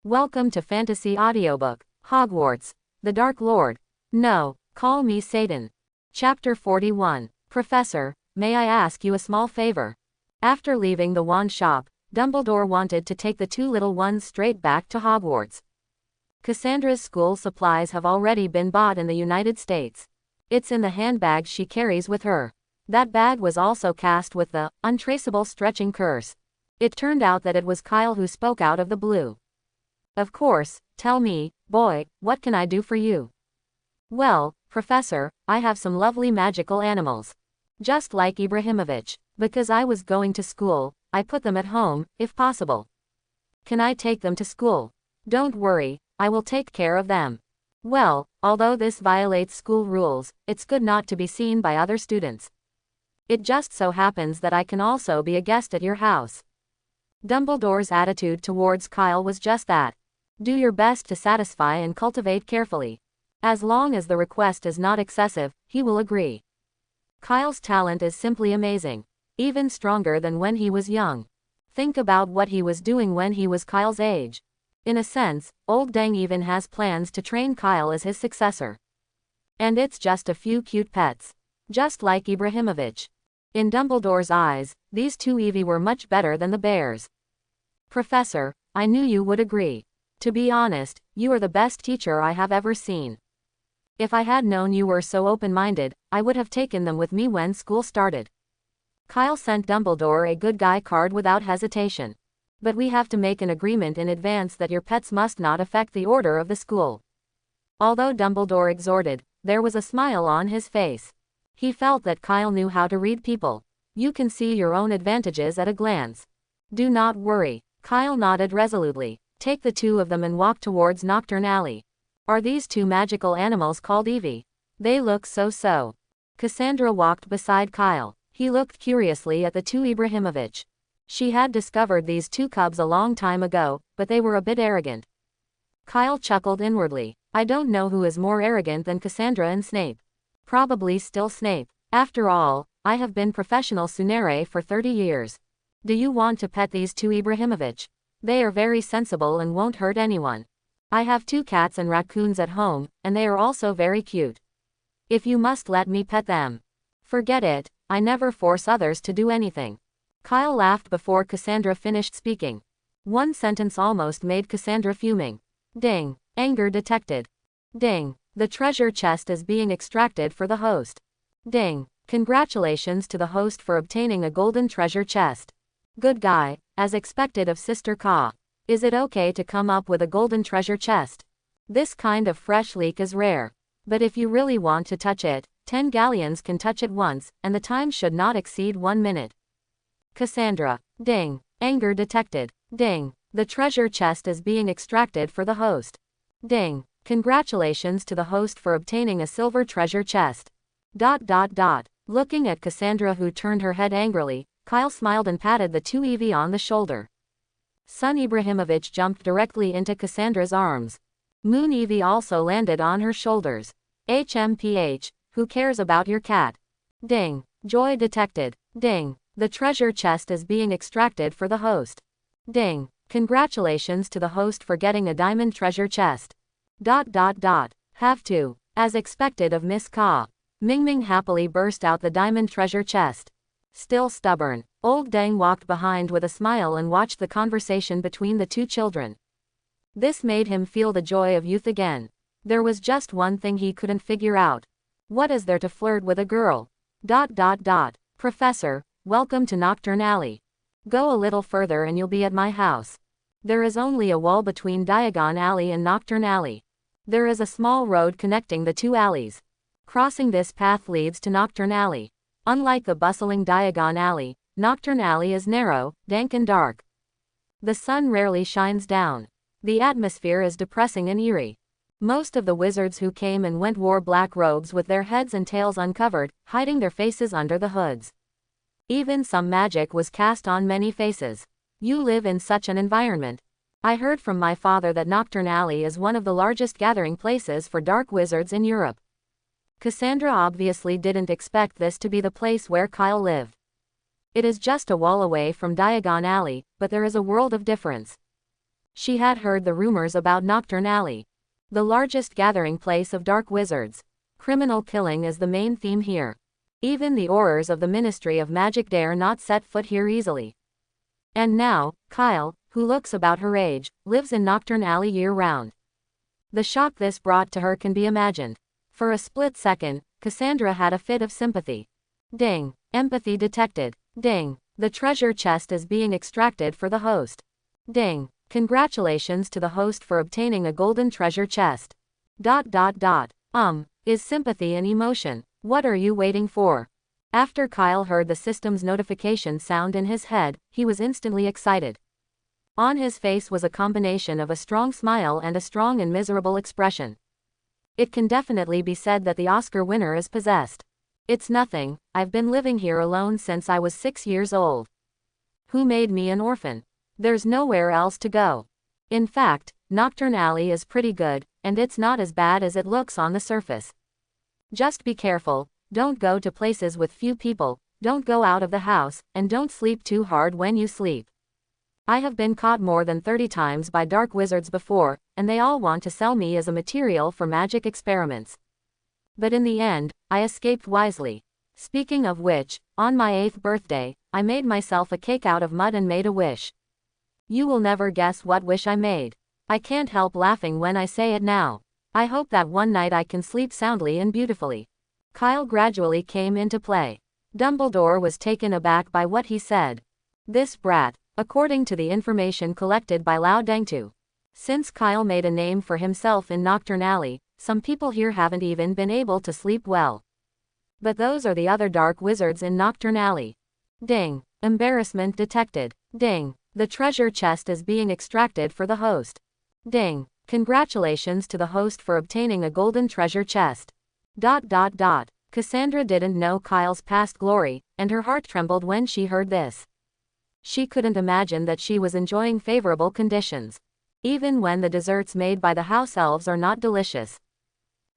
Welcome to Fantasy Audiobook, Hogwarts, the Dark Lord. No, call me Satan. Chapter 41. Professor, may I ask you a small favor? After leaving the wand shop, Dumbledore wanted to take the two little ones straight back to Hogwarts. Cassandra's school supplies have already been bought in the United States. It's in the handbag she carries with her. That bag was also cast with the untraceable stretching curse. It turned out that it was Kyle who spoke out of the blue. Of course, tell me, boy, what can I do for you? Well, Professor, I have some lovely magical animals. Just like Ibrahimovic. Because I was going to school, I put them at home, if possible. Can I take them to school? Don't worry, I will take care of them. Well, although this violates school rules, it's good not to be seen by other students. It just so happens that I can also be a guest at your house. Dumbledore's attitude towards Kyle was just that. Do your best to satisfy and cultivate carefully. As long as the request is not excessive, he will agree. Kyle's talent is simply amazing. Even stronger than when he was young. Think about what he was doing when he was Kyle's age. In a sense, old Dang even has plans to train Kyle as his successor. And it's just a few cute pets. Just like Ibrahimovic. In Dumbledore's eyes, these two Eevee were much better than the bears. Professor, I knew you would agree. To be honest, you are the best teacher I have ever seen. If I had known you were so open-minded, I would have taken them with me when school started. Kyle sent Dumbledore a good guy card without hesitation. But we have to make an agreement in advance that your pets must not affect the order of the school. Although Dumbledore exhorted, there was a smile on his face. He felt that Kyle knew how to read people. You can see your own advantages at a glance. Do not worry. Kyle nodded resolutely. Take the two of them and walk towards Knockturn Alley. Are these two magical animals called Eevee? They look so. Cassandra walked beside Kyle. He looked curiously at the two Ibrahimovic. She had discovered these two cubs a long time ago, but they were a bit arrogant. Kyle chuckled inwardly. I don't know who is more arrogant than Cassandra and Snape. Probably still Snape. After all, I have been professional Sunere for 30 years. Do you want to pet these two Ibrahimovic? They are very sensible and won't hurt anyone. I have two cats and raccoons at home, and they are also very cute. If you must let me pet them. Forget it, I never force others to do anything. Kyle laughed before Cassandra finished speaking. One sentence almost made Cassandra fuming. Ding. Anger detected. Ding. The treasure chest is being extracted for the host. Ding. Congratulations to the host for obtaining a golden treasure chest. Good guy, as expected of Sister Ka. Is it okay to come up with a golden treasure chest? This kind of fresh leak is rare. But if you really want to touch it, 10 galleons can touch it once, and the time should not exceed 1 minute. Cassandra. Ding. Anger detected. Ding. The treasure chest is being extracted for the host. Ding. Congratulations to the host for obtaining a silver treasure chest. ... Looking at Cassandra, who turned her head angrily, Kyle smiled and patted the two Eevee on the shoulder. Son Ibrahimovic jumped directly into Cassandra's arms. Moon Eevee also landed on her shoulders. HMPH, who cares about your cat? Ding. Joy detected. Ding. The treasure chest is being extracted for the host. Ding. Congratulations to the host for getting a diamond treasure chest. ... Have to. As expected of Miss Ka. Ming happily burst out the diamond treasure chest. Still stubborn, old Dang walked behind with a smile and watched the conversation between the two children. This made him feel the joy of youth again. There was just one thing he couldn't figure out. What is there to flirt with a girl? ... Professor, welcome to Knockturn Alley. Go a little further and you'll be at my house. There is only a wall between Diagon Alley and Knockturn Alley. There is a small road connecting the two alleys. Crossing this path leads to Knockturn Alley. Unlike the bustling Diagon Alley, Knockturn Alley is narrow, dank and dark. The sun rarely shines down. The atmosphere is depressing and eerie. Most of the wizards who came and went wore black robes with their heads and tails uncovered, hiding their faces under the hoods. Even some magic was cast on many faces. You live in such an environment. I heard from my father that Knockturn Alley is one of the largest gathering places for dark wizards in Europe. Cassandra obviously didn't expect this to be the place where Kyle lived. It is just a wall away from Diagon Alley, but there is a world of difference. She had heard the rumors about Knockturn Alley, the largest gathering place of dark wizards. Criminal killing is the main theme here. Even the aurors of the Ministry of Magic dare not set foot here easily. And now, Kyle, who looks about her age, lives in Knockturn Alley year-round. The shock this brought to her can be imagined. For a split second, Cassandra had a fit of sympathy. Ding. Empathy detected. Ding. The treasure chest is being extracted for the host. Ding. Congratulations to the host for obtaining a golden treasure chest. ... Is sympathy an emotion? What are you waiting for? After Kyle heard the system's notification sound in his head, he was instantly excited. On his face was a combination of a strong smile and a strong and miserable expression. It can definitely be said that the Oscar winner is possessed. It's nothing, I've been living here alone since I was 6 years old. Who made me an orphan? There's nowhere else to go. In fact, Knockturn Alley is pretty good, and it's not as bad as it looks on the surface. Just be careful, don't go to places with few people, don't go out of the house, and don't sleep too hard when you sleep. I have been caught more than 30 times by dark wizards before, and they all want to sell me as a material for magic experiments. But in the end, I escaped wisely. Speaking of which, on my 8th birthday, I made myself a cake out of mud and made a wish. You will never guess what wish I made. I can't help laughing when I say it now. I hope that one night I can sleep soundly and beautifully. Kyle gradually came into play. Dumbledore was taken aback by what he said. This brat, according to the information collected by Lao Dengtu. Since Kyle made a name for himself in Knockturn Alley, some people here haven't even been able to sleep well. But those are the other dark wizards in Knockturn Alley. Ding. Embarrassment detected. Ding. The treasure chest is being extracted for the host. Ding. Congratulations to the host for obtaining a golden treasure chest. ... Cassandra didn't know Kyle's past glory, and her heart trembled when she heard this. She couldn't imagine that she was enjoying favorable conditions. Even when the desserts made by the house elves are not delicious.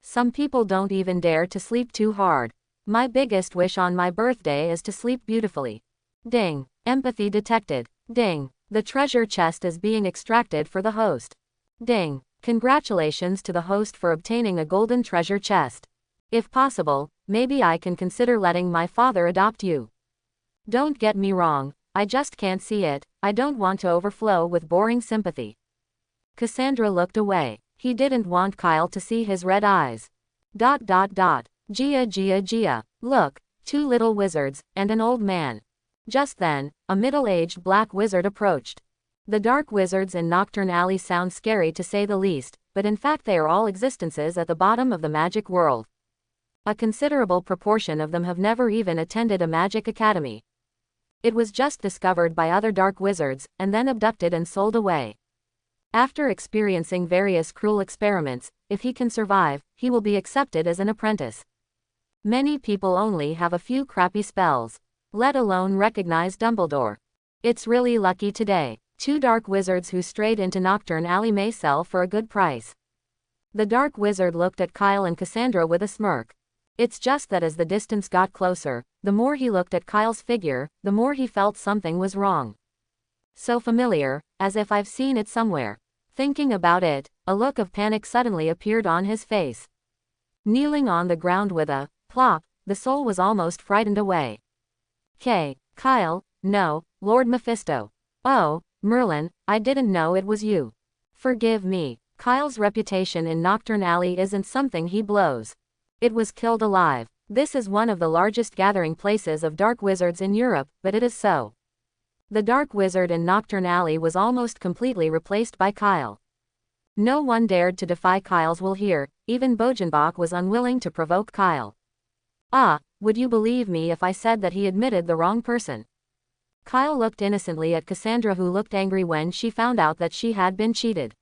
Some people don't even dare to sleep too hard. My biggest wish on my birthday is to sleep beautifully. Ding. Empathy detected. Ding. The treasure chest is being extracted for the host. Ding. Congratulations to the host for obtaining a golden treasure chest. If possible, maybe I can consider letting my father adopt you. Don't get me wrong, I just can't see it, I don't want to overflow with boring sympathy. Cassandra looked away. He didn't want Kyle to see his red eyes. Gia. Look, 2 little wizards, and an old man. Just then, a middle-aged black wizard approached. The dark wizards in Knockturn Alley sound scary to say the least, but in fact they are all existences at the bottom of the magic world. A considerable proportion of them have never even attended a magic academy. It was just discovered by other dark wizards, and then abducted and sold away. After experiencing various cruel experiments, if he can survive, he will be accepted as an apprentice. Many people only have a few crappy spells, let alone recognize Dumbledore. It's really lucky today. 2 dark wizards who strayed into Knockturn Alley may sell for a good price. The dark wizard looked at Kyle and Cassandra with a smirk. It's just that as the distance got closer, the more he looked at Kyle's figure, the more he felt something was wrong. So familiar, as if I've seen it somewhere. Thinking about it, a look of panic suddenly appeared on his face. Kneeling on the ground with a plop, the soul was almost frightened away. Kyle, no, Lord Mephisto. Oh, Merlin, I didn't know it was you. Forgive me. Kyle's reputation in Knockturn Alley isn't something he blows. It was killed alive. This is one of the largest gathering places of dark wizards in Europe, but it is so. The dark wizard in Knockturn Alley was almost completely replaced by Kyle. No one dared to defy Kyle's will here, even Bogenbach was unwilling to provoke Kyle. Would you believe me if I said that he admitted the wrong person? Kyle looked innocently at Cassandra, who looked angry when she found out that she had been cheated.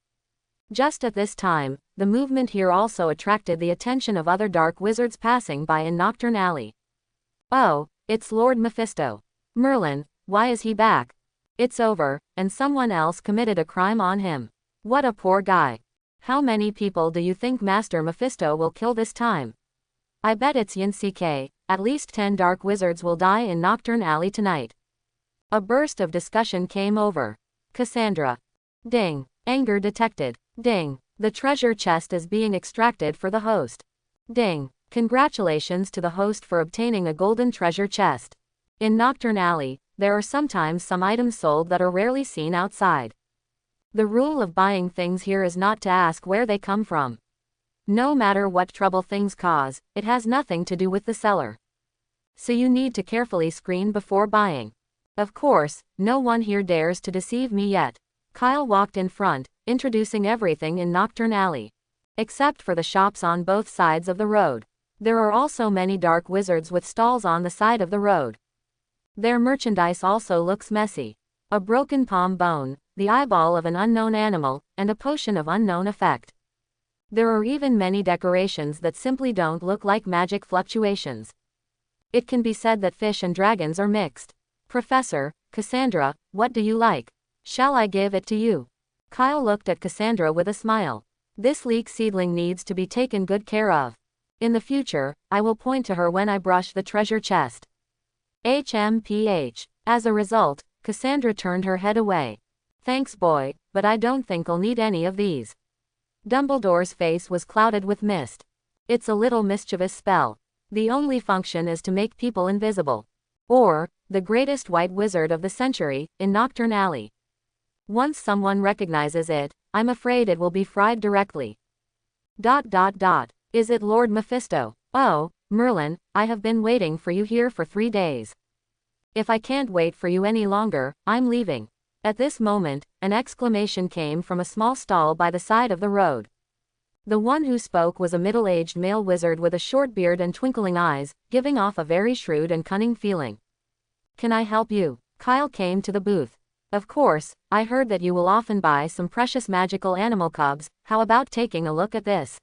Just at this time, the movement here also attracted the attention of other dark wizards passing by in Knockturn Alley. Oh, it's Lord Mephisto. Merlin, why is he back? It's over, and someone else committed a crime on him. What a poor guy. How many people do you think Master Mephisto will kill this time? I bet it's yin-ck, at least 10 dark wizards will die in Knockturn Alley tonight. A burst of discussion came over. Cassandra. Ding. Anger detected. Ding. The treasure chest is being extracted for the host. Ding. Congratulations to the host for obtaining a golden treasure chest. In Knockturn Alley, there are sometimes some items sold that are rarely seen outside. The rule of buying things here is not to ask where they come from. No matter what trouble things cause, it has nothing to do with the seller. So you need to carefully screen before buying. Of course, no one here dares to deceive me yet. Kyle walked in front, introducing everything in Knockturn Alley. Except for the shops on both sides of the road. There are also many dark wizards with stalls on the side of the road. Their merchandise also looks messy. A broken palm bone, the eyeball of an unknown animal, and a potion of unknown effect. There are even many decorations that simply don't look like magic fluctuations. It can be said that fish and dragons are mixed. Professor, Cassandra, what do you like? Shall I give it to you? Kyle looked at Cassandra with a smile. This leek seedling needs to be taken good care of. In the future, I will point to her when I brush the treasure chest. HMPH. As a result, Cassandra turned her head away. Thanks boy, but I don't think I'll need any of these. Dumbledore's face was clouded with mist. It's a little mischievous spell. The only function is to make people invisible. Or, the greatest white wizard of the century, in Knockturn Alley. Once someone recognizes it, I'm afraid it will be fried directly. ... Is it Lord Mephisto? Oh, Merlin, I have been waiting for you here for 3 days. If I can't wait for you any longer, I'm leaving. At this moment, an exclamation came from a small stall by the side of the road. The one who spoke was a middle-aged male wizard with a short beard and twinkling eyes, giving off a very shrewd and cunning feeling. Can I help you? Kyle came to the booth. Of course, I heard that you will often buy some precious magical animal cubs, how about taking a look at this?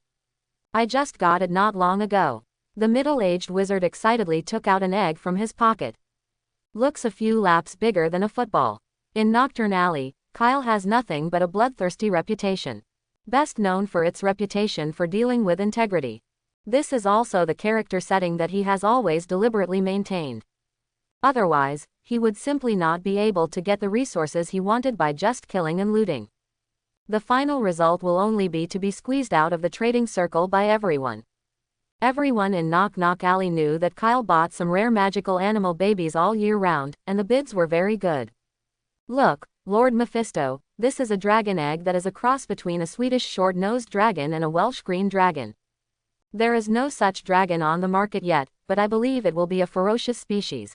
I just got it not long ago. The middle-aged wizard excitedly took out an egg from his pocket. Looks a few laps bigger than a football. In Knockturn Alley, Kyle has nothing but a bloodthirsty reputation. Best known for its reputation for dealing with integrity. This is also the character setting that he has always deliberately maintained. Otherwise, he would simply not be able to get the resources he wanted by just killing and looting. The final result will only be to be squeezed out of the trading circle by everyone. Everyone in Knock Knock Alley knew that Kyle bought some rare magical animal babies all year round, and the bids were very good. Look, Lord Mephisto, this is a dragon egg that is a cross between a Swedish short-nosed dragon and a Welsh green dragon. There is no such dragon on the market yet, but I believe it will be a ferocious species.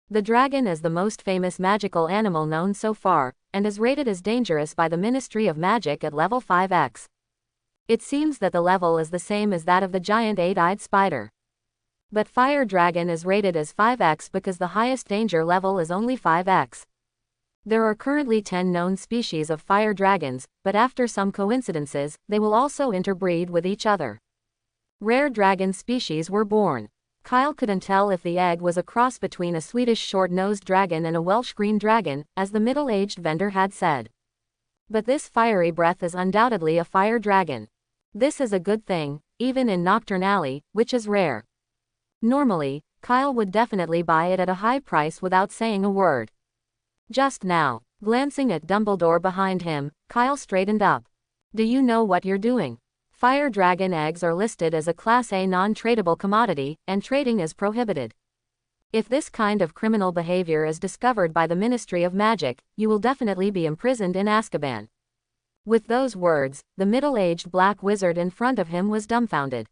The dragon is the most famous magical animal known so far, and is rated as dangerous by the Ministry of Magic at level 5x. It seems that the level is the same as that of the giant 8-eyed spider. But Fire Dragon is rated as 5x because the highest danger level is only 5x. There are currently 10 known species of fire dragons, but after some coincidences, they will also interbreed with each other. Rare dragon species were born. Kyle couldn't tell if the egg was a cross between a Swedish short-nosed dragon and a Welsh green dragon, as the middle-aged vendor had said. But this fiery breath is undoubtedly a fire dragon. This is a good thing, even in Knockturn Alley, which is rare. Normally, Kyle would definitely buy it at a high price without saying a word. Just now, glancing at Dumbledore behind him, Kyle straightened up. Do you know what you're doing? Fire dragon eggs are listed as a Class A non-tradable commodity, and trading is prohibited. If this kind of criminal behavior is discovered by the Ministry of Magic, you will definitely be imprisoned in Azkaban. With those words, the middle-aged black wizard in front of him was dumbfounded.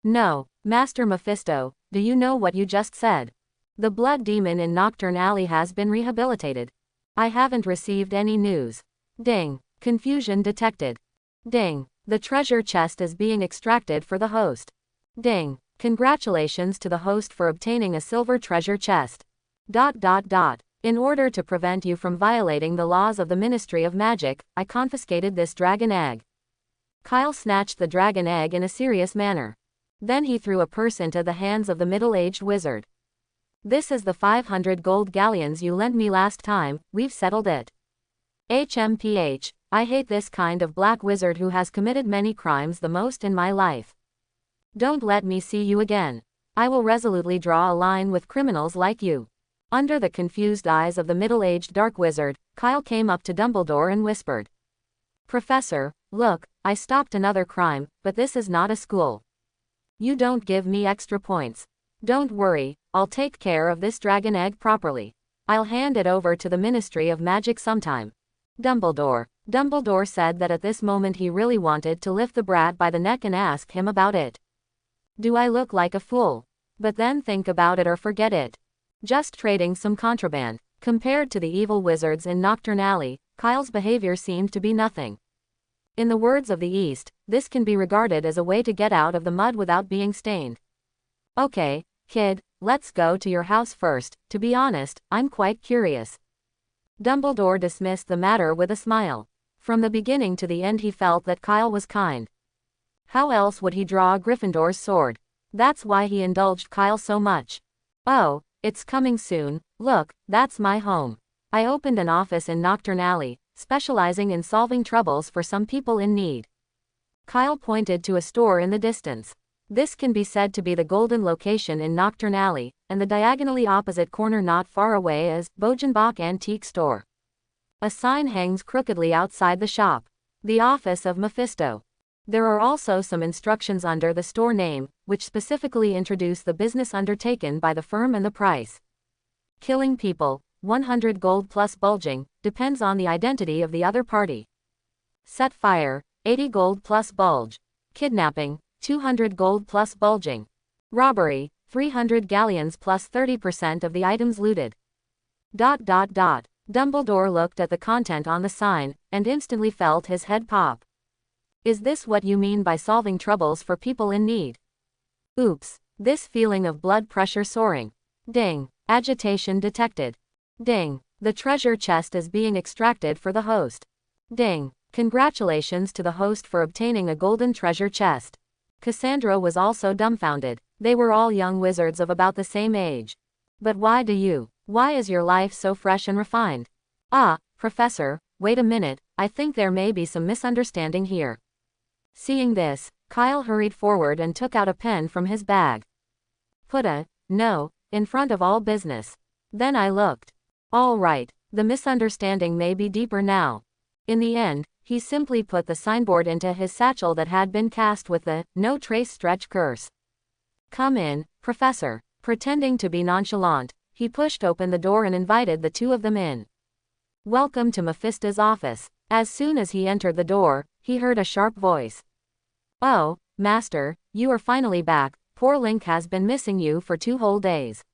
No, Master Mephisto, do you know what you just said? The blood demon in Knockturn Alley has been rehabilitated. I haven't received any news. Ding. Confusion detected. Ding. The treasure chest is being extracted for the host. Ding. Congratulations to the host for obtaining a silver treasure chest. ... In order to prevent you from violating the laws of the Ministry of Magic, I confiscated this dragon egg. Kyle snatched the dragon egg in a serious manner. Then he threw a purse into the hands of the middle-aged wizard. This is the 500 gold galleons you lent me last time, we've settled it. HMPH, I hate this kind of black wizard who has committed many crimes the most in my life. Don't let me see you again. I will resolutely draw a line with criminals like you. Under the confused eyes of the middle-aged dark wizard, Kyle came up to Dumbledore and whispered. Professor, look, I stopped another crime, but this is not a school. You don't give me extra points. Don't worry, I'll take care of this dragon egg properly. I'll hand it over to the Ministry of Magic sometime. Dumbledore. Dumbledore said that at this moment he really wanted to lift the brat by the neck and ask him about it. Do I look like a fool? But then think about it or forget it. Just trading some contraband. Compared to the evil wizards in Knockturn Alley, Kyle's behavior seemed to be nothing. In the words of the East, this can be regarded as a way to get out of the mud without being stained. Okay, kid, let's go to your house first. To be honest, I'm quite curious. Dumbledore dismissed the matter with a smile. From the beginning to the end he felt that Kyle was kind. How else would he draw Gryffindor's sword? That's why he indulged Kyle so much. Oh, it's coming soon. Look, that's my home. I opened an office in Knockturn Alley, specializing in solving troubles for some people in need. Kyle pointed to a store in the distance. This can be said to be the golden location in Knockturn Alley, and the diagonally opposite corner not far away is Bogenbach Antique Store. A sign hangs crookedly outside the shop. The Office of Mephisto. There are also some instructions under the store name, which specifically introduce the business undertaken by the firm and the price. Killing people, 100 gold plus bulging, depends on the identity of the other party. Set fire, 80 gold plus bulge. Kidnapping, 200 gold plus bulging. Robbery, 300 galleons plus 30% of the items looted. ... Dumbledore looked at the content on the sign, and instantly felt his head pop. Is this what you mean by solving troubles for people in need? Oops. This feeling of blood pressure soaring. Ding. Agitation detected. Ding. The treasure chest is being extracted for the host. Ding. Congratulations to the host for obtaining a golden treasure chest. Cassandra was also dumbfounded. They were all young wizards of about the same age. But why is your life so fresh and refined? Ah, Professor, wait a minute, I think there may be some misunderstanding here. Seeing this, Kyle hurried forward and took out a pen from his bag. Put a no in front of all business. Then I looked. All right, the misunderstanding may be deeper now. In the end, he simply put the signboard into his satchel that had been cast with the no trace stretch curse. Come in, Professor. Pretending to be nonchalant, he pushed open the door and invited the two of them in. Welcome to Mephisto's office. As soon as he entered the door, he heard a sharp voice. Oh, Master, you are finally back. Poor Link has been missing you for 2 whole days.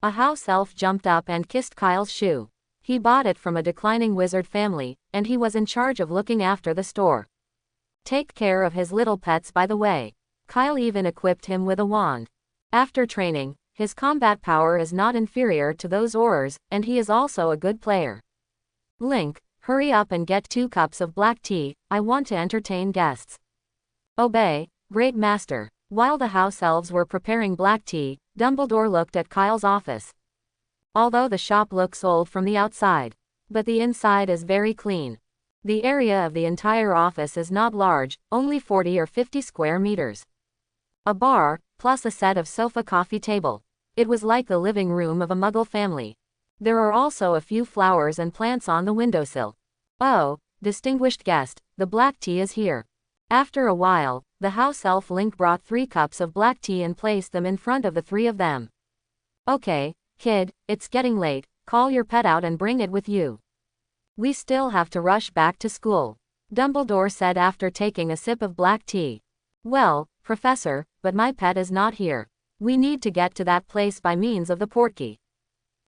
A house elf jumped up and kissed Kyle's shoe. He bought it from a declining wizard family, and he was in charge of looking after the store. Take care of his little pets, by the way. Kyle even equipped him with a wand. After training, his combat power is not inferior to those Aurors, and he is also a good player. Link, hurry up and get 2 cups of black tea, I want to entertain guests. Obey, Great Master. While the house elves were preparing black tea, Dumbledore looked at Kyle's office. Although the shop looks old from the outside, but the inside is very clean. The area of the entire office is not large, only 40 or 50 square meters. A bar, plus a set of sofa coffee table. It was like the living room of a Muggle family. There are also a few flowers and plants on the windowsill. Oh, distinguished guest, the black tea is here. After a while, the house elf Link brought 3 cups of black tea and placed them in front of the 3 of them. Okay, kid, it's getting late, call your pet out and bring it with you. We still have to rush back to school, Dumbledore said after taking a sip of black tea. Well, Professor, but my pet is not here. We need to get to that place by means of the portkey.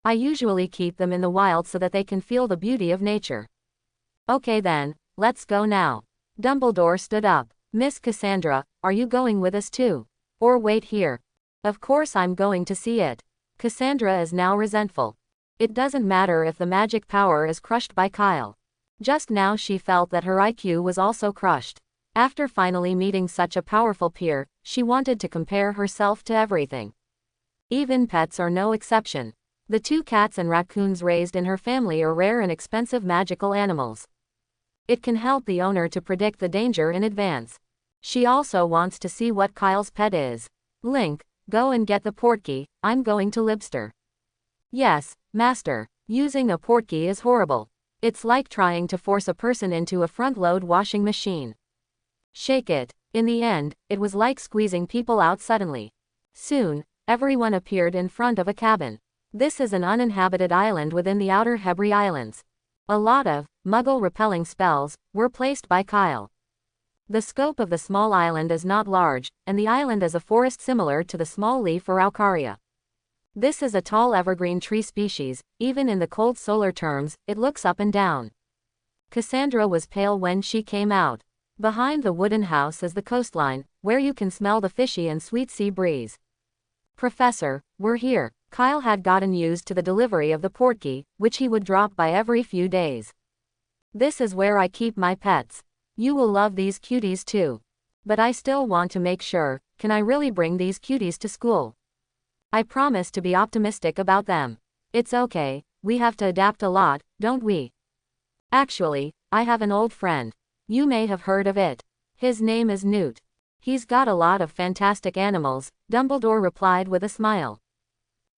I usually keep them in the wild so that they can feel the beauty of nature. Okay then, let's go now. Dumbledore stood up. Miss Cassandra, are you going with us too? Or wait here? Of course I'm going to see it. Cassandra is now resentful. It doesn't matter if the magic power is crushed by Kyle. Just now she felt that her IQ was also crushed. After finally meeting such a powerful peer, she wanted to compare herself to everything. Even pets are no exception. The 2 cats and raccoons raised in her family are rare and expensive magical animals. It can help the owner to predict the danger in advance. She also wants to see what Kyle's pet is. Link, go and get the portkey, I'm going to Libster. Yes, Master. Using a portkey is horrible. It's like trying to force a person into a front-load washing machine. Shake it. In the end, it was like squeezing people out suddenly. Soon, everyone appeared in front of a cabin. This is an uninhabited island within the outer Hebri Islands. A lot of Muggle-repelling spells were placed by Kyle. The scope of the small island is not large, and the island is a forest similar to the small leaf araucaria. This is a tall evergreen tree species. Even in the cold solar terms, it looks up and down. Cassandra was pale when she came out. Behind the wooden house is the coastline, where you can smell the fishy and sweet sea breeze. Professor, we're here. Kyle had gotten used to the delivery of the portkey, which he would drop by every few days. This is where I keep my pets. You will love these cuties too. But I still want to make sure, can I really bring these cuties to school? I promise to be optimistic about them. It's okay, we have to adapt a lot, don't we? Actually, I have an old friend. You may have heard of it. His name is Newt. He's got a lot of fantastic animals, Dumbledore replied with a smile.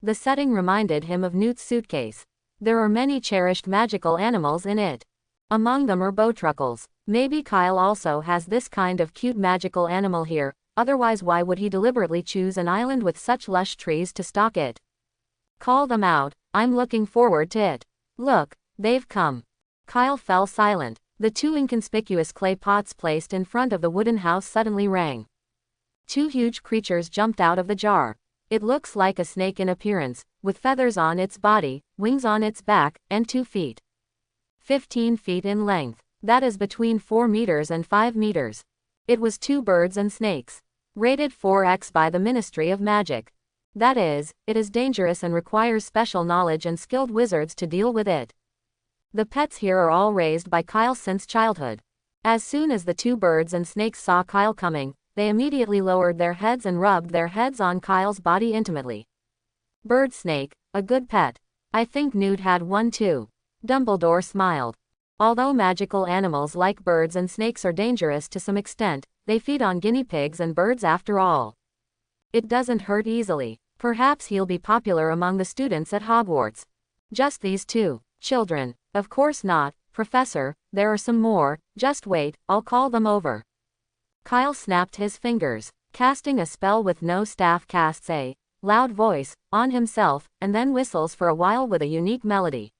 The setting reminded him of Newt's suitcase. There are many cherished magical animals in it. Among them are bowtruckles. Maybe Kyle also has this kind of cute magical animal here, otherwise why would he deliberately choose an island with such lush trees to stock it? Call them out, I'm looking forward to it. Look, they've come. Kyle fell silent. The two inconspicuous clay pots placed in front of the wooden house suddenly rang. Two huge creatures jumped out of the jar. It looks like a snake in appearance, with feathers on its body, wings on its back, and 2 feet. 15 feet in length. That is between 4 meters and 5 meters. It was 2 birds and snakes. Rated 4X by the Ministry of Magic. That is, it is dangerous and requires special knowledge and skilled wizards to deal with it. The pets here are all raised by Kyle since childhood. As soon as the 2 birds and snakes saw Kyle coming, they immediately lowered their heads and rubbed their heads on Kyle's body intimately. Bird snake, a good pet. I think Newt had one too. Dumbledore smiled. Although magical animals like birds and snakes are dangerous to some extent, they feed on guinea pigs and birds after all. It doesn't hurt easily. Perhaps he'll be popular among the students at Hogwarts. Just these 2 children. Of course not, Professor, there are some more, just wait, I'll call them over. Kyle snapped his fingers. Casting a spell with no staff casts a loud voice on himself, and then whistles for a while with a unique melody.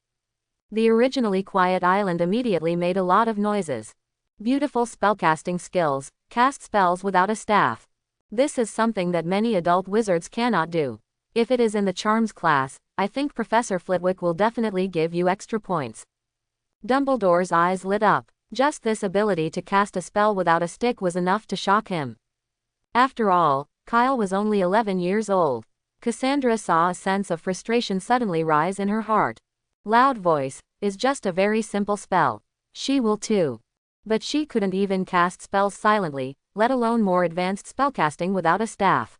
The originally quiet island immediately made a lot of noises. Beautiful spellcasting skills. Cast spells without a staff. This is something that many adult wizards cannot do. If it is in the charms class, I think Professor Flitwick will definitely give you extra points. Dumbledore's eyes lit up. Just this ability to cast a spell without a stick was enough to shock him. After all, Kyle was only 11 years old. Cassandra saw a sense of frustration suddenly rise in her heart. Loud voice is just a very simple spell. She will too. But she couldn't even cast spells silently, let alone more advanced spellcasting without a staff.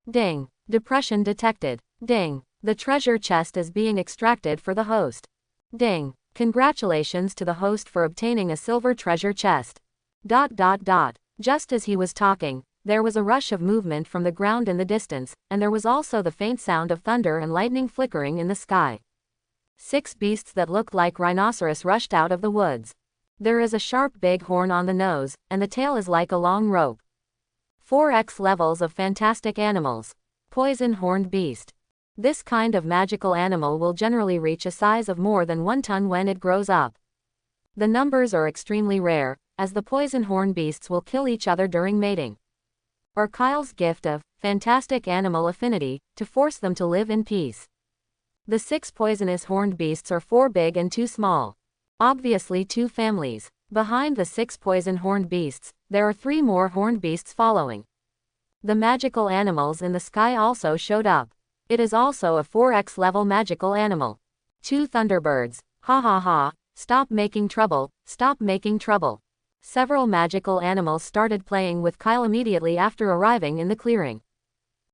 Ding. Depression detected. Ding. The treasure chest is being extracted for the host. Ding. Congratulations to the host for obtaining a silver treasure chest. ... Just as he was talking, there was a rush of movement from the ground in the distance, and there was also the faint sound of thunder and lightning flickering in the sky. 6 beasts that looked like rhinoceros rushed out of the woods. There is a sharp big horn on the nose, and the tail is like a long rope. 4x levels of fantastic animals. Poison horned beast. This kind of magical animal will generally reach a size of more than 1 ton when it grows up. The numbers are extremely rare, as the poison horn beasts will kill each other during mating. Or Kyle's gift of fantastic animal affinity to force them to live in peace. The 6 poisonous horned beasts are 4 big and 2 small. Obviously 2 families. Behind the 6 poison horned beasts, there are 3 more horned beasts following. The magical animals in the sky also showed up. It is also a 4x level magical animal. 2 thunderbirds. Ha ha ha, stop making trouble, stop making trouble. Several magical animals started playing with Kyle immediately after arriving in the clearing.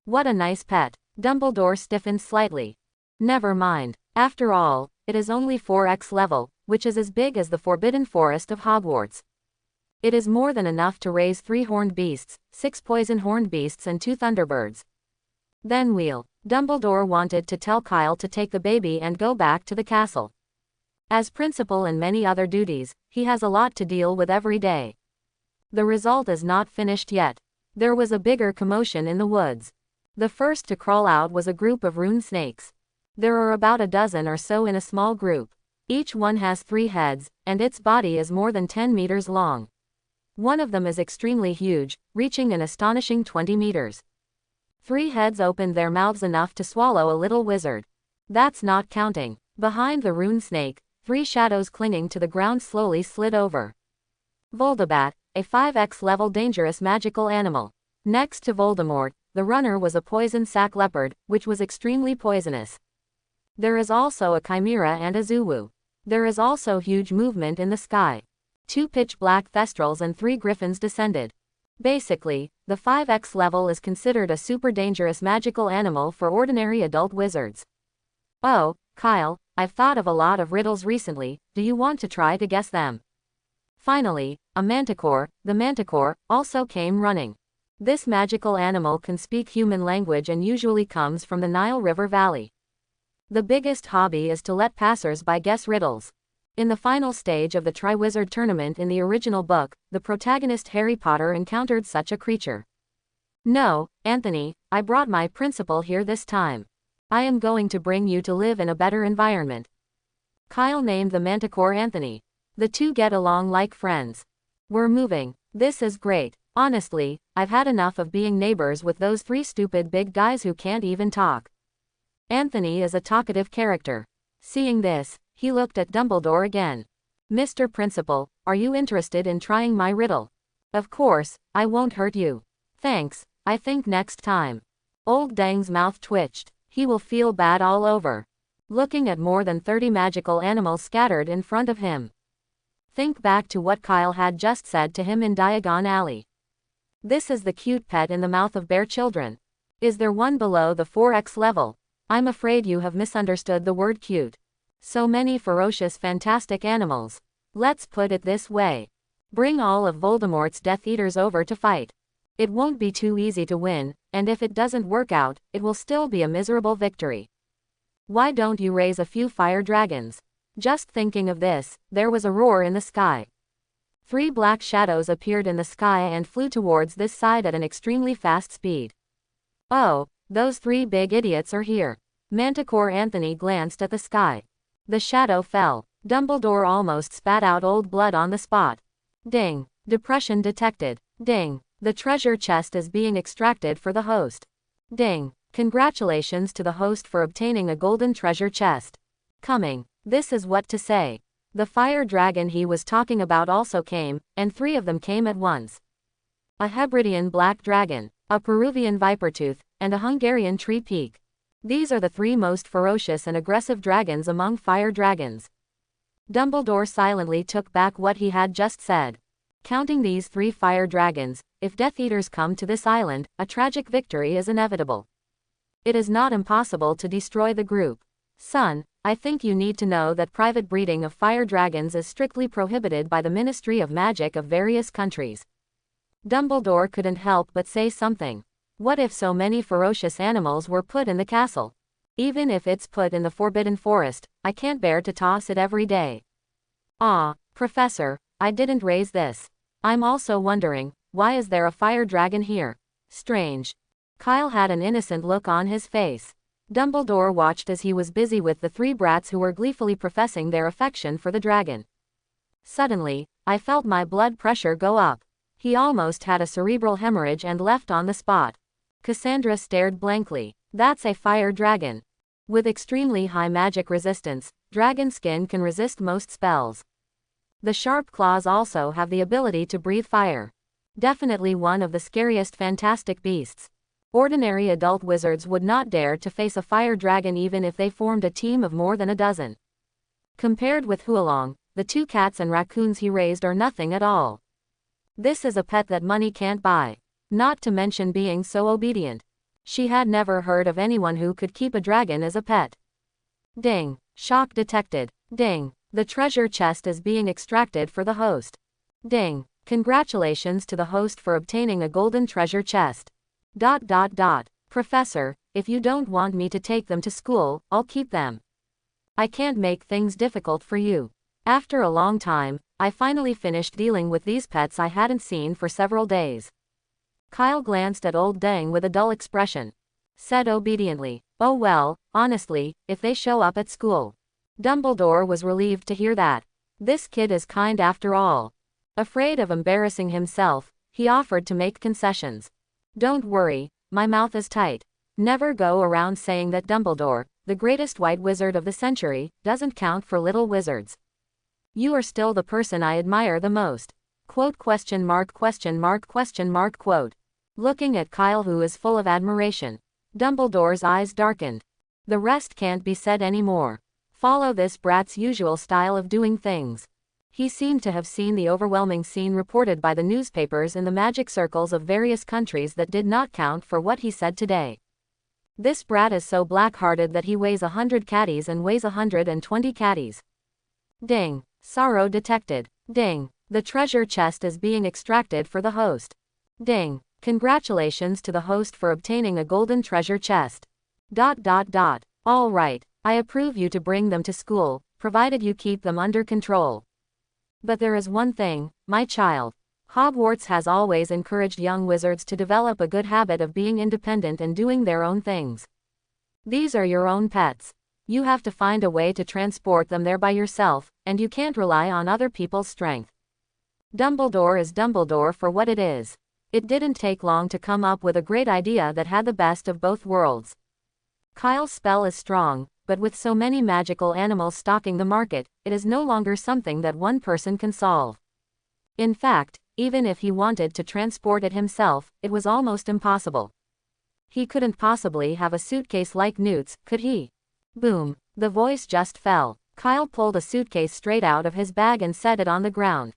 What a nice pet. Dumbledore stiffened slightly. Never mind. After all, it is only 4x level, which is as big as the Forbidden Forest of Hogwarts. It is more than enough to raise 3 horned beasts, 6 poison horned beasts and 2 thunderbirds. Then Dumbledore wanted to tell Kyle to take the baby and go back to the castle. As principal and many other duties, he has a lot to deal with every day. The result is not finished yet. There was a bigger commotion in the woods. The first to crawl out was a group of rune snakes. There are about a dozen or so in a small group. Each one has 3 heads, and its body is more than 10 meters long. One of them is extremely huge, reaching an astonishing 20 meters. 3 heads opened their mouths enough to swallow a little wizard. That's not counting. Behind the rune snake, 3 shadows clinging to the ground slowly slid over. Voldabat, a 5x level dangerous magical animal. Next to Voldemort, the runner was a poison sac leopard, which was extremely poisonous. There is also a chimera and a Zuwu. There is also huge movement in the sky. 2 pitch-black thestrals and 3 griffins descended. Basically, the 5x level is considered a super dangerous magical animal for ordinary adult wizards. Oh, Kyle, I've thought of a lot of riddles recently, do you want to try to guess them? Finally, a manticore, the manticore, also came running. This magical animal can speak human language and usually comes from the Nile River Valley. The biggest hobby is to let passers-by guess riddles. In the final stage of the Triwizard Tournament in the original book, the protagonist Harry Potter encountered such a creature. No, Anthony, I brought my principal here this time. I am going to bring you to live in a better environment. Kyle named the manticore Anthony. The two get along like friends. We're moving. This is great. Honestly, I've had enough of being neighbors with those 3 stupid big guys who can't even talk. Anthony is a talkative character. Seeing this, he looked at Dumbledore again. Mr. Principal, are you interested in trying my riddle? Of course, I won't hurt you. Thanks, I think next time. Old Dang's mouth twitched. He will feel bad all over. Looking at more than 30 magical animals scattered in front of him. Think back to what Kyle had just said to him in Diagon Alley. This is the cute pet in the mouth of bear children. Is there one below the 4x level? I'm afraid you have misunderstood the word cute. So many ferocious fantastic animals. Let's put it this way. Bring all of Voldemort's Death Eaters over to fight. It won't be too easy to win, and if it doesn't work out, it will still be a miserable victory. Why don't you raise a few fire dragons? Just thinking of this, there was a roar in the sky. 3 black shadows appeared in the sky and flew towards this side at an extremely fast speed. Oh, those 3 big idiots are here. Manticore Anthony glanced at the sky. The shadow fell. Dumbledore almost spat out old blood on the spot. Ding. Depression detected. Ding. The treasure chest is being extracted for the host. Ding. Congratulations to the host for obtaining a golden treasure chest. Coming. This is what to say. The fire dragon he was talking about also came, and 3 of them came at once. A Hebridean black dragon, a Peruvian vipertooth, and a Hungarian tree peak. These are the 3 most ferocious and aggressive dragons among fire dragons. Dumbledore silently took back what he had just said. Counting these 3 fire dragons, if Death Eaters come to this island, a tragic victory is inevitable. It is not impossible to destroy the group. Son, I think you need to know that private breeding of fire dragons is strictly prohibited by the Ministry of Magic of various countries. Dumbledore couldn't help but say something. What if so many ferocious animals were put in the castle? Even if it's put in the Forbidden Forest, I can't bear to toss it every day. Ah, Professor, I didn't raise this. I'm also wondering, why is there a fire dragon here? Strange. Kyle had an innocent look on his face. Dumbledore watched as he was busy with the 3 brats who were gleefully professing their affection for the dragon. Suddenly, I felt my blood pressure go up. He almost had a cerebral hemorrhage and left on the spot. Cassandra stared blankly. That's a fire dragon. With extremely high magic resistance, dragon skin can resist most spells. The sharp claws also have the ability to breathe fire. Definitely one of the scariest fantastic beasts. Ordinary adult wizards would not dare to face a fire dragon even if they formed a team of more than a dozen. Compared with Hualong, the 2 cats and raccoons he raised are nothing at all. This is a pet that money can't buy. Not to mention being so obedient. She had never heard of anyone who could keep a dragon as a pet. Ding. Shock detected. Ding. The treasure chest is being extracted for the host. Ding. Congratulations to the host for obtaining a golden treasure chest. ... Professor, if you don't want me to take them to school, I'll keep them. I can't make things difficult for you. After a long time, I finally finished dealing with these pets I hadn't seen for several days. Kyle glanced at Old Deng with a dull expression. Said obediently, "Oh well, honestly, if they show up at school." Dumbledore was relieved to hear that. This kid is kind after all. Afraid of embarrassing himself, he offered to make concessions. "Don't worry, my mouth is tight. Never go around saying that Dumbledore, the greatest white wizard of the century, doesn't count for little wizards. You are still the person I admire the most." Quote question mark question mark question mark quote. Looking at Kyle, who is full of admiration, Dumbledore's eyes darkened. The rest can't be said anymore. Follow this brat's usual style of doing things. He seemed to have seen the overwhelming scene reported by the newspapers in the magic circles of various countries that did not count for what he said today. This brat is so black-hearted that he weighs 100 caddies and weighs 120 caddies. Ding. Sorrow detected. Ding. The treasure chest is being extracted for the host. Ding. Congratulations to the host for obtaining a golden treasure chest. ... All right, I approve you to bring them to school, provided you keep them under control. But there is one thing, my child. Hogwarts has always encouraged young wizards to develop a good habit of being independent and doing their own things. These are your own pets. You have to find a way to transport them there by yourself, and you can't rely on other people's strength. Dumbledore is Dumbledore for what it is. It didn't take long to come up with a great idea that had the best of both worlds. Kyle's spell is strong, but with so many magical animals stalking the market, it is no longer something that one person can solve. In fact, even if he wanted to transport it himself, it was almost impossible. He couldn't possibly have a suitcase like Newt's, could he? Boom. The voice just fell. Kyle pulled a suitcase straight out of his bag and set it on the ground.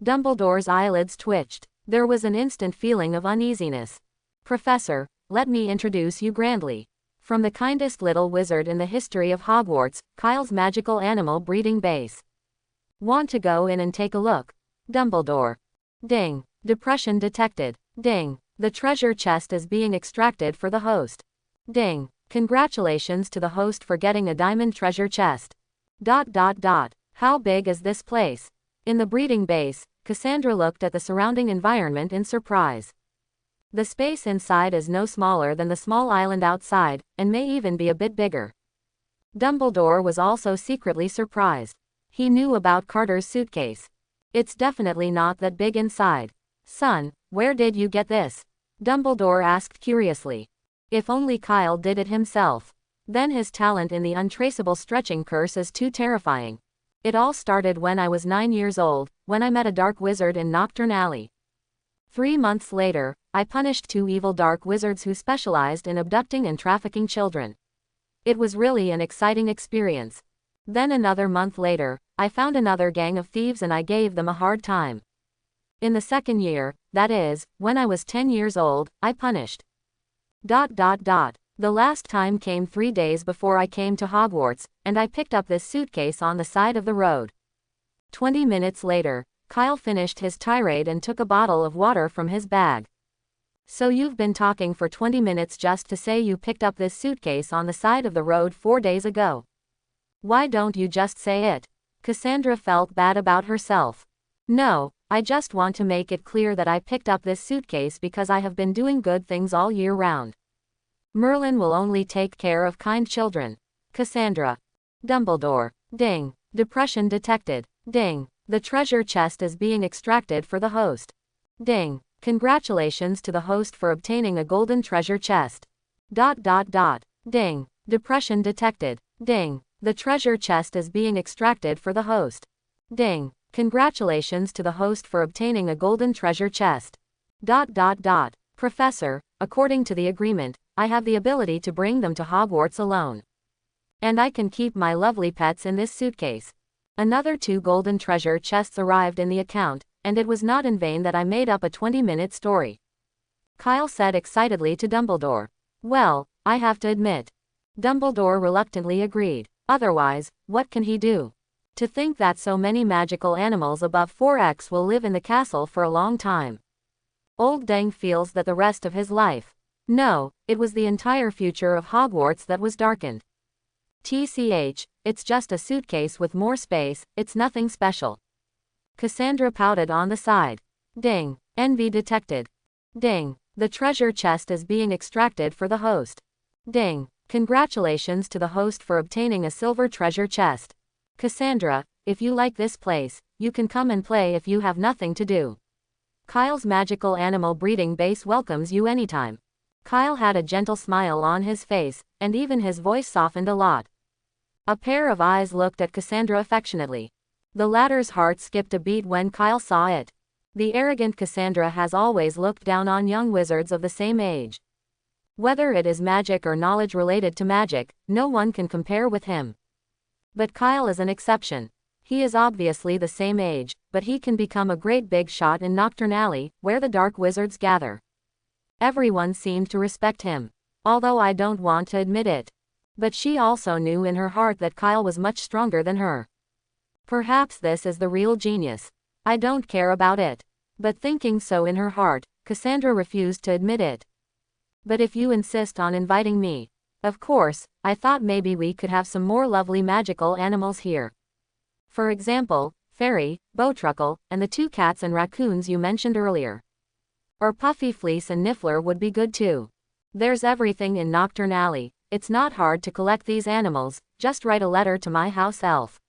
Dumbledore's eyelids twitched. There was an instant feeling of uneasiness. "Professor, let me introduce you grandly. From the kindest little wizard in the history of Hogwarts, Kyle's magical animal breeding base. Want to go in and take a look? Dumbledore." Ding. Depression detected. Ding. The treasure chest is being extracted for the host. Ding. Congratulations to the host for getting a diamond treasure chest. ... How big is this place? In the breeding base, Cassandra looked at the surrounding environment in surprise. The space inside is no smaller than the small island outside, and may even be a bit bigger. Dumbledore was also secretly surprised. He knew about Carter's suitcase. It's definitely not that big inside. "Son, where did you get this?" Dumbledore asked curiously. If only Kyle did it himself. Then his talent in the untraceable stretching curse is too terrifying. It all started when I was 9 years old, when I met a dark wizard in Knockturn Alley. 3 months later, I punished 2 evil dark wizards who specialized in abducting and trafficking children. It was really an exciting experience. Then another month later, I found another gang of thieves and I gave them a hard time. In the second year, that is, when I was 10 years old, I punished. ... The last time came 3 days before I came to Hogwarts, and I picked up this suitcase on the side of the road. 20 minutes later, Kyle finished his tirade and took a bottle of water from his bag. "So you've been talking for 20 minutes just to say you picked up this suitcase on the side of the road 4 days ago. Why don't you just say it?" Cassandra felt bad about herself. "No, I just want to make it clear that I picked up this suitcase because I have been doing good things all year round. Merlin will only take care of kind children." Cassandra. Dumbledore. Ding. Depression detected. Ding. The treasure chest is being extracted for the host. Ding. Congratulations to the host for obtaining a golden treasure chest. ... Ding. Depression detected. Ding. The treasure chest is being extracted for the host. Ding. Congratulations to the host for obtaining a golden treasure chest. ... Professor, according to the agreement, I have the ability to bring them to Hogwarts alone. And I can keep my lovely pets in this suitcase. Another 2 golden treasure chests arrived in the account, and it was not in vain that I made up a 20-minute story. Kyle said excitedly to Dumbledore. "Well, I have to admit." Dumbledore reluctantly agreed. Otherwise, what can he do? To think that so many magical animals above 4x will live in the castle for a long time. Old Deng feels that the rest of his life. No, it was the entire future of Hogwarts that was darkened. It's just a suitcase with more space, it's nothing special. Cassandra pouted on the side. Ding. Envy detected. Ding. The treasure chest is being extracted for the host. Ding. Congratulations to the host for obtaining a silver treasure chest. Cassandra, if you like this place, you can come and play if you have nothing to do. Kyle's magical animal breeding base welcomes you anytime. Kyle had a gentle smile on his face, and even his voice softened a lot. A pair of eyes looked at Cassandra affectionately. The latter's heart skipped a beat when Kyle saw it. The arrogant Cassandra has always looked down on young wizards of the same age. Whether it is magic or knowledge related to magic, no one can compare with him. But Kyle is an exception. He is obviously the same age, but he can become a great big shot in Knockturn, where the dark wizards gather. Everyone seemed to respect him, although I don't want to admit it. But she also knew in her heart that Kyle was much stronger than her. Perhaps this is the real genius. I don't care about it. But thinking so in her heart, Cassandra refused to admit it. But if you insist on inviting me, of course, I thought maybe we could have some more lovely magical animals here. For example, Fairy, Bowtruckle, and the 2 cats and raccoons you mentioned earlier. Or Puffy Fleece and Niffler would be good too. There's everything in Knockturn. It's not hard to collect these animals, just write a letter to my house elf.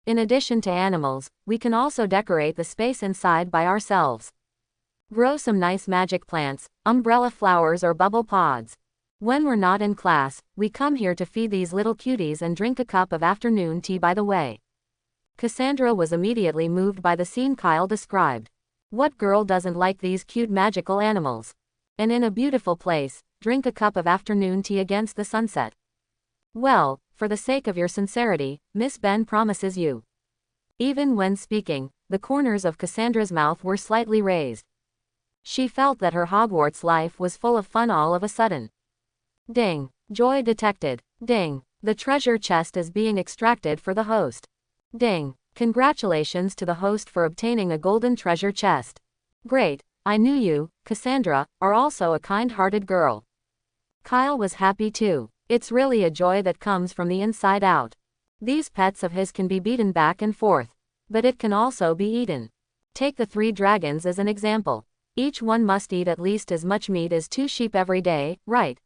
In addition to animals, we can also decorate the space inside by ourselves. Grow some nice magic plants, umbrella flowers or bubble pods. When we're not in class, we come here to feed these little cuties and drink a cup of afternoon tea by the way. Cassandra was immediately moved by the scene Kyle described. What girl doesn't like these cute magical animals? And in a beautiful place, drink a cup of afternoon tea against the sunset. Well, for the sake of your sincerity, Miss Ben promises you. Even when speaking, the corners of Cassandra's mouth were slightly raised. She felt that her Hogwarts life was full of fun all of a sudden. Ding. Joy detected. Ding. The treasure chest is being extracted for the host. Ding. Congratulations to the host for obtaining a golden treasure chest. Great. I knew you, Cassandra, are also a kind-hearted girl. Kyle was happy too. It's really a joy that comes from the inside out. These pets of his can be beaten back and forth. But it can also be eaten. Take the 3 dragons as an example. Each one must eat at least as much meat as 2 sheep every day, right?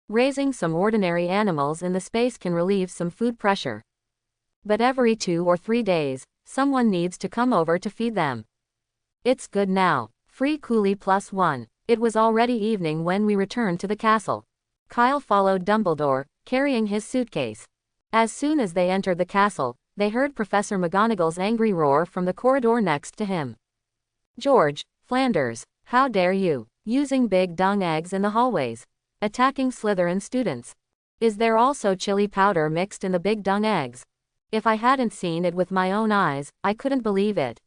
Raising some ordinary animals in the space can relieve some food pressure. But every 2 or 3 days, someone needs to come over to feed them. It's good now. Free coolie +1. It was already evening when we returned to the castle. Kyle followed Dumbledore, carrying his suitcase. As soon as they entered the castle, they heard Professor McGonagall's angry roar from the corridor next to him. George, Flanders, how dare you, using big dung eggs in the hallways, attacking Slytherin students. Is there also chili powder mixed in the big dung eggs? If I hadn't seen it with my own eyes, I couldn't believe it.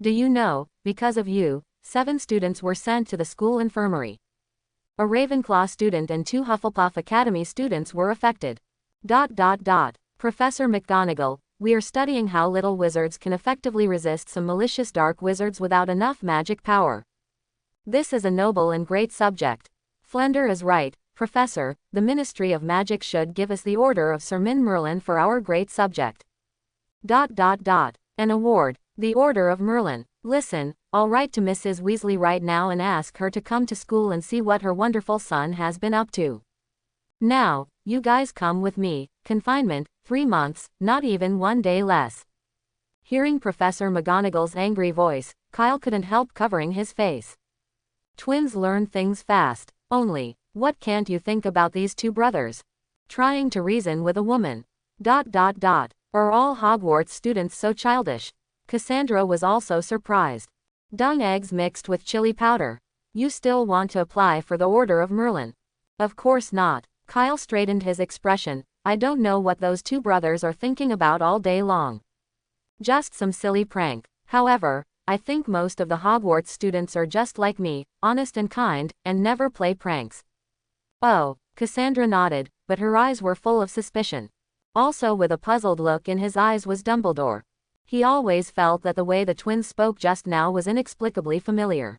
Do you know, because of you, 7 students were sent to the school infirmary. A Ravenclaw student and 2 Hufflepuff Academy students were affected. Professor McGonagall, we are studying how little wizards can effectively resist some malicious dark wizards without enough magic power. This is a noble and great subject. Flender is right, Professor, the Ministry of Magic should give us the Order of Sir Merlin for our great subject. An award, the Order of Merlin. Listen, I'll write to Mrs. Weasley right now and ask her to come to school and see what her wonderful son has been up to. Now, you guys come with me. Confinement, 3 months, not even 1 day less. Hearing Professor McGonagall's angry voice, Kyle couldn't help covering his face. Twins learn things fast. Only, what can't you think about these 2 brothers? Trying to reason with a woman. Are all Hogwarts students so childish? Cassandra was also surprised. Dung eggs mixed with chili powder. You still want to apply for the Order of Merlin? Of course not. Kyle straightened his expression. I don't know what those 2 brothers are thinking about all day long. Just some silly prank. However, I think most of the Hogwarts students are just like me, honest and kind, and never play pranks. Oh, Cassandra nodded, but her eyes were full of suspicion. Also with a puzzled look in his eyes was Dumbledore. He always felt that the way the twins spoke just now was inexplicably familiar.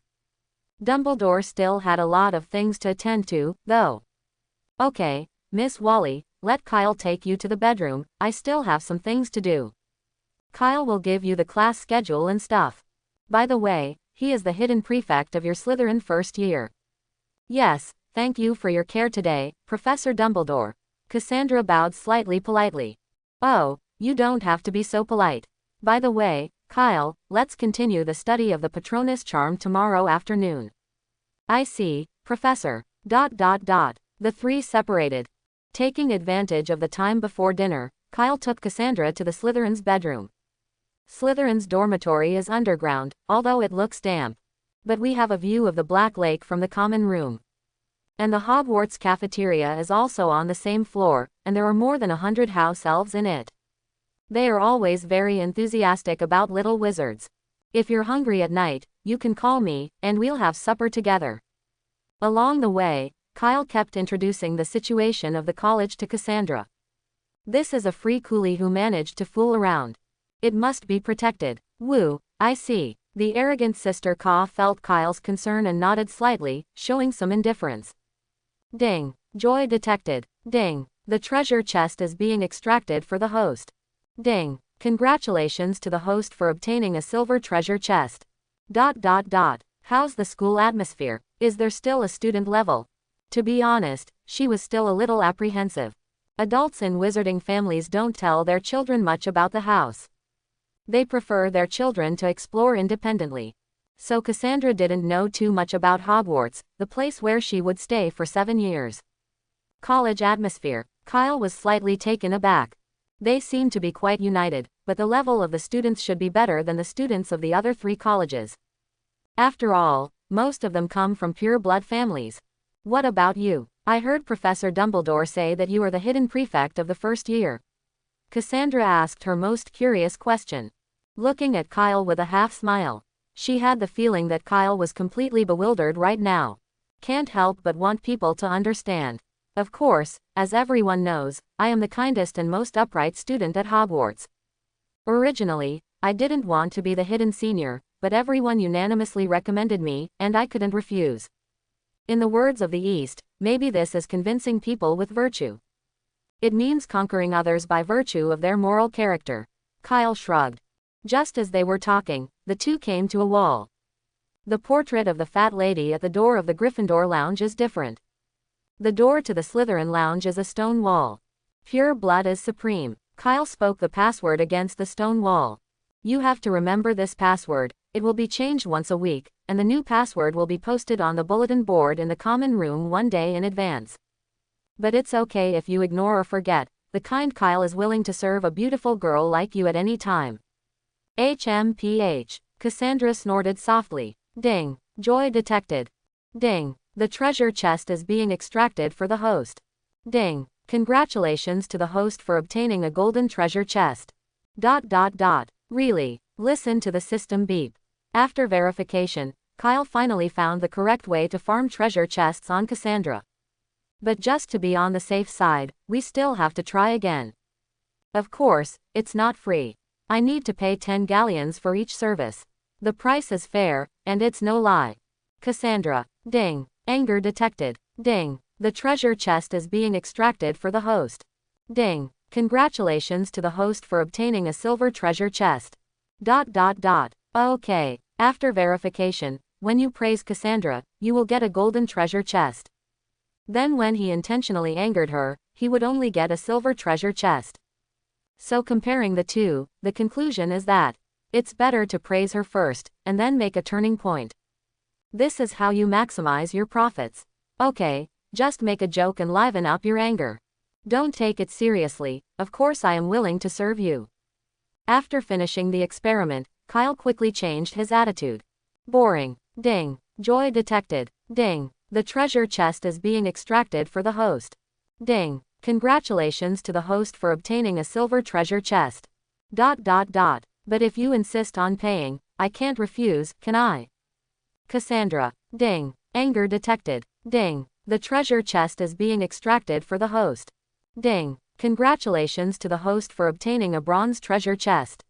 Dumbledore still had a lot of things to attend to, though. Okay, Miss Wally, let Kyle take you to the bedroom, I still have some things to do. Kyle will give you the class schedule and stuff. By the way, he is the hidden prefect of your Slytherin first year. Yes, thank you for your care today, Professor Dumbledore. Cassandra bowed slightly politely. Oh, you don't have to be so polite. By the way, Kyle, let's continue the study of the Patronus charm tomorrow afternoon. I see, Professor. The three separated. Taking advantage of the time before dinner, Kyle took Cassandra to the Slytherin's bedroom. Slytherin's dormitory is underground, although it looks damp. But we have a view of the Black Lake from the common room. And the Hogwarts cafeteria is also on the same floor, and there are more than 100 house elves in it. They are always very enthusiastic about little wizards. If you're hungry at night, you can call me, and we'll have supper together. Along the way, Kyle kept introducing the situation of the college to Cassandra. This is a free coolie who managed to fool around. It must be protected. Woo, I see. The arrogant sister Ka felt Kyle's concern and nodded slightly, showing some indifference. Ding. Joy detected. Ding. The treasure chest is being extracted for the host. Ding. Congratulations to the host for obtaining a silver treasure chest. How's the school atmosphere? Is there still a student level? To be honest, she was still a little apprehensive. Adults in wizarding families don't tell their children much about the house. They prefer their children to explore independently. So Cassandra didn't know too much about Hogwarts, the place where she would stay for 7 years. College atmosphere. Kyle was slightly taken aback. They seem to be quite united, but the level of the students should be better than the students of the other 3 colleges. After all, most of them come from pure blood families. What about you? I heard Professor Dumbledore say that you are the hidden prefect of the first year. Cassandra asked her most curious question. Looking at Kyle with a half-smile. She had the feeling that Kyle was completely bewildered right now. Can't help but want people to understand. Of course, as everyone knows, I am the kindest and most upright student at Hogwarts. Originally, I didn't want to be the hidden senior, but everyone unanimously recommended me, and I couldn't refuse. In the words of the East, maybe this is convincing people with virtue. It means conquering others by virtue of their moral character. Kyle shrugged. Just as they were talking, the two came to a wall. The portrait of the fat lady at the door of the Gryffindor lounge is different. The door to the Slytherin lounge is a stone wall. Pure blood is supreme. Kyle spoke the password against the stone wall. You have to remember this password. It will be changed once a week, and the new password will be posted on the bulletin board in the common room 1 day in advance. But it's okay if you ignore or forget. The kind Kyle is willing to serve a beautiful girl like you at any time. HMPH. Cassandra snorted softly. Ding. Joy detected. Ding. The treasure chest is being extracted for the host. Ding. Congratulations to the host for obtaining a golden treasure chest. Really? Listen to the system beep. After verification, Kyle finally found the correct way to farm treasure chests on Cassandra. But just to be on the safe side, we still have to try again. Of course, it's not free. I need to pay 10 galleons for each service. The price is fair, and it's no lie. Cassandra. Ding. Anger detected. Ding. The treasure chest is being extracted for the host. Ding. Congratulations to the host for obtaining a silver treasure chest. Okay. After verification, when you praise Cassandra, you will get a golden treasure chest. Then when he intentionally angered her, he would only get a silver treasure chest. So comparing the two, the conclusion is that it's better to praise her first, and then make a turning point. This is how you maximize your profits. Okay, just make a joke and liven up your anger. Don't take it seriously, of course I am willing to serve you. After finishing the experiment, Kyle quickly changed his attitude. Boring. Ding. Joy detected. Ding. The treasure chest is being extracted for the host. Ding. Congratulations to the host for obtaining a silver treasure chest. But if you insist on paying, I can't refuse, can I? Cassandra. Ding. Anger detected. Ding. The treasure chest is being extracted for the host. Ding. Congratulations to the host for obtaining a bronze treasure chest.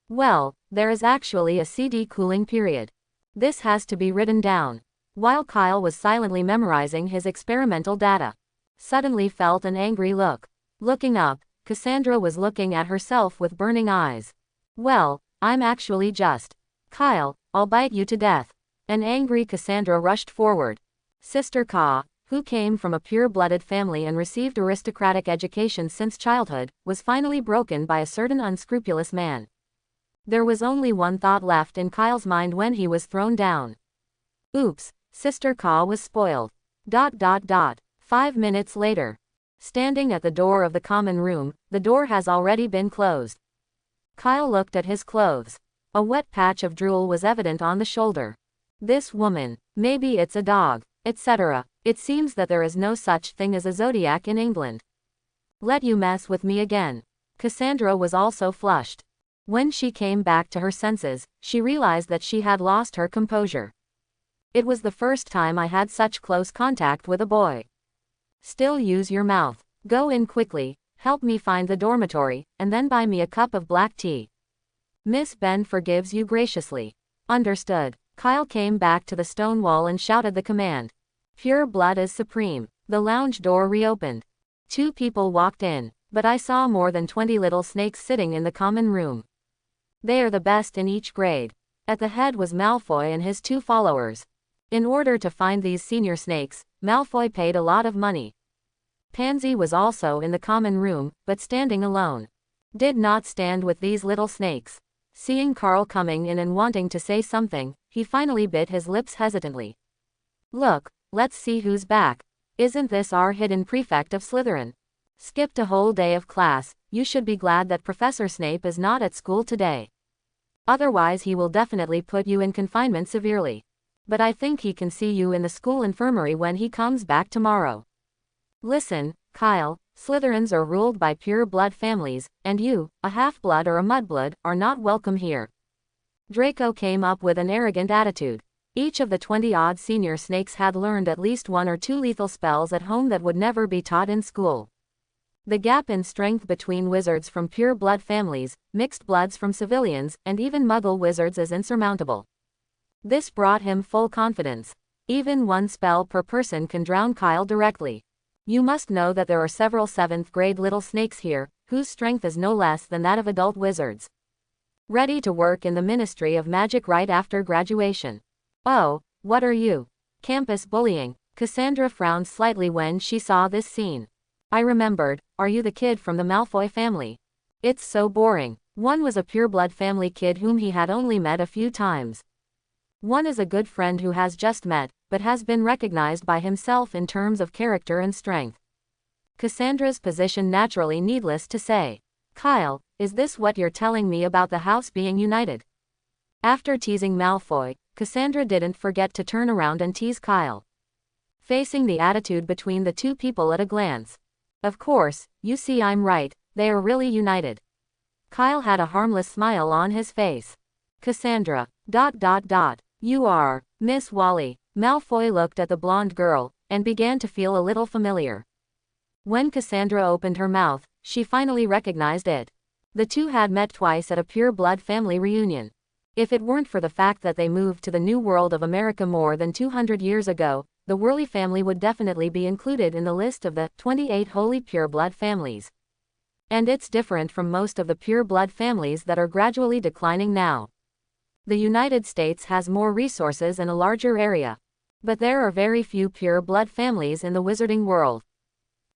Well, there is actually a CD cooling period. This has to be written down. While Kyle was silently memorizing his experimental data, suddenly felt an angry look. Looking up, Cassandra was looking at herself with burning eyes. Well, I'm actually just. Kyle, I'll bite you to death. An angry Cassandra rushed forward. Sister Ka, who came from a pure-blooded family and received aristocratic education since childhood, was finally broken by a certain unscrupulous man. There was only one thought left in Kyle's mind when he was thrown down. Oops, Sister Ka was spoiled. 5 minutes later. Standing at the door of the common room, the door has already been closed. Kyle looked at his clothes. A wet patch of drool was evident on the shoulder. This woman, maybe it's a dog, etc. It seems that there is no such thing as a zodiac in England. Let you mess with me again. Cassandra was also flushed. When she came back to her senses, she realized that she had lost her composure. It was the first time I had such close contact with a boy. Still use your mouth. Go in quickly, help me find the dormitory, and then buy me a cup of black tea. Miss Ben forgives you graciously. Understood. Kyle came back to the stone wall and shouted the command. Pure blood is supreme. The lounge door reopened. 2 people walked in, but I saw more than 20 little snakes sitting in the common room. They are the best in each grade. At the head was Malfoy and his 2 followers. In order to find these senior snakes, Malfoy paid a lot of money. Pansy was also in the common room, but standing alone. Did not stand with these little snakes. Seeing Carl coming in and wanting to say something, he finally bit his lips hesitantly. Look, let's see who's back. Isn't this our hidden prefect of Slytherin? Skipped a whole day of class, you should be glad that Professor Snape is not at school today. Otherwise he will definitely put you in confinement severely. But I think he can see you in the school infirmary when he comes back tomorrow. Listen, Kyle, Slytherins are ruled by pure-blood families, and you, a half-blood or a mudblood, are not welcome here. Draco came up with an arrogant attitude. Each of the 20-odd senior snakes had learned at least 1 or 2 lethal spells at home that would never be taught in school. The gap in strength between wizards from pure-blood families, mixed bloods from civilians, and even muggle wizards is insurmountable. This brought him full confidence. Even 1 spell per person can drown Kyle directly. You must know that there are several 7th grade little snakes here, whose strength is no less than that of adult wizards. Ready to work in the Ministry of Magic right after graduation. Oh, what are you? Campus bullying. Cassandra frowned slightly when she saw this scene. I remembered, are you the kid from the Malfoy family? It's so boring. 1 was a pureblood family kid whom he had only met a few times. 1 is a good friend who has just met, but has been recognized by himself in terms of character and strength. Cassandra's position naturally needless to say. Kyle, is this what you're telling me about the house being united? After teasing Malfoy, Cassandra didn't forget to turn around and tease Kyle. Facing the attitude between the 2 people at a glance. Of course, you see I'm right, they are really united. Kyle had a harmless smile on his face. Cassandra, ... You are, Miss Wally. Malfoy looked at the blonde girl, and began to feel a little familiar. When Cassandra opened her mouth, she finally recognized it. The 2 had met twice at a pure-blood family reunion. If it weren't for the fact that they moved to the New World of America more than 200 years ago, the Worley family would definitely be included in the list of the 28 holy pure-blood families. And it's different from most of the pure-blood families that are gradually declining now. The United States has more resources and a larger area. But there are very few pure-blood families in the wizarding world.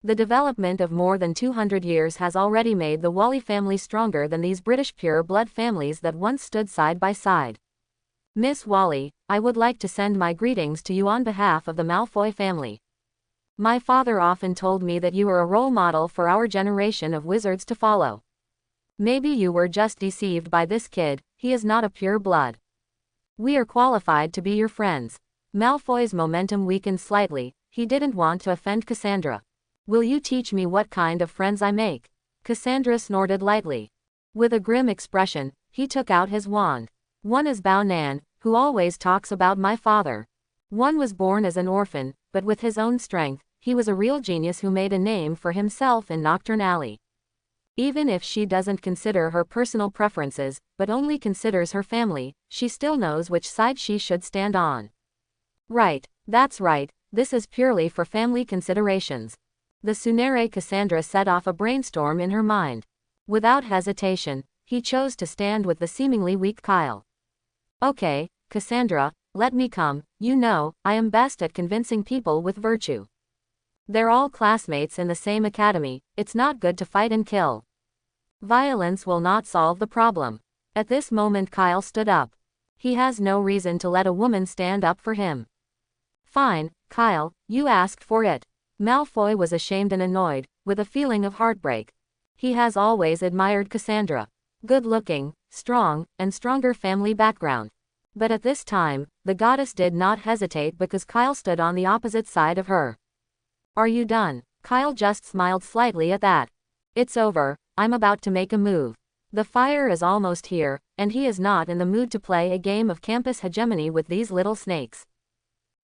The development of more than 200 years has already made the Wally family stronger than these British pure-blood families that once stood side by side. Miss Wally, I would like to send my greetings to you on behalf of the Malfoy family. My father often told me that you are a role model for our generation of wizards to follow. Maybe you were just deceived by this kid, he is not a pure blood. We are qualified to be your friends. Malfoy's momentum weakened slightly, he didn't want to offend Cassandra. Will you teach me what kind of friends I make? Cassandra snorted lightly. With a grim expression, he took out his wand. 1 is Bao Nan, who always talks about my father. 1 was born as an orphan, but with his own strength, he was a real genius who made a name for himself in Knockturn Alley. Even if she doesn't consider her personal preferences, but only considers her family, she still knows which side she should stand on. Right, that's right, this is purely for family considerations. The Tsunere Cassandra set off a brainstorm in her mind. Without hesitation, he chose to stand with the seemingly weak Kyle. Okay, Cassandra, let me come, you know, I am best at convincing people with virtue. They're all classmates in the same academy, it's not good to fight and kill. Violence will not solve the problem. At this moment Kyle stood up. He has no reason to let a woman stand up for him. Fine, Kyle, you asked for it. Malfoy was ashamed and annoyed, with a feeling of heartbreak. He has always admired Cassandra. Good-looking, strong, and stronger family background. But at this time, the goddess did not hesitate because Kyle stood on the opposite side of her. Are you done? Kyle just smiled slightly at that. It's over, I'm about to make a move. The fire is almost here, and he is not in the mood to play a game of campus hegemony with these little snakes.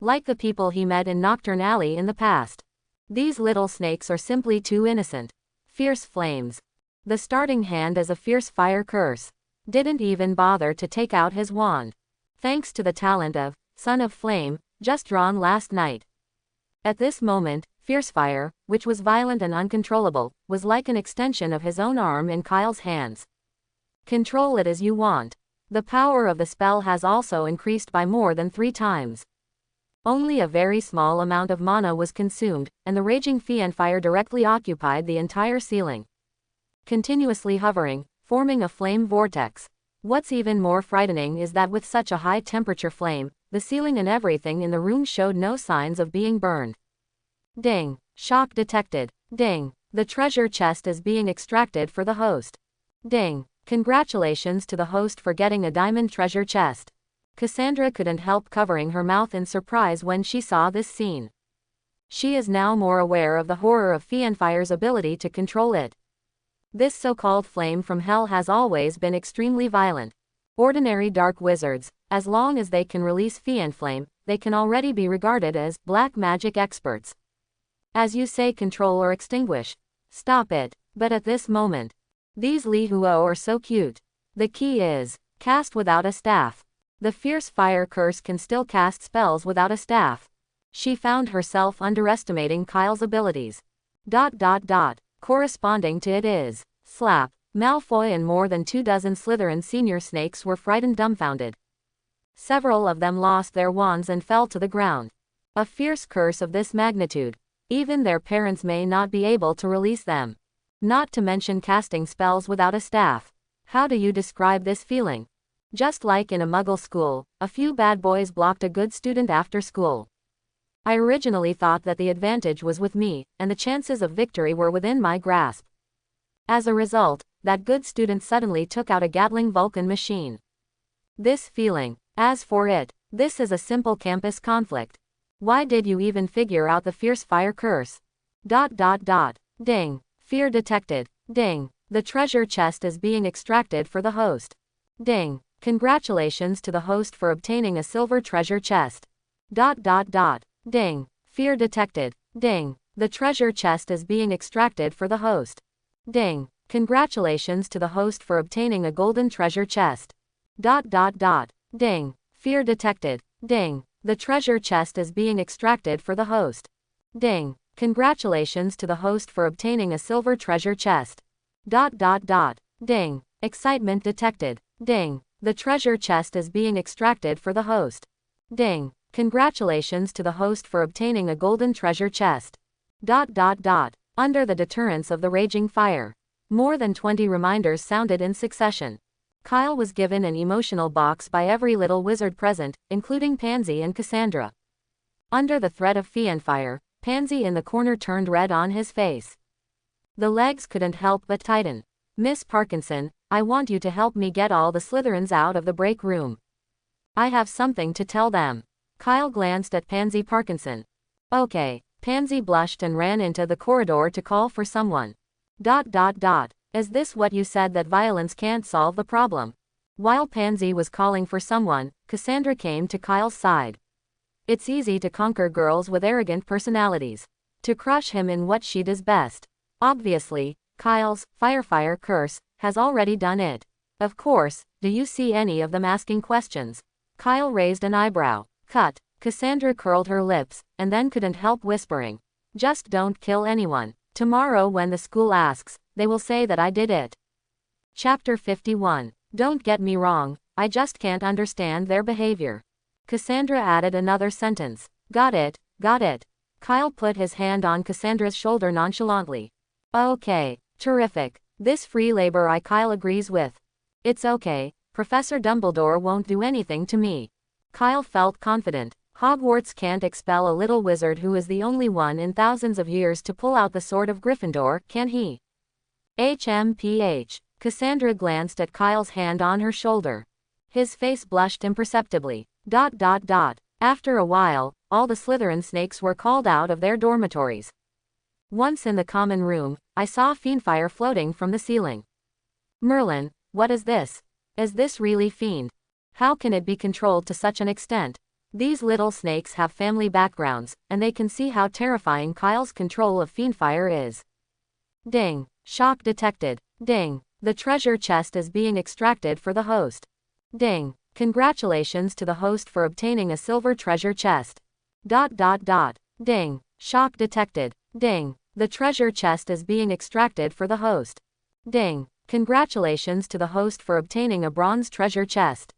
Like the people he met in Knockturn Alley in the past. These little snakes are simply too innocent. Fierce flames. The starting hand is a fierce fire curse. Didn't even bother to take out his wand. Thanks to the talent of Son of Flame, just drawn last night. At this moment, Fierce Fire, which was violent and uncontrollable, was like an extension of his own arm in Kyle's hands. Control it as you want. The power of the spell has also increased by more than 3 times. Only a very small amount of mana was consumed, and the raging Fiendfire directly occupied the entire ceiling. Continuously hovering, forming a flame vortex. What's even more frightening is that with such a high temperature flame, the ceiling and everything in the room showed no signs of being burned. Ding. Shock detected. Ding. The treasure chest is being extracted for the host. Ding. Congratulations to the host for getting a diamond treasure chest. Cassandra couldn't help covering her mouth in surprise when she saw this scene. She is now more aware of the horror of Fiendfire's ability to control it. This so-called flame from hell has always been extremely violent. Ordinary dark wizards, as long as they can release Fiendflame, they can already be regarded as black magic experts. As you say, control or extinguish. Stop it. But at this moment, these Li Huo are so cute. The key is, cast without a staff. The fierce fire curse can still cast spells without a staff. She found herself underestimating Kyle's abilities. ... Corresponding to it is, slap. Malfoy and more than 24 Slytherin senior snakes were frightened dumbfounded. Several of them lost their wands and fell to the ground. A fierce curse of this magnitude. Even their parents may not be able to release them. Not to mention casting spells without a staff. How do you describe this feeling? Just like in a Muggle school, a few bad boys blocked a good student after school. I originally thought that the advantage was with me, and the chances of victory were within my grasp. As a result, that good student suddenly took out a Gatling Vulcan machine. This feeling. As for it, this is a simple campus conflict. Why did you even figure out the fierce fire curse? ... Ding. Fear detected. Ding. The treasure chest is being extracted for the host. Ding. Congratulations to the host for obtaining a silver treasure chest. ... Ding. Fear detected. Ding. The treasure chest is being extracted for the host. Ding. Congratulations to the host for obtaining a golden treasure chest. ... Ding. Fear detected. Ding. The treasure chest is being extracted for the host. Ding. Congratulations to the host for obtaining a silver treasure chest. ... Ding. Excitement detected. Ding. The treasure chest is being extracted for the host. Ding. Congratulations to the host for obtaining a golden treasure chest. ... Under the deterrence of the raging fire. More than 20 reminders sounded in succession. Kyle was given an emotional box by every little wizard present, including Pansy and Cassandra. Under the threat of Fiendfire, Pansy in the corner turned red on his face. The legs couldn't help but tighten. Miss Parkinson, I want you to help me get all the Slytherins out of the break room. I have something to tell them. Kyle glanced at Pansy Parkinson. Okay. Pansy blushed and ran into the corridor to call for someone. Is this what you said, that violence can't solve the problem? While Pansy was calling for someone, Cassandra came to Kyle's side. It's easy to conquer girls with arrogant personalities. To crush him in what she does best. Obviously, Kyle's fire curse has already done it. Of course, do you see any of them asking questions? Kyle raised an eyebrow. Cut. Cassandra curled her lips, and then couldn't help whispering. Just don't kill anyone. Tomorrow when the school asks, they will say that I did it. Chapter 51. Don't get me wrong, I just can't understand their behavior. Cassandra added another sentence. Got it, got it. Kyle put his hand on Cassandra's shoulder nonchalantly. Okay, terrific. This free labor Kyle agrees with. It's okay, Professor Dumbledore won't do anything to me. Kyle felt confident. Hogwarts can't expel a little wizard who is the only one in thousands of years to pull out the sword of Gryffindor, can he? HMPH. Cassandra glanced at Kyle's hand on her shoulder. His face blushed imperceptibly. ... After a while, all the Slytherin snakes were called out of their dormitories. Once in the common room, I saw fiendfire floating from the ceiling. Merlin, what is this? Is this really fiend? How can it be controlled to such an extent? These little snakes have family backgrounds, and they can see how terrifying Kyle's control of fiendfire is. Ding. Shock detected. Ding. The treasure chest is being extracted for the host. Ding. Congratulations to the host for obtaining a silver treasure chest. ... Ding. Shock detected. Ding. The treasure chest is being extracted for the host. Ding. Congratulations to the host for obtaining a bronze treasure chest. ...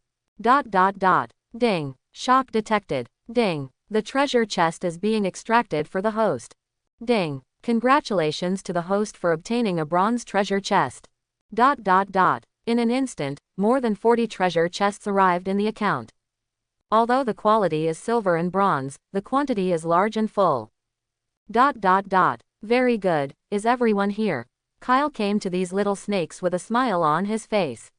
Ding. Shock detected. Ding. The treasure chest is being extracted for the host. Ding. Congratulations to the host for obtaining a bronze treasure chest. ... In an instant, more than 40 treasure chests arrived in the account. Although the quality is silver and bronze, the quantity is large and full. ... Very good, is everyone here? Kyle came to these little snakes with a smile on his face.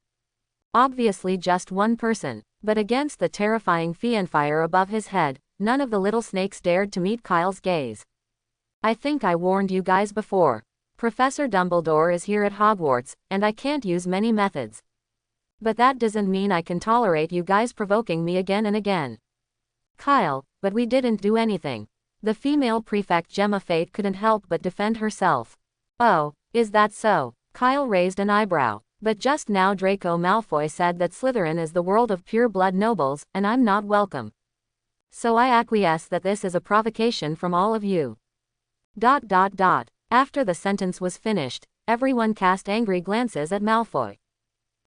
Obviously just one person, but against the terrifying fiendfire above his head, none of the little snakes dared to meet Kyle's gaze. I think I warned you guys before. Professor Dumbledore is here at Hogwarts, and I can't use many methods. But that doesn't mean I can tolerate you guys provoking me again and again. Kyle, but we didn't do anything. The female prefect Gemma Fate couldn't help but defend herself. Oh, is that so? Kyle raised an eyebrow. But just now Draco Malfoy said that Slytherin is the world of pure-blood nobles, and I'm not welcome. So I acquiesce that this is a provocation from all of you. ... After the sentence was finished, everyone cast angry glances at Malfoy.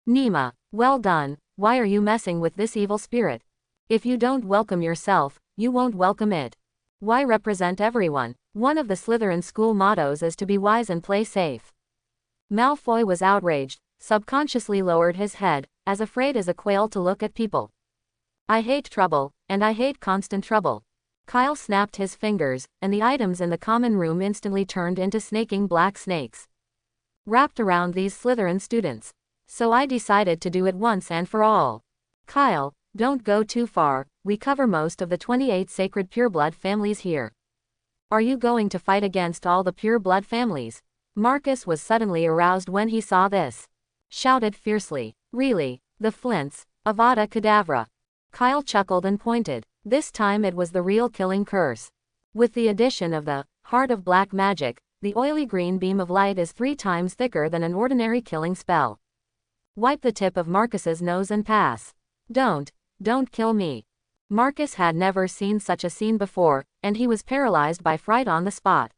Nima, well done, why are you messing with this evil spirit? If you don't welcome yourself, you won't welcome it. Why represent everyone? One of the Slytherin school mottos is to be wise and play safe. Malfoy was outraged, subconsciously lowered his head, as afraid as a quail to look at people. I hate trouble, and I hate constant trouble. Kyle snapped his fingers, and the items in the common room instantly turned into snaking black snakes. Wrapped around these Slytherin students. So I decided to do it once and for all. Kyle, don't go too far, we cover most of the 28 sacred pureblood families here. Are you going to fight against all the pureblood families? Marcus was suddenly aroused when he saw this. Shouted fiercely. Really? The Flints? Avada Kedavra. Kyle chuckled and pointed. This time it was the real killing curse. With the addition of the Heart of Black Magic, the oily green beam of light is 3 times thicker than an ordinary killing spell. Wipe the tip of Marcus's nose and pass. Don't kill me. Marcus had never seen such a scene before, and he was paralyzed by fright on the spot.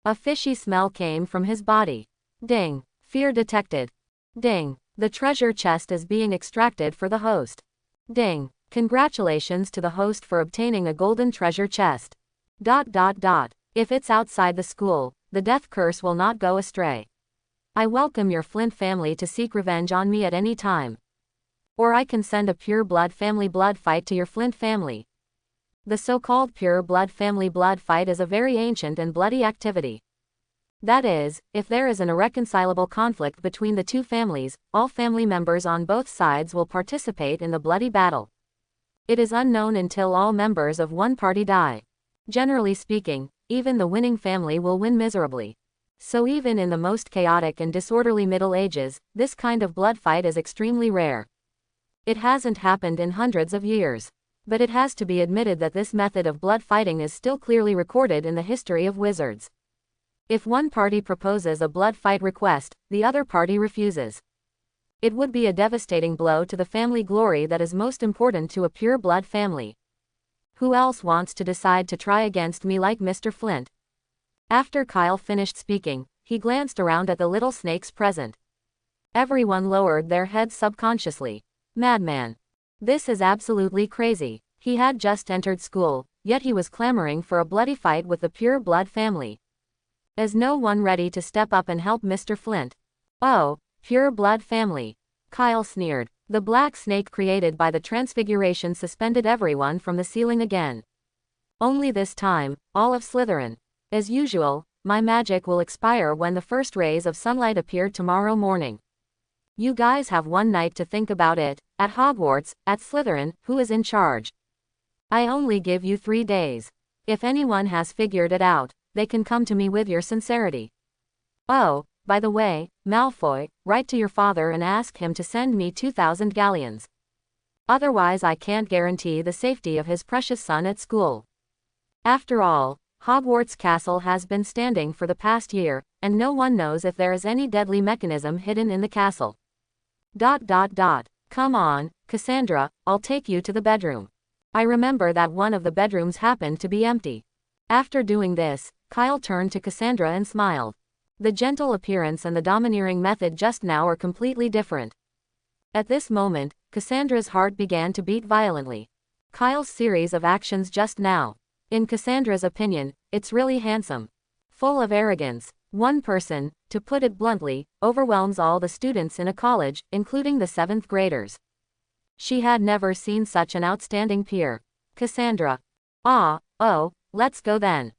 A fishy smell came from his body. Ding. Fear detected. Ding. The treasure chest is being extracted for the host. Ding. Congratulations to the host for obtaining a golden treasure chest. ... If it's outside the school, the death curse will not go astray. I welcome your Flint family to seek revenge on me at any time. Or I can send a pure blood family blood fight to your Flint family. The so-called pure blood family blood fight is a very ancient and bloody activity. That is, if there is an irreconcilable conflict between the two families, all family members on both sides will participate in the bloody battle. It is unknown until all members of one party die. Generally speaking, even the winning family will win miserably. So even in the most chaotic and disorderly Middle Ages, this kind of blood fight is extremely rare. It hasn't happened in hundreds of years. But it has to be admitted that this method of blood fighting is still clearly recorded in the history of wizards. If one party proposes a blood fight request, the other party refuses. It would be a devastating blow to the family glory that is most important to a pure blood family. Who else wants to decide to try against me like Mr. Flint? After Kyle finished speaking, he glanced around at the little snakes present. Everyone lowered their heads subconsciously. Madman. This is absolutely crazy. He had just entered school, yet he was clamoring for a bloody fight with the pure blood family. Is no one ready to step up and help Mr. Flint? Oh, pure blood family. Kyle sneered. The black snake created by the transfiguration suspended everyone from the ceiling again. Only this time, all of Slytherin. As usual, my magic will expire when the first rays of sunlight appear tomorrow morning. You guys have one night to think about it. At Hogwarts, at Slytherin, who is in charge? I only give you 3 days. If anyone has figured it out, they can come to me with your sincerity. Oh, by the way, Malfoy, write to your father and ask him to send me 2,000 galleons. Otherwise I can't guarantee the safety of his precious son at school. After all, Hogwarts Castle has been standing for the past year, and no one knows if there is any deadly mechanism hidden in the castle. ... Come on, Cassandra, I'll take you to the bedroom. I remember that one of the bedrooms happened to be empty. After doing this, Kyle turned to Cassandra and smiled. The gentle appearance and the domineering method just now are completely different. At this moment, Cassandra's heart began to beat violently. Kyle's series of actions just now. In Cassandra's opinion, it's really handsome. Full of arrogance. One person, to put it bluntly, overwhelms all the students in a college, including the 7th graders. She had never seen such an outstanding peer. Cassandra. Let's go then. ...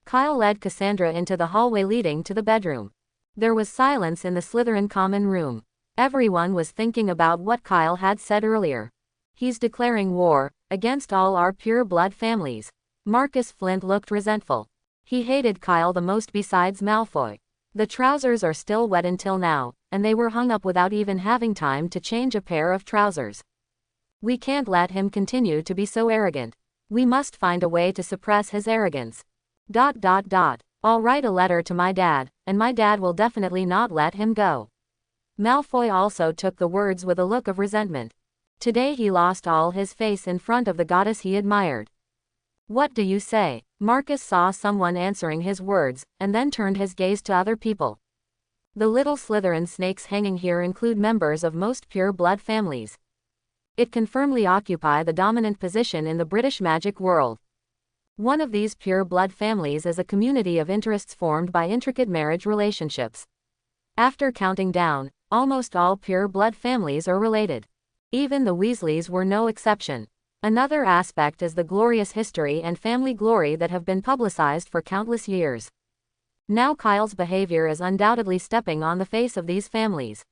Kyle led Cassandra into the hallway leading to the bedroom. There was silence in the Slytherin common room. Everyone was thinking about what Kyle had said earlier. He's declaring war against all our pure blood families. Marcus Flint looked resentful. He hated Kyle the most besides Malfoy. The trousers are still wet until now, and they were hung up without even having time to change a pair of trousers. We can't let him continue to be so arrogant. We must find a way to suppress his arrogance. ... I'll write a letter to my dad, and my dad will definitely not let him go. Malfoy also took the words with a look of resentment. Today he lost all his face in front of the goddess he admired. What do you say? Marcus saw someone answering his words, and then turned his gaze to other people. The little Slytherin snakes hanging here include members of most pure blood families. It can firmly occupy the dominant position in the British magic world. One of these pure blood families is a community of interests formed by intricate marriage relationships. After counting down, almost all pure blood families are related. Even the Weasleys were no exception. Another aspect is the glorious history and family glory that have been publicized for countless years. Now Kyle's behavior is undoubtedly stepping on the face of these families.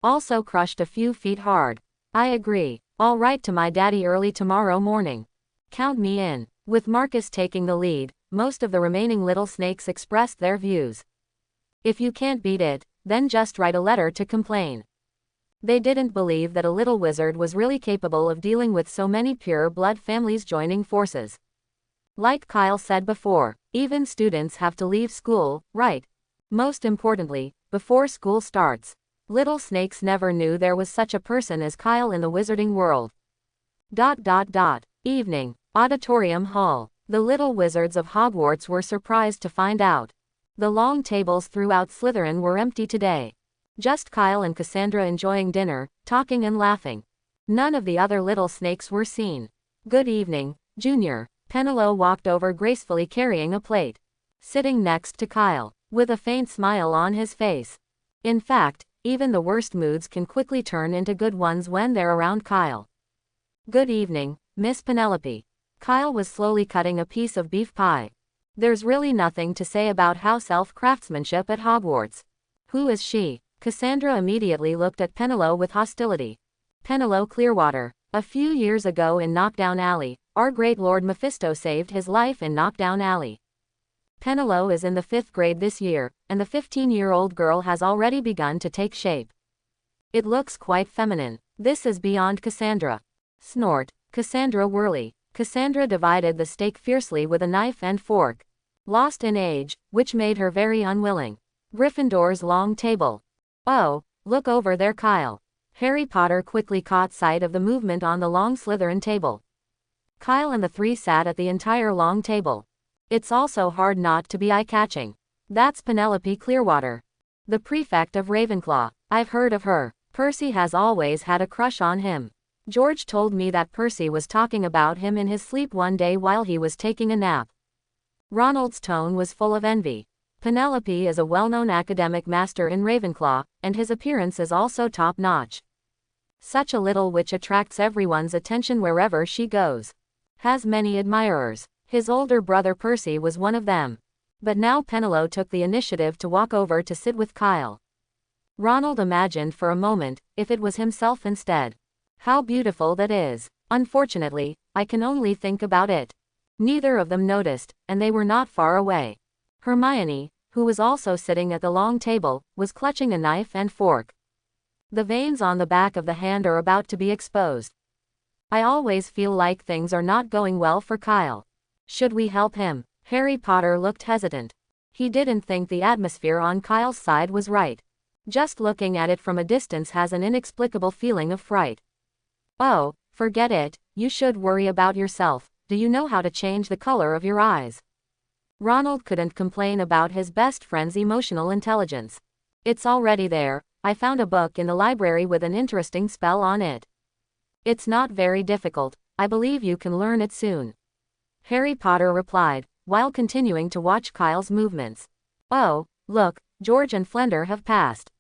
Also crushed a few feet hard. I agree. I'll write to my daddy early tomorrow morning. Count me in. With Marcus taking the lead, most of the remaining little snakes expressed their views. If you can't beat it, then just write a letter to complain. They didn't believe that a little wizard was really capable of dealing with so many pure blood families joining forces. Like Kyle said before, even students have to leave school, right? Most importantly, before school starts. Little snakes never knew there was such a person as Kyle in the wizarding world. ... Evening. Auditorium Hall. The little wizards of Hogwarts were surprised to find out. The long tables throughout Slytherin were empty today. Just Kyle and Cassandra enjoying dinner, talking and laughing. None of the other little snakes were seen. Good evening, Junior. Penelope walked over gracefully carrying a plate. Sitting next to Kyle, with a faint smile on his face. In fact, even the worst moods can quickly turn into good ones when they're around Kyle. Good evening, Miss Penelope. Kyle was slowly cutting a piece of beef pie. There's really nothing to say about house elf craftsmanship at Hogwarts. Who is she? Cassandra immediately looked at Penelope with hostility. Penelope Clearwater. A few years ago in Knockdown Alley, our great Lord Mephisto saved his life in Knockdown Alley. Penelope is in the 5th grade this year, and the 15-year-old girl has already begun to take shape. It looks quite feminine. This is beyond Cassandra. Snort. Cassandra Worley. Cassandra divided the steak fiercely with a knife and fork. Lost in age, which made her very unwilling. Gryffindor's long table. Oh, look over there, Kyle. Harry Potter quickly caught sight of the movement on the long Slytherin table. Kyle and the three sat at the entire long table. It's also hard not to be eye-catching. That's Penelope Clearwater, the prefect of Ravenclaw. I've heard of her. Percy has always had a crush on him. George told me that Percy was talking about him in his sleep one day while he was taking a nap. Ronald's tone was full of envy. Penelope is a well-known academic master in Ravenclaw, and his appearance is also top-notch. Such a little witch attracts everyone's attention wherever she goes. Has many admirers. His older brother Percy was one of them. But now Penelope took the initiative to walk over to sit with Kyle. Ronald imagined for a moment, if it was himself instead. How beautiful that is. Unfortunately, I can only think about it. Neither of them noticed, and they were not far away. Hermione, who was also sitting at the long table, was clutching a knife and fork. The veins on the back of the hand are about to be exposed. I always feel like things are not going well for Kyle. Should we help him? Harry Potter looked hesitant. He didn't think the atmosphere on Kyle's side was right. Just looking at it from a distance has an inexplicable feeling of fright. Oh, forget it, you should worry about yourself. Do you know how to change the color of your eyes? Ronald couldn't complain about his best friend's emotional intelligence. It's already there. I found a book in the library with an interesting spell on it. It's not very difficult. I believe you can learn it soon. Harry Potter replied, while continuing to watch Kyle's movements. Oh, look, George and Flender have passed. ...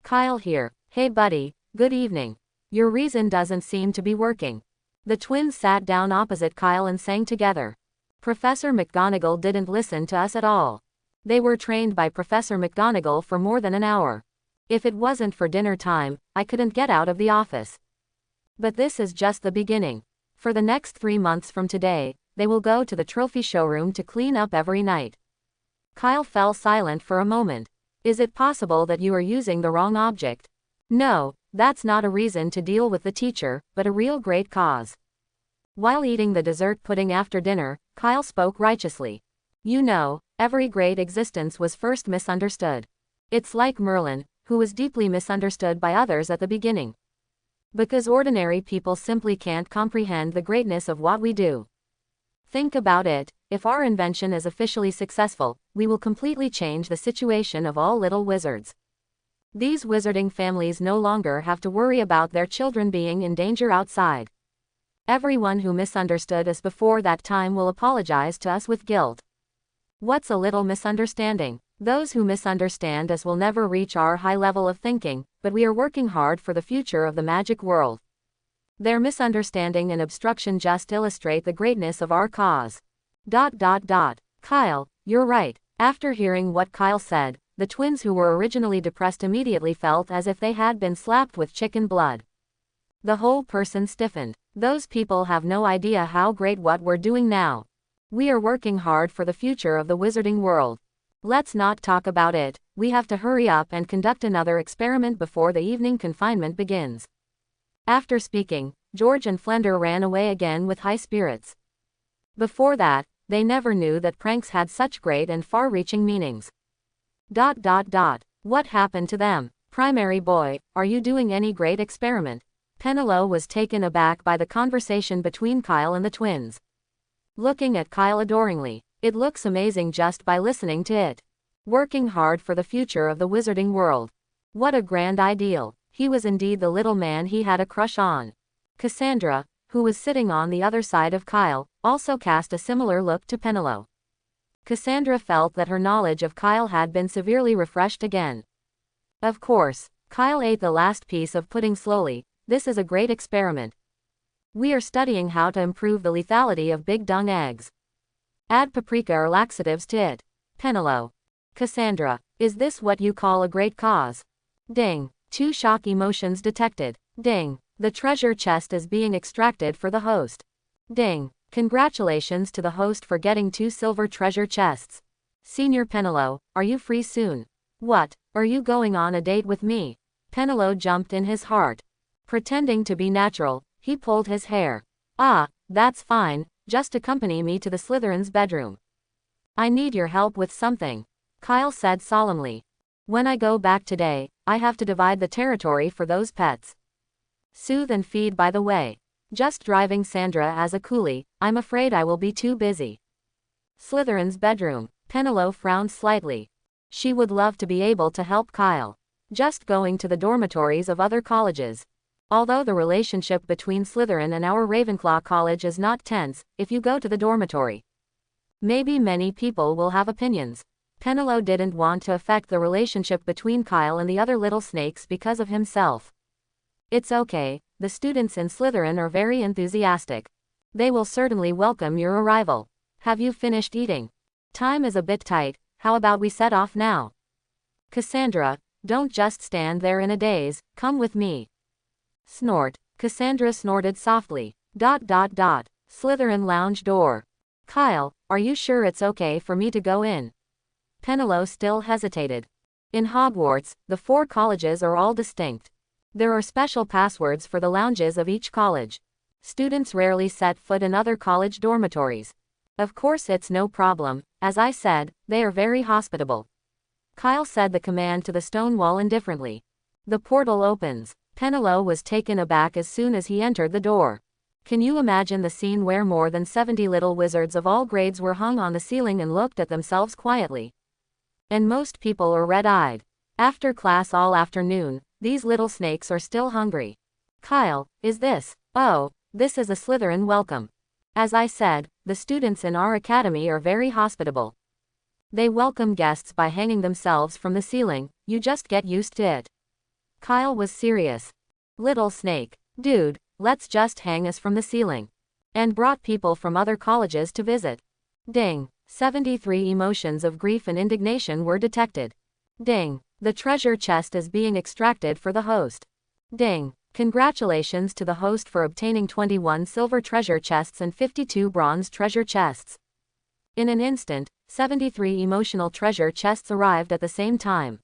Kyle here. Hey buddy, good evening. Your reason doesn't seem to be working. The twins sat down opposite Kyle and sang together. Professor McGonagall didn't listen to us at all. They were trained by Professor McGonagall for more than an hour. If it wasn't for dinner time, I couldn't get out of the office. But this is just the beginning. For the next 3 months from today, they will go to the trophy showroom to clean up every night. Kyle fell silent for a moment. Is it possible that you are using the wrong object? No, that's not a reason to deal with the teacher, but a real great cause. While eating the dessert pudding after dinner, Kyle spoke righteously. You know, every great existence was first misunderstood. It's like Merlin, who was deeply misunderstood by others at the beginning. Because ordinary people simply can't comprehend the greatness of what we do. Think about it, if our invention is officially successful, we will completely change the situation of all little wizards. These wizarding families no longer have to worry about their children being in danger outside. Everyone who misunderstood us before that time will apologize to us with guilt. What's a little misunderstanding? Those who misunderstand us will never reach our high level of thinking, but we are working hard for the future of the magic world. Their misunderstanding and obstruction just illustrate the greatness of our cause. ... Kyle, you're right. After hearing what Kyle said, the twins who were originally depressed immediately felt as if they had been slapped with chicken blood. The whole person stiffened. Those people have no idea how great what we're doing now. We are working hard for the future of the wizarding world. Let's not talk about it, we have to hurry up and conduct another experiment before the evening confinement begins. After speaking, George and Flender ran away again with high spirits. Before that, they never knew that pranks had such great and far-reaching meanings. ... What happened to them? Primary boy, are you doing any great experiment? Penelope was taken aback by the conversation between Kyle and the twins. Looking at Kyle adoringly, it looks amazing just by listening to it. Working hard for the future of the wizarding world. What a grand ideal. He was indeed the little man he had a crush on. Cassandra, who was sitting on the other side of Kyle, also cast a similar look to Penelope. Cassandra felt that her knowledge of Kyle had been severely refreshed again. Of course, Kyle ate the last piece of pudding slowly. This is a great experiment. We are studying how to improve the lethality of big dung eggs. Add paprika or laxatives to it. Penelope. Cassandra, is this what you call a great cause? Ding. 2 shock emotions detected. Ding. The treasure chest is being extracted for the host. Ding. Congratulations to the host for getting 2 silver treasure chests. Senior Penelope, are you free soon? What, are you going on a date with me? Penelope jumped in his heart. Pretending to be natural, he pulled his hair. Ah, that's fine, just accompany me to the Slytherin's bedroom. I need your help with something, Kyle said solemnly. When I go back today, I have to divide the territory for those pets. Soothe and feed by the way. Just driving Sandra as a coolie, I'm afraid I will be too busy. Slytherin's bedroom. Penelope frowned slightly. She would love to be able to help Kyle. Just going to the dormitories of other colleges. Although the relationship between Slytherin and our Ravenclaw college is not tense, if you go to the dormitory, maybe many people will have opinions. Penelope didn't want to affect the relationship between Kyle and the other little snakes because of himself. It's okay, the students in Slytherin are very enthusiastic. They will certainly welcome your arrival. Have you finished eating? Time is a bit tight, how about we set off now? Cassandra, don't just stand there in a daze, come with me. Snort. Cassandra snorted softly. Slytherin lounge door. Kyle, are you sure it's okay for me to go in? Penelope still hesitated. In Hogwarts, the 4 colleges are all distinct. There are special passwords for the lounges of each college. Students rarely set foot in other college dormitories. Of course it's no problem, as I said, they are very hospitable. Kyle said the command to the stone wall indifferently. The portal opens. Penelope was taken aback as soon as he entered the door. Can you imagine the scene where more than 70 little wizards of all grades were hung on the ceiling and looked at themselves quietly? And most people are red-eyed. After class all afternoon, these little snakes are still hungry. Kyle, is this? Oh, this is a Slytherin welcome. As I said, the students in our academy are very hospitable. They welcome guests by hanging themselves from the ceiling, you just get used to it. Kyle was serious. Little snake, dude, let's just hang us from the ceiling. And brought people from other colleges to visit. Ding. 73 emotions of grief and indignation were detected. Ding. The treasure chest is being extracted for the host. Ding. Congratulations to the host for obtaining 21 silver treasure chests and 52 bronze treasure chests. In an instant, 73 emotional treasure chests arrived at the same time.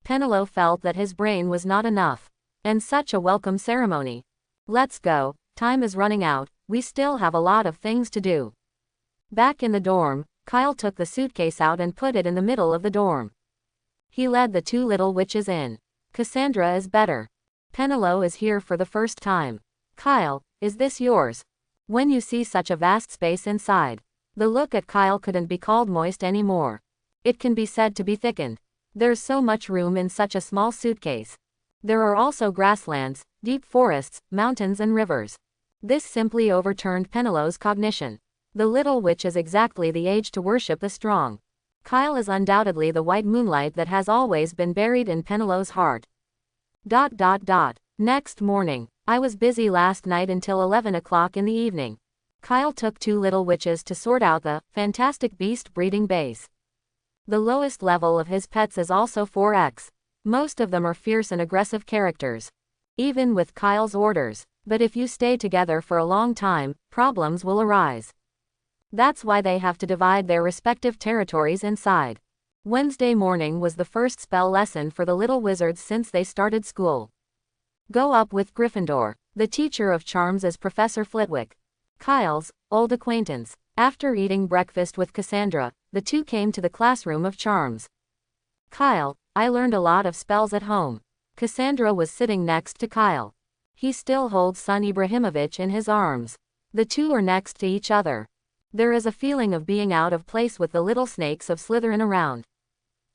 Penelope felt that his brain was not enough. And such a welcome ceremony. Let's go, time is running out, we still have a lot of things to do. Back in the dorm, Kyle took the suitcase out and put it in the middle of the dorm. He led the 2 little witches in. Cassandra is better. Penelope is here for the first time. Kyle, is this yours? When you see such a vast space inside. The look at Kyle couldn't be called moist anymore. It can be said to be thickened. There's so much room in such a small suitcase. There are also grasslands, deep forests, mountains and rivers. This simply overturned Penelope's cognition. The little witch is exactly the age to worship the strong. Kyle is undoubtedly the white moonlight that has always been buried in Penelope's heart. Next morning, I was busy last night until 11 o'clock in the evening. Kyle took 2 little witches to sort out the fantastic beast breeding base. The lowest level of his pets is also 4X. Most of them are fierce and aggressive characters. Even with Kyle's orders. But if you stay together for a long time, problems will arise. That's why they have to divide their respective territories inside. Wednesday morning was the first spell lesson for the little wizards since they started school. Go up with Gryffindor. The teacher of charms is Professor Flitwick. Kyle's old acquaintance. After eating breakfast with Cassandra, the 2 came to the classroom of charms. Kyle, I learned a lot of spells at home. Cassandra was sitting next to Kyle. He still holds son Ibrahimovic in his arms. The 2 are next to each other. There is a feeling of being out of place with the little snakes of Slytherin around.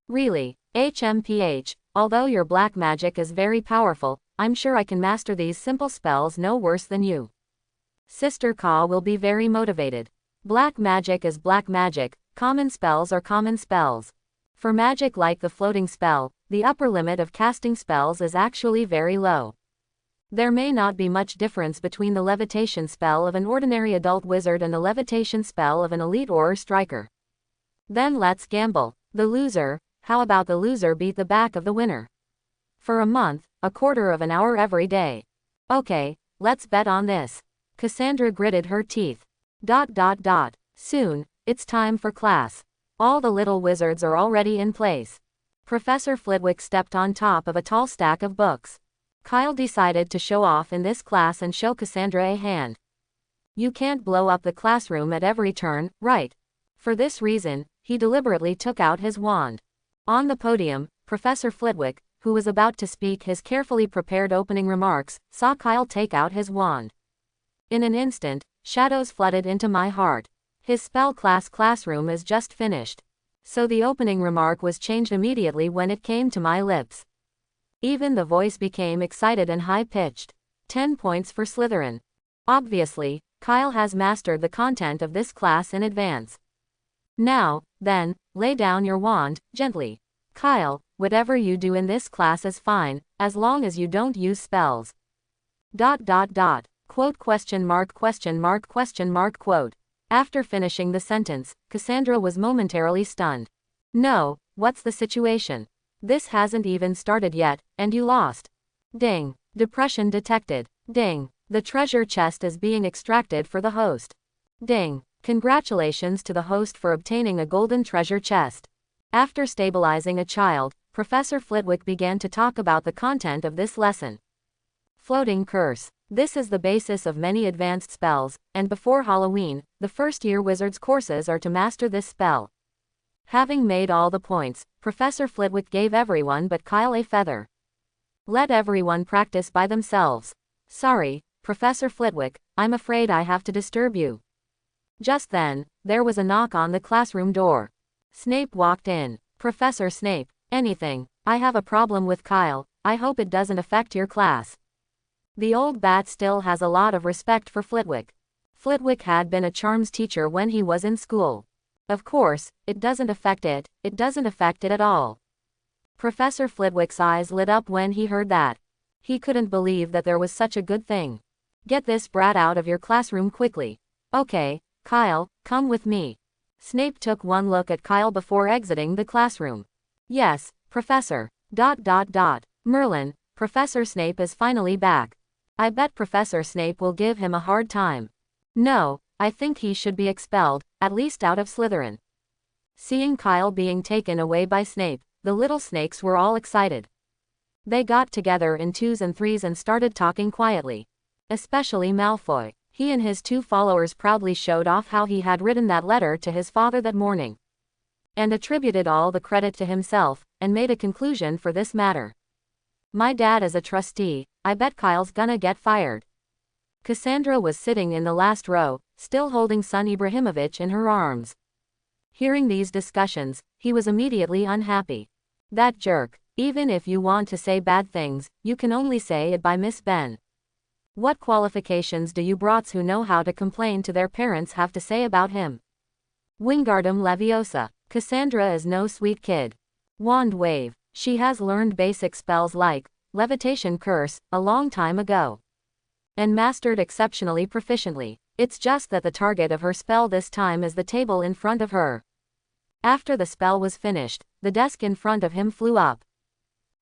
Really, HMPH, although your black magic is very powerful, I'm sure I can master these simple spells no worse than you. Sister Ka will be very motivated. Black magic is black magic, common spells are common spells. For magic like the floating spell, the upper limit of casting spells is actually very low. There may not be much difference between the levitation spell of an ordinary adult wizard and the levitation spell of an elite aura striker. Then let's gamble. The loser, how about the loser beat the back of the winner? For a month, a quarter of an hour every day. Okay, let's bet on this. Cassandra gritted her teeth. Soon, it's time for class. All the little wizards are already in place. Professor Flitwick stepped on top of a tall stack of books. Kyle decided to show off in this class and show Cassandra a hand. You can't blow up the classroom at every turn, right? For this reason, he deliberately took out his wand. On the podium, Professor Flitwick, who was about to speak his carefully prepared opening remarks, saw Kyle take out his wand. In an instant, shadows flooded into my heart. His spell classroom is just finished. So the opening remark was changed immediately when it came to my lips. Even the voice became excited and high-pitched. 10 points for Slytherin. Obviously, Kyle has mastered the content of this class in advance. Now, then, lay down your wand, gently. Kyle, whatever you do in this class is fine, as long as you don't use spells. ... Quote question mark quote. After finishing the sentence, Cassandra was momentarily stunned. No, what's the situation? This hasn't even started yet, and you lost. Ding. Depression detected. Ding. The treasure chest is being extracted for the host. Ding. Congratulations to the host for obtaining a golden treasure chest. After stabilizing a child, Professor Flitwick began to talk about the content of this lesson. Floating curse. This is the basis of many advanced spells, and before Halloween, the first-year wizards courses are to master this spell. Having made all the points, Professor Flitwick gave everyone but Kyle a feather. Let everyone practice by themselves. Sorry, Professor Flitwick, I'm afraid I have to disturb you. Just then, there was a knock on the classroom door. Snape walked in. Professor Snape, anything. I have a problem with Kyle. I hope it doesn't affect your class. The old bat still has a lot of respect for Flitwick. Flitwick had been a charms teacher when he was in school. Of course, it doesn't affect it at all. Professor Flitwick's eyes lit up when he heard that. He couldn't believe that there was such a good thing. Get this brat out of your classroom quickly. Okay, Kyle, come with me. Snape took one look at Kyle before exiting the classroom. Yes, Professor. ... Merlin, Professor Snape is finally back. I bet Professor Snape will give him a hard time. No, I think he should be expelled, at least out of Slytherin. Seeing Kyle being taken away by Snape, the little snakes were all excited. They got together in 2s and 3s and started talking quietly. Especially Malfoy. He and his 2 followers proudly showed off how he had written that letter to his father that morning. And attributed all the credit to himself, and made a conclusion for this matter. My dad is a trustee, I bet Kyle's gonna get fired. Cassandra was sitting in the last row, still holding son Ibrahimovic in her arms. Hearing these discussions, he was immediately unhappy. That jerk. Even if you want to say bad things, you can only say it by Miss Ben. What qualifications do you brats who know how to complain to their parents have to say about him? Wingardium Leviosa. Cassandra is no sweet kid. Wand wave. She has learned basic spells like levitation curse a long time ago. And mastered exceptionally proficiently. It's just that the target of her spell this time is the table in front of her. After the spell was finished, the desk in front of him flew up.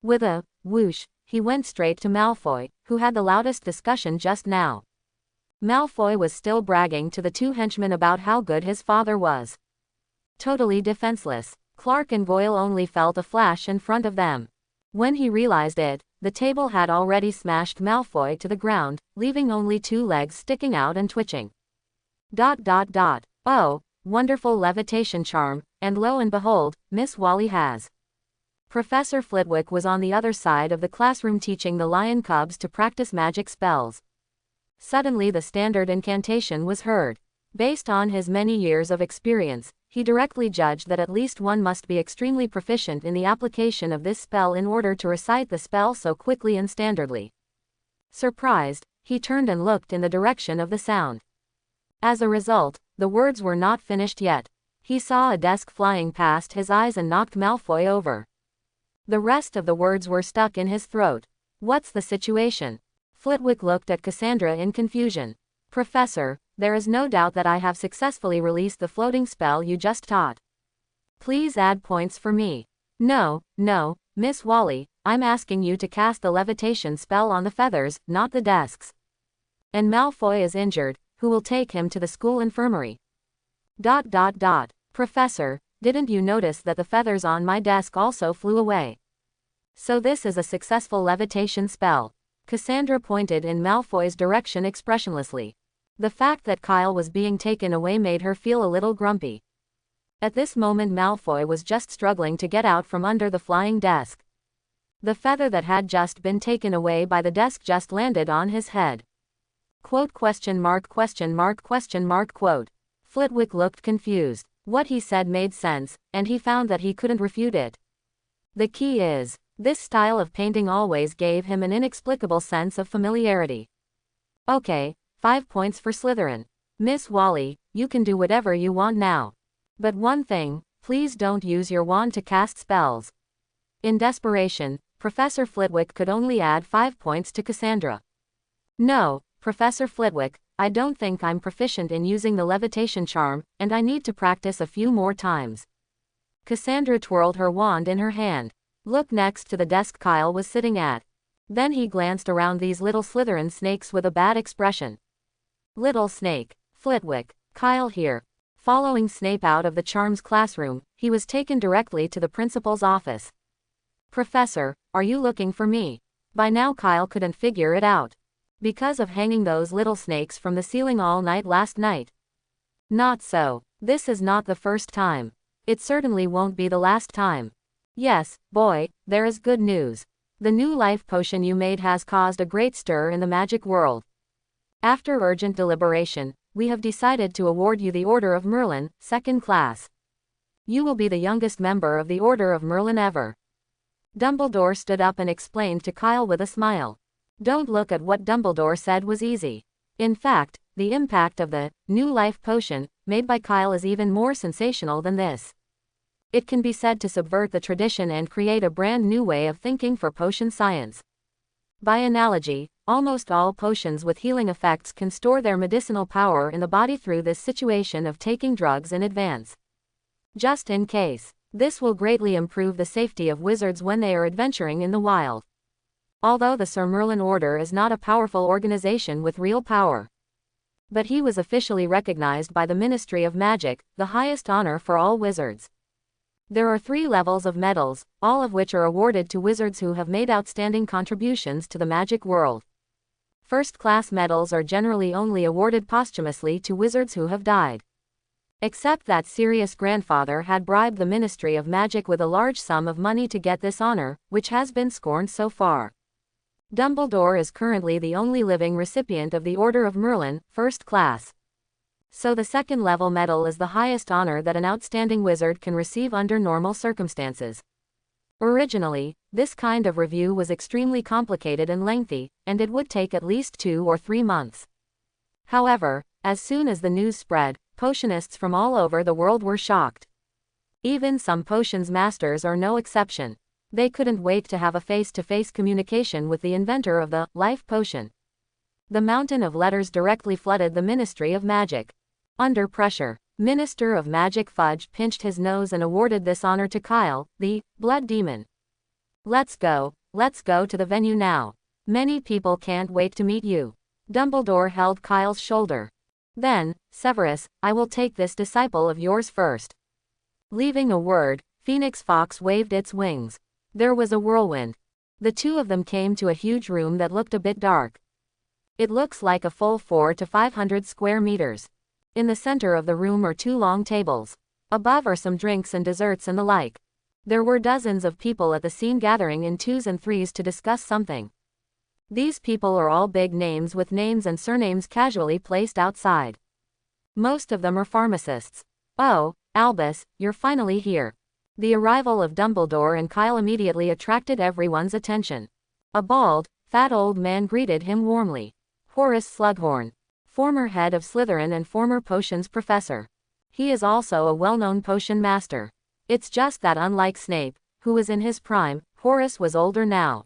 With a whoosh, he went straight to Malfoy, who had the loudest discussion just now. Malfoy was still bragging to the 2 henchmen about how good his father was. Totally defenseless, Clark and Goyle only felt a flash in front of them. When he realized it, the table had already smashed Malfoy to the ground, leaving only 2 legs sticking out and twitching. ... Oh, wonderful levitation charm, and lo and behold, Miss Wally has. Professor Flitwick was on the other side of the classroom teaching the lion cubs to practice magic spells. Suddenly the standard incantation was heard. Based on his many years of experience, he directly judged that at least one must be extremely proficient in the application of this spell in order to recite the spell so quickly and standardly. Surprised, he turned and looked in the direction of the sound. As a result, the words were not finished yet. He saw a desk flying past his eyes and knocked Malfoy over. The rest of the words were stuck in his throat. What's the situation? Flitwick looked at Cassandra in confusion. Professor, there is no doubt that I have successfully released the floating spell you just taught. Please add points for me. No, Miss Wally, I'm asking you to cast the levitation spell on the feathers, not the desks. And Malfoy is injured, who will take him to the school infirmary. ... Professor, didn't you notice that the feathers on my desk also flew away? So this is a successful levitation spell. Cassandra pointed in Malfoy's direction expressionlessly. The fact that Kyle was being taken away made her feel a little grumpy. At this moment Malfoy was just struggling to get out from under the flying desk. The feather that had just been taken away by the desk just landed on his head. Quote. Flitwick looked confused. What he said made sense, and he found that he couldn't refute it. The key is, this style of painting always gave him an inexplicable sense of familiarity. Okay, 5 points for Slytherin. Miss Wally, you can do whatever you want now. But one thing, please don't use your wand to cast spells. In desperation, Professor Flitwick could only add 5 points to Cassandra. No, Professor Flitwick, I don't think I'm proficient in using the levitation charm, and I need to practice a few more times. Cassandra twirled her wand in her hand. Look next to the desk Kyle was sitting at. Then he glanced around these little Slytherin snakes with a bad expression. Little snake, Flitwick, Kyle here. Following Snape out of the charms classroom, he was taken directly to the principal's office. Professor, are you looking for me? By now Kyle couldn't figure it out. Because of hanging those little snakes from the ceiling all night last night. Not so. This is not the first time. It certainly won't be the last time. Yes, boy, there is good news. The new life potion you made has caused a great stir in the magic world. After urgent deliberation, we have decided to award you the Order of Merlin, 2nd class. You will be the youngest member of the Order of Merlin ever. Dumbledore stood up and explained to Kyle with a smile. Don't look at what Dumbledore said was easy. In fact, the impact of the new life potion made by Kyle is even more sensational than this. It can be said to subvert the tradition and create a brand new way of thinking for potion science. By analogy, almost all potions with healing effects can store their medicinal power in the body through this situation of taking drugs in advance. Just in case, this will greatly improve the safety of wizards when they are adventuring in the wild. Although the Sir Merlin Order is not a powerful organization with real power. But he was officially recognized by the Ministry of Magic, the highest honor for all wizards. There are 3 levels of medals, all of which are awarded to wizards who have made outstanding contributions to the magic world. First-class medals are generally only awarded posthumously to wizards who have died. Except that Sirius' grandfather had bribed the Ministry of Magic with a large sum of money to get this honor, which has been scorned so far. Dumbledore is currently the only living recipient of the Order of Merlin, 1st class. So the 2nd-level medal is the highest honor that an outstanding wizard can receive under normal circumstances. Originally, this kind of review was extremely complicated and lengthy, and it would take at least 2 or 3 months. However, as soon as the news spread, potionists from all over the world were shocked. Even some potions masters are no exception. They couldn't wait to have a face-to-face communication with the inventor of the life potion. The mountain of letters directly flooded the Ministry of Magic. Under pressure, Minister of Magic Fudge pinched his nose and awarded this honor to Kyle, the blood demon. Let's go to the venue now. Many people can't wait to meet you. Dumbledore held Kyle's shoulder. Then, Severus, I will take this disciple of yours first. Leaving a word, Phoenix Fox waved its wings. There was a whirlwind. The 2 of them came to a huge room that looked a bit dark. It looks like a full 400 to 500 square meters. In the center of the room are 2 long tables. Above are some drinks and desserts and the like. There were dozens of people at the scene gathering in 2s and 3s to discuss something. These people are all big names with names and surnames casually placed outside. Most of them are pharmacists. Oh, Albus, you're finally here. The arrival of Dumbledore and Kyle immediately attracted everyone's attention. A bald, fat old man greeted him warmly. Horace Slughorn, former head of Slytherin and former potions professor. He is also a well-known potion master. It's just that unlike Snape, who was in his prime, Horace was older now.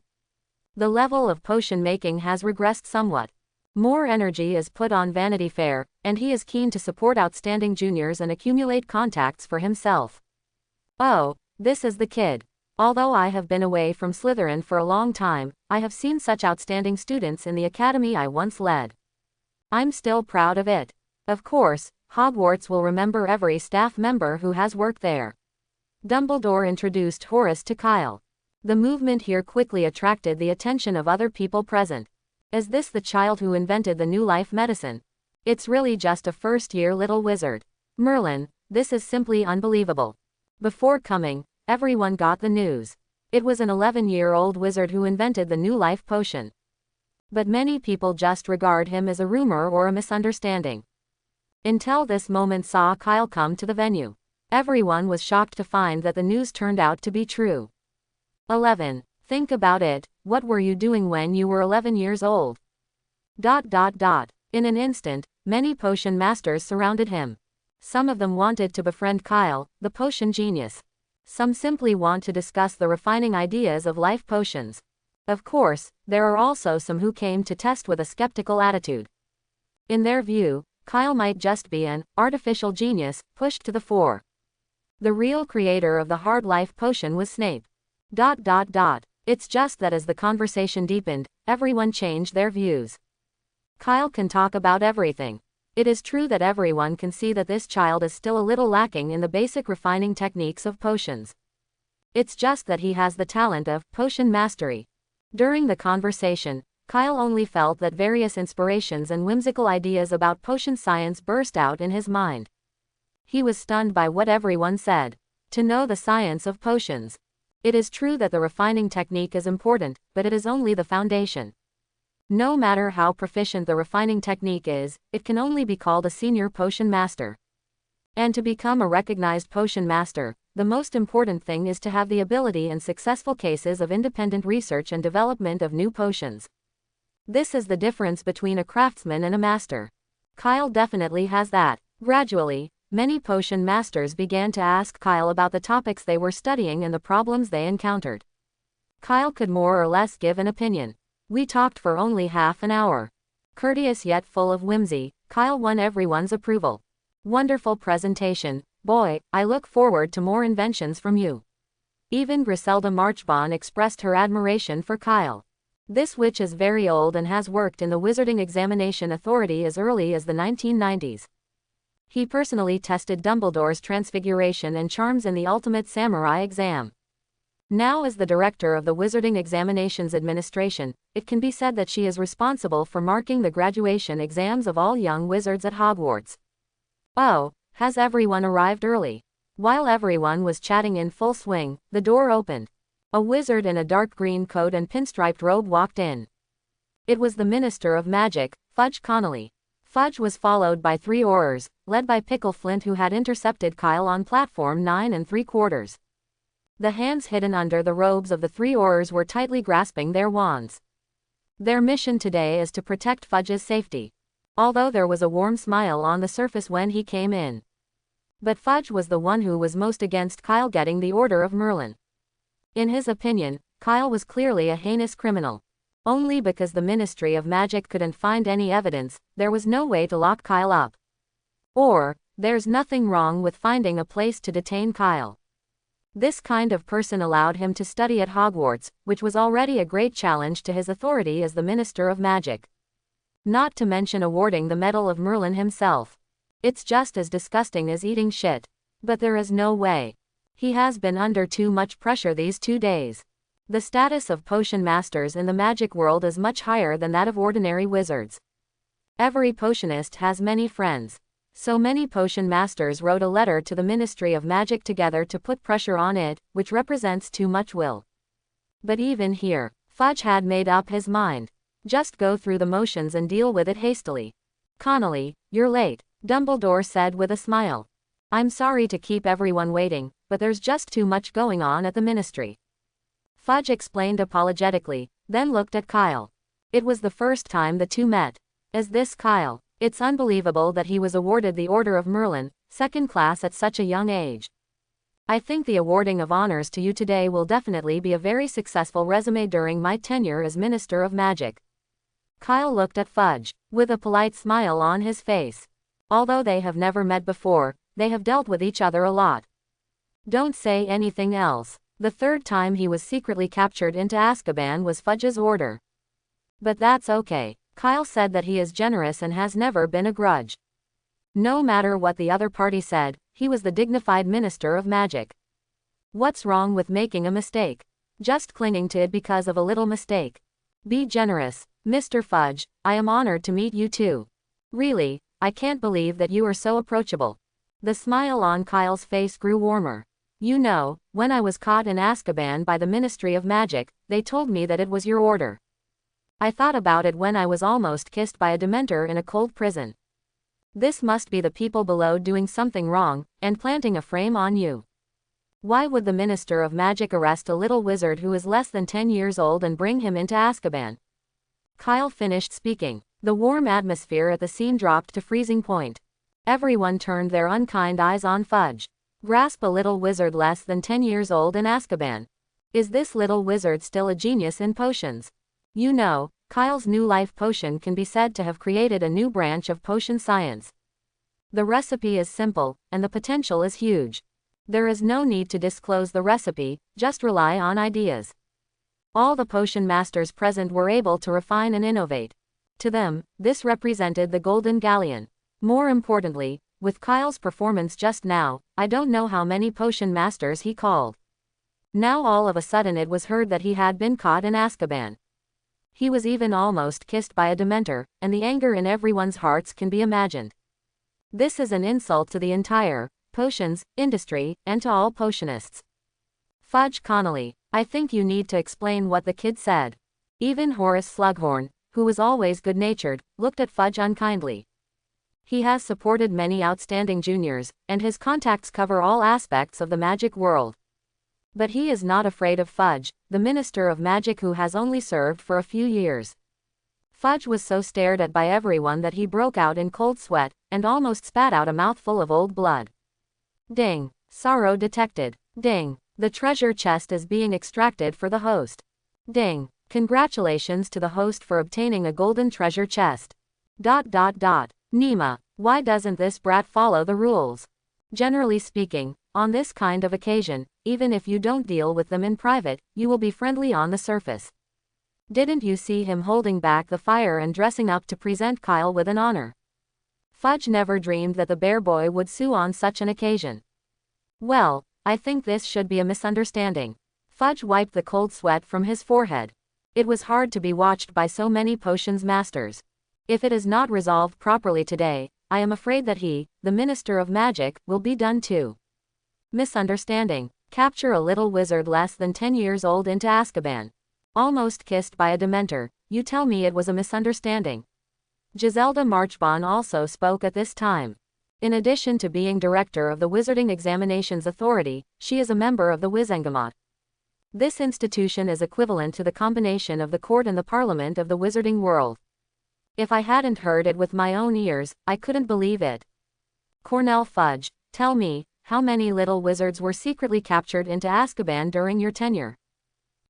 The level of potion making has regressed somewhat. More energy is put on Vanity Fair, and he is keen to support outstanding juniors and accumulate contacts for himself. Oh, this is the kid. Although I have been away from Slytherin for a long time, I have seen such outstanding students in the academy I once led. I'm still proud of it. Of course, Hogwarts will remember every staff member who has worked there. Dumbledore introduced Horace to Kyle. The movement here quickly attracted the attention of other people present. Is this the child who invented the new life medicine? It's really just a first-year little wizard. Merlin, this is simply unbelievable. Before coming, everyone got the news. It was an 11-year-old wizard who invented the new life potion. But many people just regard him as a rumor or a misunderstanding. until this moment saw Kyle come to the venue. Everyone was shocked to find that the news turned out to be true. 11. Think about it, what were you doing when you were 11 years old? In an instant, many potion masters surrounded him. Some of them wanted to befriend Kyle, the potion genius. Some simply want to discuss the refining ideas of life potions. Of course, there are also some who came to test with a skeptical attitude. In their view, Kyle might just be an artificial genius, pushed to the fore. The real creator of the hard life potion was Snape. It's just that as the conversation deepened, everyone changed their views. Kyle can talk about everything. It is true that everyone can see that this child is still a little lacking in the basic refining techniques of potions. It's just that he has the talent of potion mastery. During the conversation, Kyle only felt that various inspirations and whimsical ideas about potion science burst out in his mind. He was stunned by what everyone said. To know the science of potions. It is true that the refining technique is important, but it is only the foundation. No matter how proficient the refining technique is, it can only be called a senior potion master. And to become a recognized potion master, the most important thing is to have the ability in successful cases of independent research and development of new potions. This is the difference between a craftsman and a master. Kyle definitely has that. Gradually, many potion masters began to ask Kyle about the topics they were studying and the problems they encountered. Kyle could more or less give an opinion. We talked for only half an hour. Courteous yet full of whimsy, Kyle won everyone's approval. Wonderful presentation, boy, I look forward to more inventions from you. Even Griselda Marchbon expressed her admiration for Kyle. This witch is very old and has worked in the Wizarding Examination Authority as early as the 1990s. He personally tested Dumbledore's transfiguration and charms in the Ultimate Samurai exam. Now as the director of the Wizarding Examinations Administration, it can be said that she is responsible for marking the graduation exams of all young wizards at Hogwarts. Oh, has everyone arrived early? While everyone was chatting in full swing, the door opened. A wizard in a dark green coat and pinstriped robe walked in. It was the Minister of Magic, Fudge Connolly. Fudge was followed by 3 Aurors, led by Pickle Flint, who had intercepted Kyle on platform 9 3/4. The hands hidden under the robes of the 3 Aurors were tightly grasping their wands. Their mission today is to protect Fudge's safety. Although there was a warm smile on the surface when he came in. But Fudge was the one who was most against Kyle getting the Order of Merlin. In his opinion, Kyle was clearly a heinous criminal. Only because the Ministry of Magic couldn't find any evidence, there was no way to lock Kyle up. Or, there's nothing wrong with finding a place to detain Kyle. This kind of person allowed him to study at Hogwarts, which was already a great challenge to his authority as the Minister of Magic. Not to mention awarding the Medal of Merlin himself. It's just as disgusting as eating shit. But there is no way. He has been under too much pressure these 2 days. The status of potion masters in the magic world is much higher than that of ordinary wizards. Every potionist has many friends. So many potion masters wrote a letter to the Ministry of Magic together to put pressure on it, which represents too much will. But even here, Fudge had made up his mind. Just go through the motions and deal with it hastily. Connolly, you're late, Dumbledore said with a smile. I'm sorry to keep everyone waiting, but there's just too much going on at the ministry. Fudge explained apologetically, then looked at Kyle. It was the first time the two met. As this Kyle, it's unbelievable that he was awarded the Order of Merlin, second class at such a young age. I think the awarding of honors to you today will definitely be a very successful resume during my tenure as Minister of Magic. Kyle looked at Fudge, with a polite smile on his face. Although they have never met before, they have dealt with each other a lot. Don't say anything else. The third time he was secretly captured into Azkaban was Fudge's order. But that's okay. Kyle said that he is generous and has never been a grudge. No matter what the other party said, he was the dignified Minister of Magic. What's wrong with making a mistake? Just clinging to it because of a little mistake. Be generous, Mr. Fudge. I am honored to meet you too. Really, I can't believe that you are so approachable. The smile on Kyle's face grew warmer. You know, when I was caught in Azkaban by the Ministry of Magic, they told me that it was your order. I thought about it when I was almost kissed by a Dementor in a cold prison. This must be the people below doing something wrong, and planting a frame on you. Why would the Minister of Magic arrest a little wizard who is less than 10 years old and bring him into Azkaban? Kyle finished speaking. The warm atmosphere at the scene dropped to freezing point. Everyone turned their unkind eyes on Fudge. Grasp a little wizard less than 10 years old in Azkaban. Is this little wizard still a genius in potions? You know, Kyle's new life potion can be said to have created a new branch of potion science. The recipe is simple, and the potential is huge. There is no need to disclose the recipe, just rely on ideas. All the potion masters present were able to refine and innovate. To them, this represented the Golden Galleon. More importantly, with Kyle's performance just now, I don't know how many potion masters he called. Now all of a sudden it was heard that he had been caught in Azkaban. He was even almost kissed by a Dementor, and the anger in everyone's hearts can be imagined. This is an insult to the entire potions industry, and to all potionists. Fudge Connolly, I think you need to explain what the kid said. Even Horace Slughorn, who was always good-natured, looked at Fudge unkindly. He has supported many outstanding juniors, and his contacts cover all aspects of the magic world. But he is not afraid of Fudge, the Minister of Magic who has only served for a few years. Fudge was so stared at by everyone that he broke out in cold sweat, and almost spat out a mouthful of old blood. Ding. Sorrow detected. Ding. The treasure chest is being extracted for the host. Ding. Congratulations to the host for obtaining a golden treasure chest. ... Nema, why doesn't this brat follow the rules? Generally speaking, on this kind of occasion, even if you don't deal with them in private, you will be friendly on the surface. Didn't you see him holding back the fire and dressing up to present Kyle with an honor? Fudge never dreamed that the bear boy would sue on such an occasion. Well, I think this should be a misunderstanding. Fudge wiped the cold sweat from his forehead. It was hard to be watched by so many potions masters. If it is not resolved properly today, I am afraid that he, the Minister of Magic, will be done too. Misunderstanding. Capture a little wizard less than 10 years old into Azkaban. Almost kissed by a Dementor. You tell me it was a misunderstanding. Giselda Marchbon also spoke at this time. In addition to being director of the Wizarding Examinations Authority, she is a member of the Wizengamot. This institution is equivalent to the combination of the court and the parliament of the wizarding world. If I hadn't heard it with my own ears, I couldn't believe it. Cornell Fudge, tell me, how many little wizards were secretly captured into Azkaban during your tenure?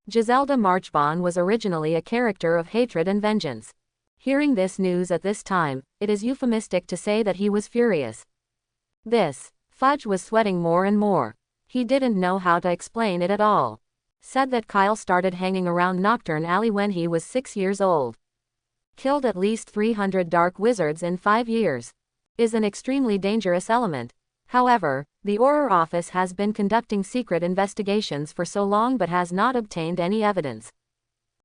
Giselda Marchbon was originally a character of hatred and vengeance. Hearing this news at this time, it is euphemistic to say that he was furious. Fudge was sweating more and more. He didn't know how to explain it at all. Said that Kyle started hanging around Knockturn Alley when he was 6 years old. Killed at least 300 dark wizards in 5 years. Is an extremely dangerous element. However, the Auror office has been conducting secret investigations for so long but has not obtained any evidence.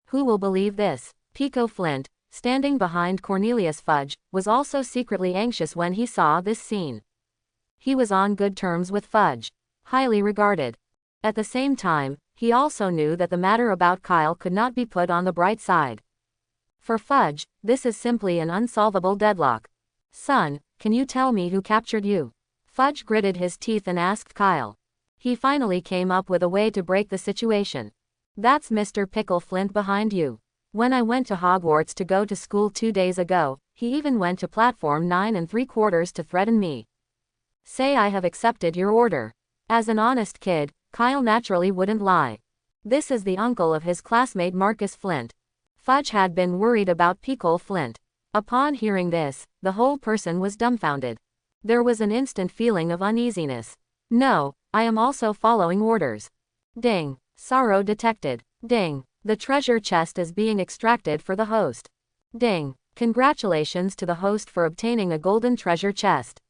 Who will believe this? Pico Flint, standing behind Cornelius Fudge, was also secretly anxious when he saw this scene. He was on good terms with Fudge. Highly regarded. At the same time, he also knew that the matter about Kyle could not be put on the bright side. For Fudge, this is simply an unsolvable deadlock. Son, can you tell me who captured you? Fudge gritted his teeth and asked Kyle. He finally came up with a way to break the situation. That's Mr. Pickle Flint behind you. When I went to Hogwarts to go to school 2 days ago, he even went to platform 9 3/4 to threaten me. Say I have accepted your order. As an honest kid, Kyle naturally wouldn't lie. This is the uncle of his classmate Marcus Flint. Fudge had been worried about Pickle Flint. Upon hearing this, the whole person was dumbfounded. There was an instant feeling of uneasiness. No, I am also following orders. Ding. Sorrow detected. Ding. The treasure chest is being extracted for the host. Ding. Congratulations to the host for obtaining a golden treasure chest. ...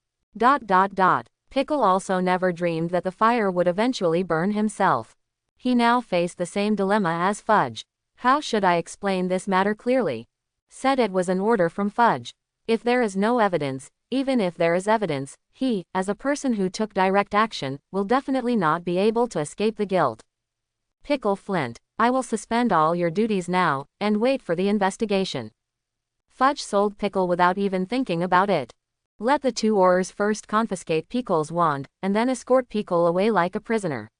Pickle also never dreamed that the fire would eventually burn himself. He now faced the same dilemma as Fudge. How should I explain this matter clearly? Said it was an order from Fudge. If there is no evidence, even if there is evidence, he, as a person who took direct action, will definitely not be able to escape the guilt. Pickle Flint, I will suspend all your duties now, and wait for the investigation. Fudge sold Pickle without even thinking about it. Let the two Aurors first confiscate Peekole's wand, and then escort Peekole away like a prisoner.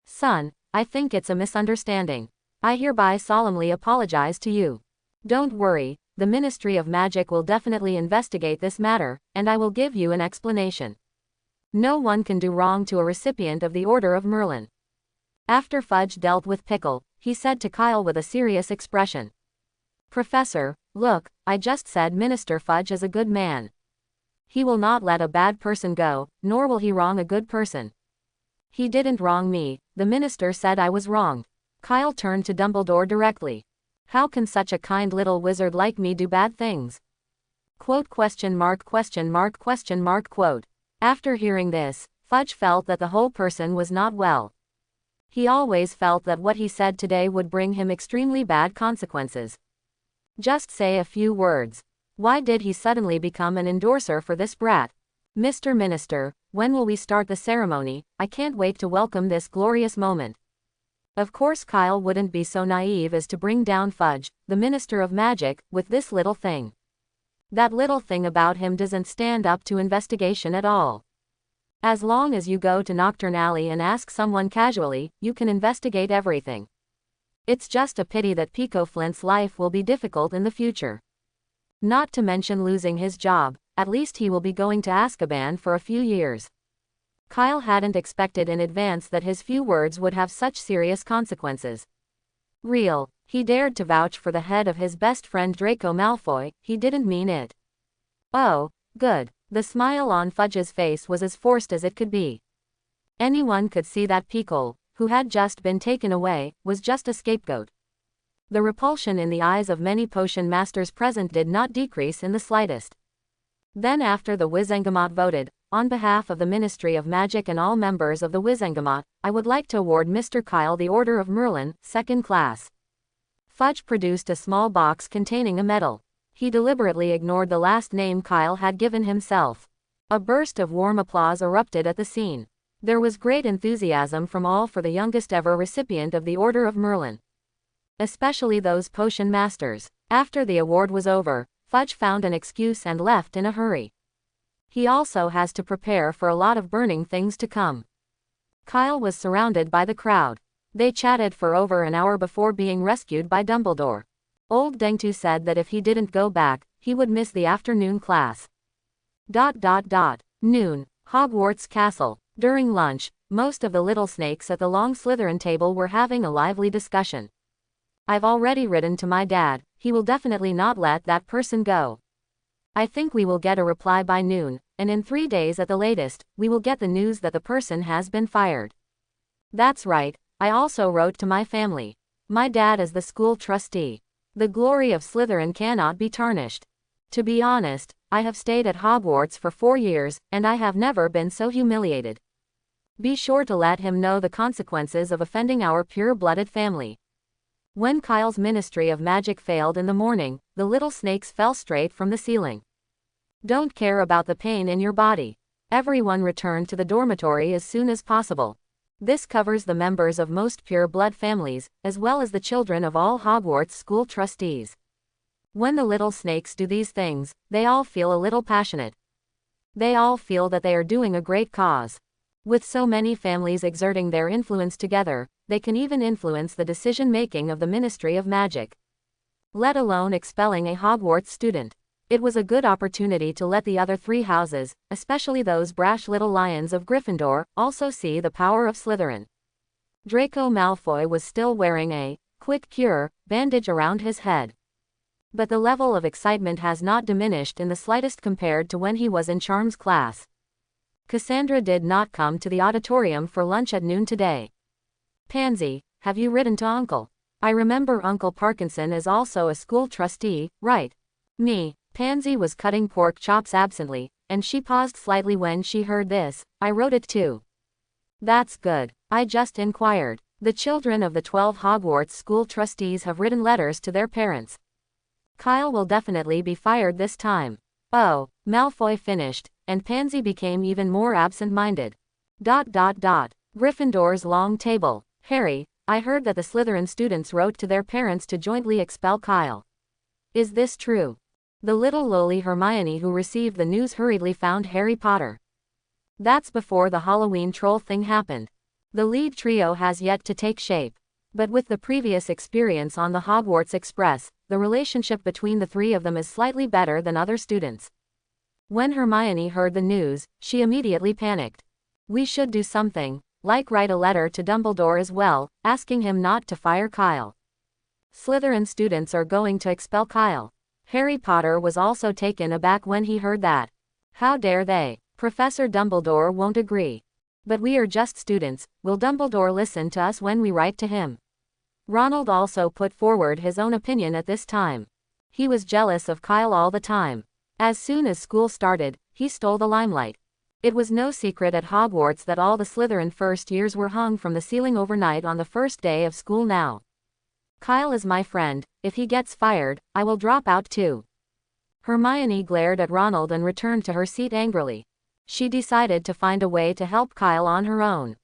Son, I think it's a misunderstanding. I hereby solemnly apologize to you. Don't worry, the Ministry of Magic will definitely investigate this matter, and I will give you an explanation. No one can do wrong to a recipient of the Order of Merlin. After Fudge dealt with Pickle, he said to Kyle with a serious expression. Professor, look, I just said Minister Fudge is a good man. He will not let a bad person go, nor will he wrong a good person. He didn't wrong me, the minister said I was wronged. Kyle turned to Dumbledore directly. How can such a kind little wizard like me do bad things? Quote. After hearing this, Fudge felt that the whole person was not well. He always felt that what he said today would bring him extremely bad consequences. Just say a few words. Why did he suddenly become an endorser for this brat? Mr. Minister, when will we start the ceremony? I can't wait to welcome this glorious moment. Of course Kyle wouldn't be so naive as to bring down Fudge, the Minister of Magic, with this little thing. That little thing about him doesn't stand up to investigation at all. As long as you go to Knockturn Alley and ask someone casually, you can investigate everything. It's just a pity that Pico Flint's life will be difficult in the future. Not to mention losing his job, at least he will be going to Azkaban for a few years. Kyle hadn't expected in advance that his few words would have such serious consequences. He dared to vouch for the head of his best friend Draco Malfoy, he didn't mean it. Oh, good. The smile on Fudge's face was as forced as it could be. Anyone could see that Peekole, who had just been taken away, was just a scapegoat. The repulsion in the eyes of many potion masters present did not decrease in the slightest. Then after the Wizengamot voted, on behalf of the Ministry of Magic and all members of the Wizengamot, I would like to award Mr. Kyle the Order of Merlin, 2nd class. Fudge produced a small box containing a medal. He deliberately ignored the last name Kyle had given himself. A burst of warm applause erupted at the scene. There was great enthusiasm from all for the youngest ever recipient of the Order of Merlin. Especially those potion masters. After the award was over, Fudge found an excuse and left in a hurry. He also has to prepare for a lot of burning things to come. Kyle was surrounded by the crowd. They chatted for over an hour before being rescued by Dumbledore. Old Dengtu said that if he didn't go back, he would miss the afternoon class. Noon. Hogwarts Castle. During lunch, most of the little snakes at the long Slytherin table were having a lively discussion. I've already written to my dad, he will definitely not let that person go. I think we will get a reply by noon, and in 3 days at the latest, we will get the news that the person has been fired. That's right, I also wrote to my family. My dad is the school trustee. The glory of Slytherin cannot be tarnished. To be honest, I have stayed at Hogwarts for 4 years, and I have never been so humiliated. Be sure to let him know the consequences of offending our pure-blooded family. When Kyle's Ministry of Magic failed in the morning, the little snakes fell straight from the ceiling. Don't care about the pain in your body. Everyone return to the dormitory as soon as possible. This covers the members of most pure-blood families, as well as the children of all Hogwarts school trustees. When the little snakes do these things, they all feel a little passionate. They all feel that they are doing a great cause. With so many families exerting their influence together, they can even influence the decision-making of the Ministry of Magic. Let alone expelling a Hogwarts student. It was a good opportunity to let the other 3 houses, especially those brash little lions of Gryffindor, also see the power of Slytherin. Draco Malfoy was still wearing a quick cure bandage around his head. But the level of excitement has not diminished in the slightest compared to when he was in Charms class. Cassandra did not come to the auditorium for lunch at noon today. Pansy, have you written to Uncle? I remember Uncle Parkinson is also a school trustee, right? Me. Pansy was cutting pork chops absently, and she paused slightly when she heard this. I wrote it too. That's good. I just inquired. The children of the 12 Hogwarts school trustees have written letters to their parents. Kyle will definitely be fired this time. Oh, Malfoy finished, and Pansy became even more absent-minded. Gryffindor's long table. Harry, I heard that the Slytherin students wrote to their parents to jointly expel Kyle. Is this true? The little lowly Hermione who received the news hurriedly found Harry Potter. That's before the Halloween troll thing happened. The lead trio has yet to take shape. But with the previous experience on the Hogwarts Express, the relationship between the three of them is slightly better than other students. When Hermione heard the news, she immediately panicked. We should do something, like write a letter to Dumbledore as well, asking him not to fire Kyle. Slytherin students are going to expel Kyle. Harry Potter was also taken aback when he heard that. How dare they? Professor Dumbledore won't agree. But we are just students, will Dumbledore listen to us when we write to him? Ronald also put forward his own opinion at this time. He was jealous of Kyle all the time. As soon as school started, he stole the limelight. It was no secret at Hogwarts that all the Slytherin first years were hung from the ceiling overnight on the first day of school now. Kyle is my friend, if he gets fired, I will drop out too. Hermione glared at Ronald and returned to her seat angrily. She decided to find a way to help Kyle on her own.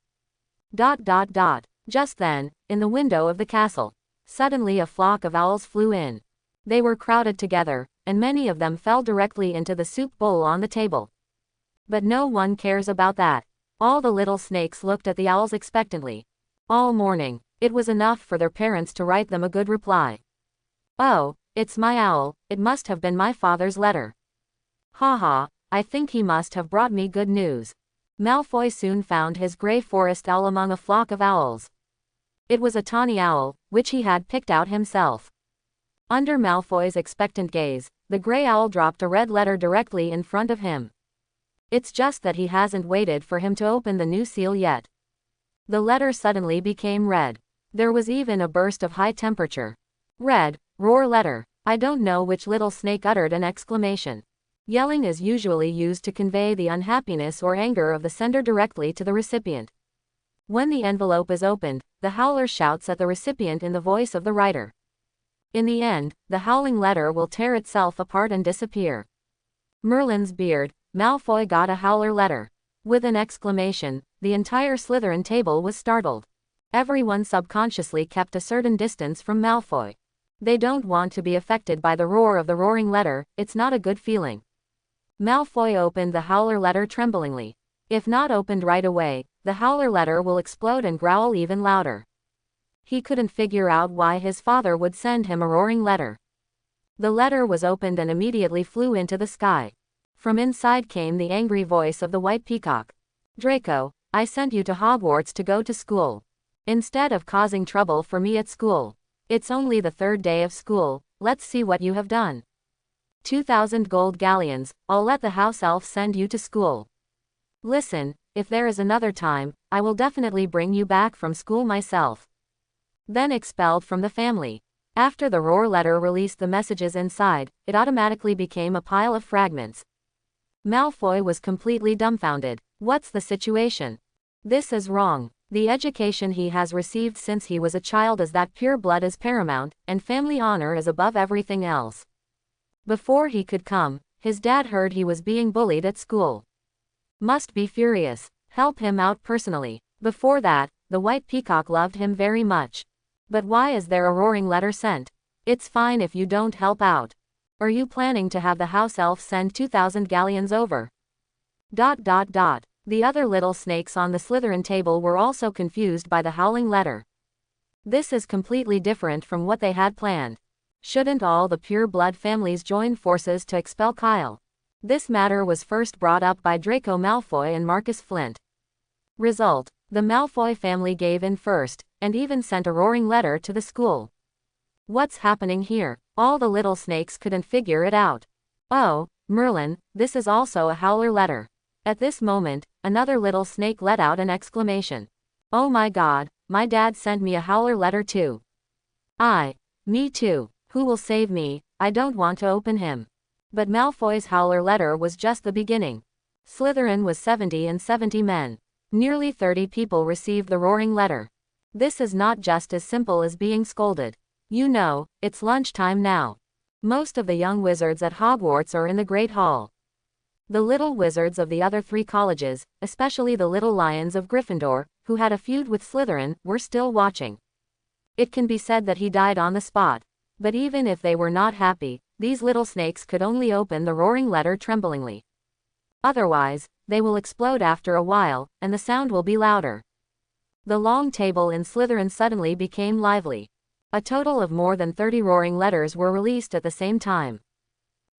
Just then, in the window of the castle, suddenly a flock of owls flew in. They were crowded together, and many of them fell directly into the soup bowl on the table. But no one cares about that. All the little snakes looked at the owls expectantly. All morning, it was enough for their parents to write them a good reply. Oh, it's my owl, it must have been my father's letter. Haha, I think he must have brought me good news. Malfoy soon found his grey forest owl among a flock of owls. It was a tawny owl, which he had picked out himself. Under Malfoy's expectant gaze, the grey owl dropped a red letter directly in front of him. It's just that he hasn't waited for him to open the new seal yet. The letter suddenly became red. There was even a burst of high temperature. Red, roar letter. I don't know which little snake uttered an exclamation. Yelling is usually used to convey the unhappiness or anger of the sender directly to the recipient. When the envelope is opened, the howler shouts at the recipient in the voice of the writer. In the end, the howling letter will tear itself apart and disappear. Merlin's beard, Malfoy got a howler letter. With an exclamation, the entire Slytherin table was startled. Everyone subconsciously kept a certain distance from Malfoy. They don't want to be affected by the roar of the roaring letter, it's not a good feeling. Malfoy opened the howler letter tremblingly. If not opened right away, the howler letter will explode and growl even louder. He couldn't figure out why his father would send him a roaring letter. The letter was opened and immediately flew into the sky. From inside came the angry voice of the White Peacock. Draco, I sent you to Hogwarts to go to school. Instead of causing trouble for me at school. It's only the third day of school, let's see what you have done. 2,000 gold galleons, I'll let the house elf send you to school. Listen, if there is another time, I will definitely bring you back from school myself. Then expelled from the family. After the roar letter released the messages inside, it automatically became a pile of fragments. Malfoy was completely dumbfounded. What's the situation? This is wrong. The education he has received since he was a child is that pure blood is paramount, and family honor is above everything else. Before he could come, his dad heard he was being bullied at school. Must be furious. Help him out personally. Before that, the White Peacock loved him very much. But why is there a roaring letter sent? It's fine if you don't help out. Are you planning to have the house elf send 2,000 galleons over? The other little snakes on the Slytherin table were also confused by the howling letter. This is completely different from what they had planned. Shouldn't all the pure blood families join forces to expel Kyle? This matter was first brought up by Draco Malfoy and Marcus Flint. Result: the Malfoy family gave in first, and even sent a roaring letter to the school. What's happening here? All the little snakes couldn't figure it out. Oh, Merlin, this is also a howler letter. At this moment, another little snake let out an exclamation. Oh my god, my dad sent me a howler letter too. Me too. Who will save me? I don't want to open him. But Malfoy's howler letter was just the beginning. Slytherin was 70 and 70 men. Nearly 30 people received the roaring letter. This is not just as simple as being scolded. You know, it's lunchtime now. Most of the young wizards at Hogwarts are in the Great Hall. The little wizards of the other three colleges, especially the little lions of Gryffindor, who had a feud with Slytherin, were still watching. It can be said that he died on the spot. But even if they were not happy, these little snakes could only open the roaring letter tremblingly. Otherwise, they will explode after a while, and the sound will be louder. The long table in Slytherin suddenly became lively. A total of more than 30 roaring letters were released at the same time.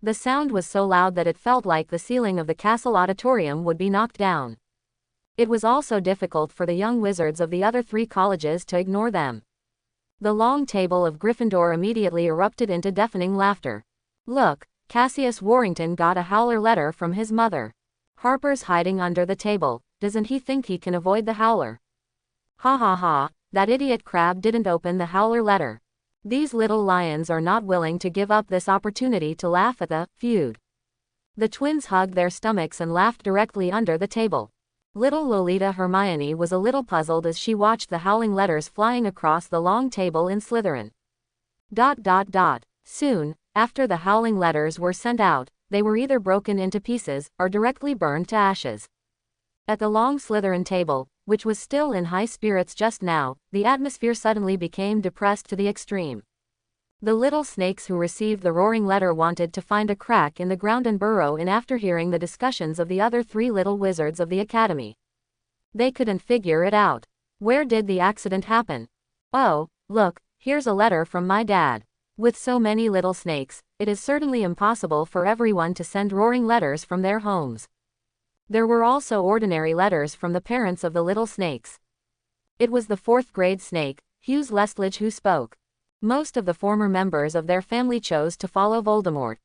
The sound was so loud that it felt like the ceiling of the castle auditorium would be knocked down. It was also difficult for the young wizards of the other 3 colleges to ignore them. The long table of Gryffindor immediately erupted into deafening laughter. Look, Cassius Warrington got a howler letter from his mother. Harper's hiding under the table, doesn't he think he can avoid the howler? Ha ha ha, that idiot Crabbe didn't open the howler letter. These little lions are not willing to give up this opportunity to laugh at the feud. The twins hugged their stomachs and laughed directly under the table. Little Lolita Hermione was a little puzzled as she watched the howling letters flying across the long table in Slytherin. Soon, after the howling letters were sent out, they were either broken into pieces, or directly burned to ashes. At the long Slytherin table, which was still in high spirits just now, the atmosphere suddenly became depressed to the extreme. The little snakes who received the roaring letter wanted to find a crack in the ground and burrow in after hearing the discussions of the other 3 little wizards of the academy. They couldn't figure it out. Where did the accident happen? Oh, look, here's a letter from my dad. With so many little snakes, it is certainly impossible for everyone to send roaring letters from their homes. There were also ordinary letters from the parents of the little snakes. It was the 4th grade snake, Hughes Lestledge, who spoke. Most of the former members of their family chose to follow Voldemort.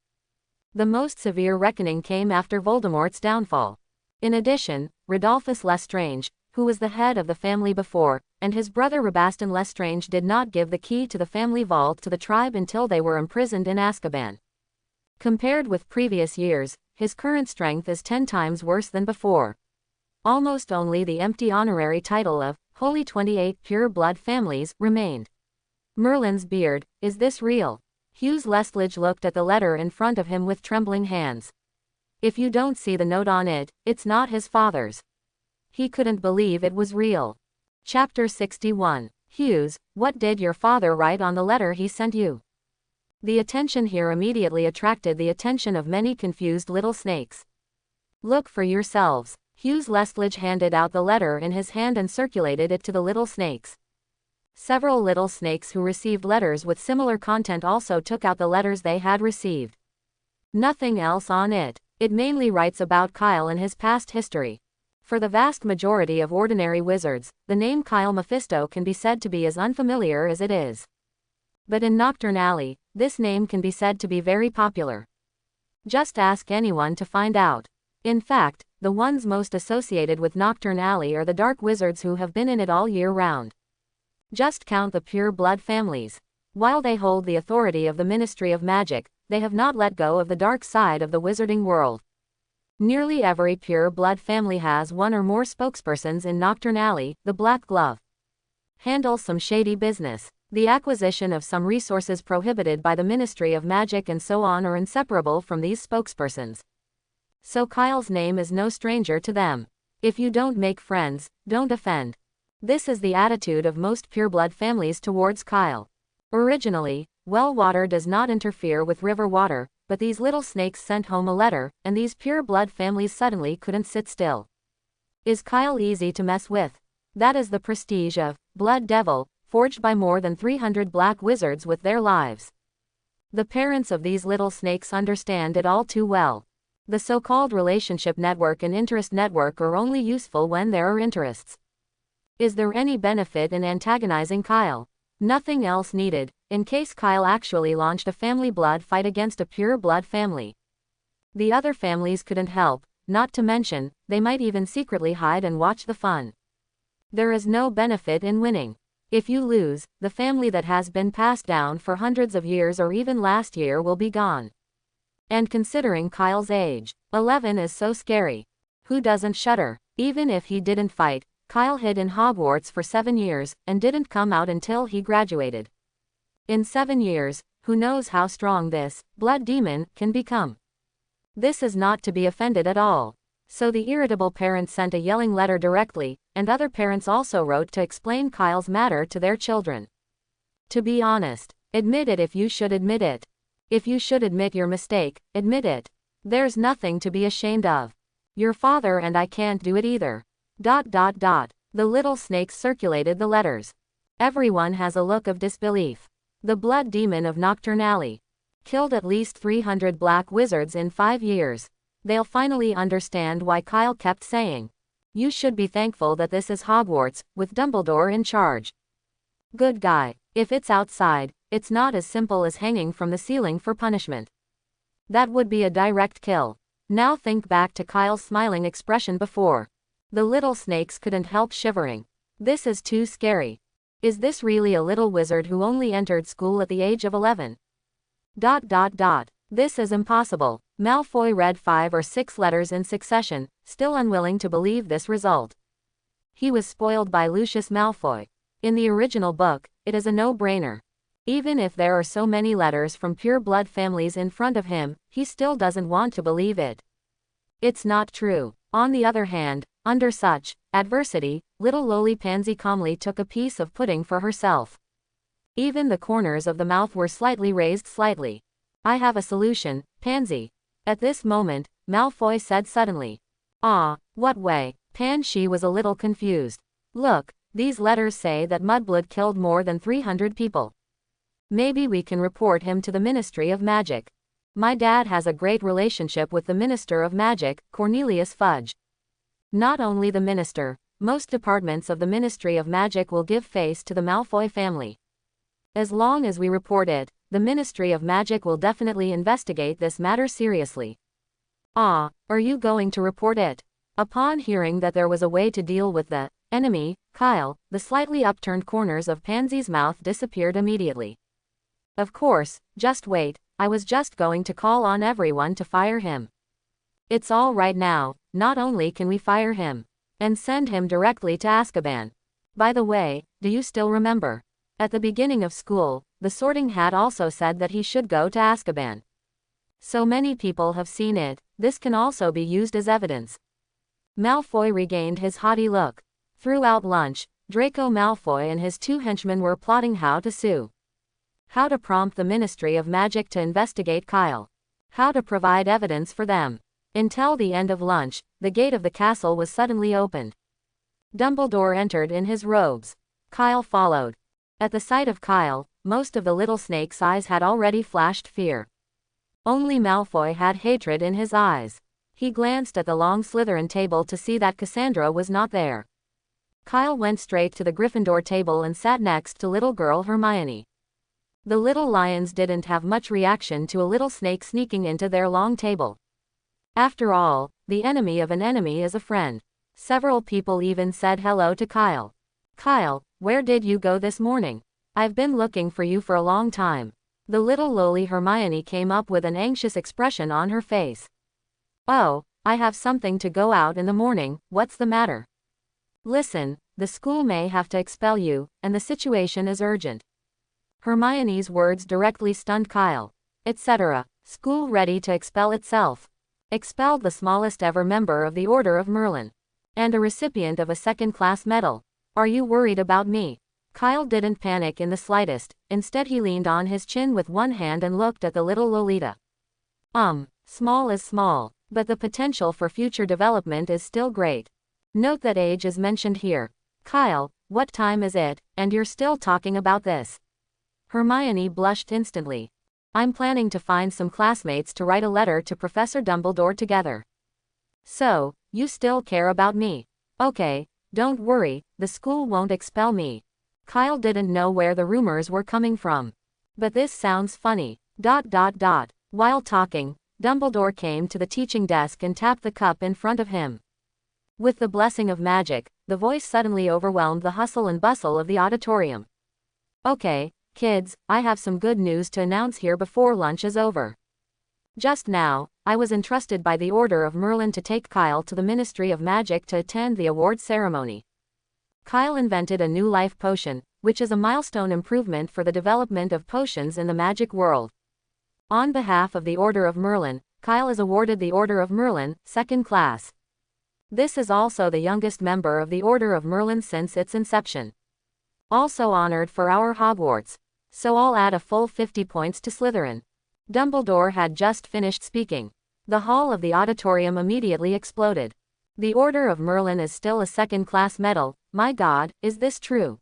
The most severe reckoning came after Voldemort's downfall. In addition, Rodolphus Lestrange, who was the head of the family before, and his brother Rabastan Lestrange did not give the key to the family vault to the tribe until they were imprisoned in Azkaban. Compared with previous years, his current strength is 10 times worse than before. Almost only the empty honorary title of Holy 28 Pure Blood Families remained. Merlin's beard, is this real? Hughes Lestledge looked at the letter in front of him with trembling hands. If you don't see the note on it, it's not his father's. He couldn't believe it was real. Chapter 61. Hughes, what did your father write on the letter he sent you? The attention here immediately attracted the attention of many confused little snakes. Look for yourselves. Hughes Lestledge handed out the letter in his hand and circulated it to the little snakes. Several little snakes who received letters with similar content also took out the letters they had received. Nothing else on it. It mainly writes about Kyle and his past history. For the vast majority of ordinary wizards, the name Kyle Mephisto can be said to be as unfamiliar as it is. But in Knockturn Alley, this name can be said to be very popular. Just ask anyone to find out. In fact, the ones most associated with Knockturn Alley are the dark wizards who have been in it all year round. Just count the pure blood families. While they hold the authority of the Ministry of Magic, they have not let go of the dark side of the wizarding world. Nearly every pure blood family has one or more spokespersons in Knockturn Alley. The Black Glove handles some shady business. The acquisition of some resources prohibited by the Ministry of Magic and so on are inseparable from these spokespersons. So Kyle's name is no stranger to them. If you don't make friends, don't offend. This is the attitude of most pureblood families towards Kyle. Originally, well water does not interfere with river water, but these little snakes sent home a letter, and these pureblood families suddenly couldn't sit still. Is Kyle easy to mess with? That is the prestige of Blood Devil, forged by more than 300 black wizards with their lives. The parents of these little snakes understand it all too well. The so-called relationship network and interest network are only useful when there are interests. Is there any benefit in antagonizing Kyle? Nothing else needed, in case Kyle actually launched a family blood fight against a pure blood family. The other families couldn't help, not to mention, they might even secretly hide and watch the fun. There is no benefit in winning. If you lose, the family that has been passed down for hundreds of years or even last year will be gone. And considering Kyle's age, 11 is so scary. Who doesn't shudder? Even if he didn't fight, Kyle hid in Hogwarts for 7 years, and didn't come out until he graduated. In 7 years, who knows how strong this blood demon can become? This is not to be offended at all. So the irritable parents sent a yelling letter directly, and other parents also wrote to explain Kyle's matter to their children. To be honest, admit it if you should admit it. If you should admit your mistake, admit it. There's nothing to be ashamed of. Your father and I can't do it either. ... The little snakes circulated the letters. Everyone has a look of disbelief. The blood demon of Knockturn Alley. Killed at least 300 black wizards in 5 years. They'll finally understand why Kyle kept saying, "You should be thankful that this is Hogwarts, with Dumbledore in charge." Good guy. If it's outside, it's not as simple as hanging from the ceiling for punishment. That would be a direct kill. Now think back to Kyle's smiling expression before. The little snakes couldn't help shivering. This is too scary. Is this really a little wizard who only entered school at the age of 11? ... This is impossible. Malfoy read 5 or 6 letters in succession, still unwilling to believe this result. He was spoiled by Lucius Malfoy. In the original book, it is a no-brainer. Even if there are so many letters from pure blood families in front of him, he still doesn't want to believe it. It's not true. On the other hand, under such adversity, little lowly Pansy calmly took a piece of pudding for herself. Even the corners of the mouth were slightly raised slightly. "I have a solution, Pansy." At this moment, Malfoy said suddenly. "Ah, what way?" Pansy was a little confused. "Look, these letters say that Mudblood killed more than 300 people. Maybe we can report him to the Ministry of Magic. My dad has a great relationship with the Minister of Magic, Cornelius Fudge. Not only the Minister, most departments of the Ministry of Magic will give face to the Malfoy family. As long as we report it, the Ministry of Magic will definitely investigate this matter seriously." "Ah, are you going to report it?" Upon hearing that there was a way to deal with the enemy, Kyle, the slightly upturned corners of Pansy's mouth disappeared immediately. "Of course, just wait, I was just going to call on everyone to fire him. It's all right now. Not only can we fire him and send him directly to Azkaban. By the way, do you still remember? At the beginning of school, the Sorting Hat also said that he should go to Azkaban. So many people have seen it, this can also be used as evidence." Malfoy regained his haughty look. Throughout lunch, Draco Malfoy and his 2 henchmen were plotting how to prompt the Ministry of Magic to investigate Kyle. How to provide evidence for them. Until the end of lunch, the gate of the castle was suddenly opened. Dumbledore entered in his robes. Kyle followed. At the sight of Kyle, most of the little snake's eyes had already flashed fear. Only Malfoy had hatred in his eyes. He glanced at the long Slytherin table to see that Cassandra was not there. Kyle went straight to the Gryffindor table and sat next to little girl Hermione. The little lions didn't have much reaction to a little snake sneaking into their long table. After all, the enemy of an enemy is a friend. Several people even said hello to Kyle. "Kyle, where did you go this morning? I've been looking for you for a long time." The little lowly Hermione came up with an anxious expression on her face. "Oh, I have something to go out in the morning, what's the matter?" "Listen, the school may have to expel you, and the situation is urgent." Hermione's words directly stunned Kyle. Etc. School ready to expel itself. Expelled the smallest ever member of the Order of Merlin. And a recipient of a second-class medal. Are you worried about me? Kyle didn't panic in the slightest, instead he leaned on his chin with one hand and looked at the little Lolita. Small is small, but the potential for future development is still great. Note that age is mentioned here. Kyle, what time is it, and you're still talking about this? Hermione blushed instantly. I'm planning to find some classmates to write a letter to Professor Dumbledore together. So, you still care about me? Okay, don't worry, the school won't expel me. Kyle didn't know where the rumors were coming from. But this sounds funny. While talking, Dumbledore came to the teaching desk and tapped the cup in front of him. With the blessing of magic, the voice suddenly overwhelmed the hustle and bustle of the auditorium. Okay, kids, I have some good news to announce here before lunch is over. Just now, I was entrusted by the Order of Merlin to take Kyle to the Ministry of Magic to attend the award ceremony. Kyle invented a new life potion, which is a milestone improvement for the development of potions in the magic world. On behalf of the Order of Merlin, Kyle is awarded the Order of Merlin, 2nd class. This is also the youngest member of the Order of Merlin since its inception. Also honored for our Hogwarts. So I'll add a full 50 points to Slytherin. Dumbledore had just finished speaking. The hall of the auditorium immediately exploded. The Order of Merlin is still a second-class medal. My God, is this true?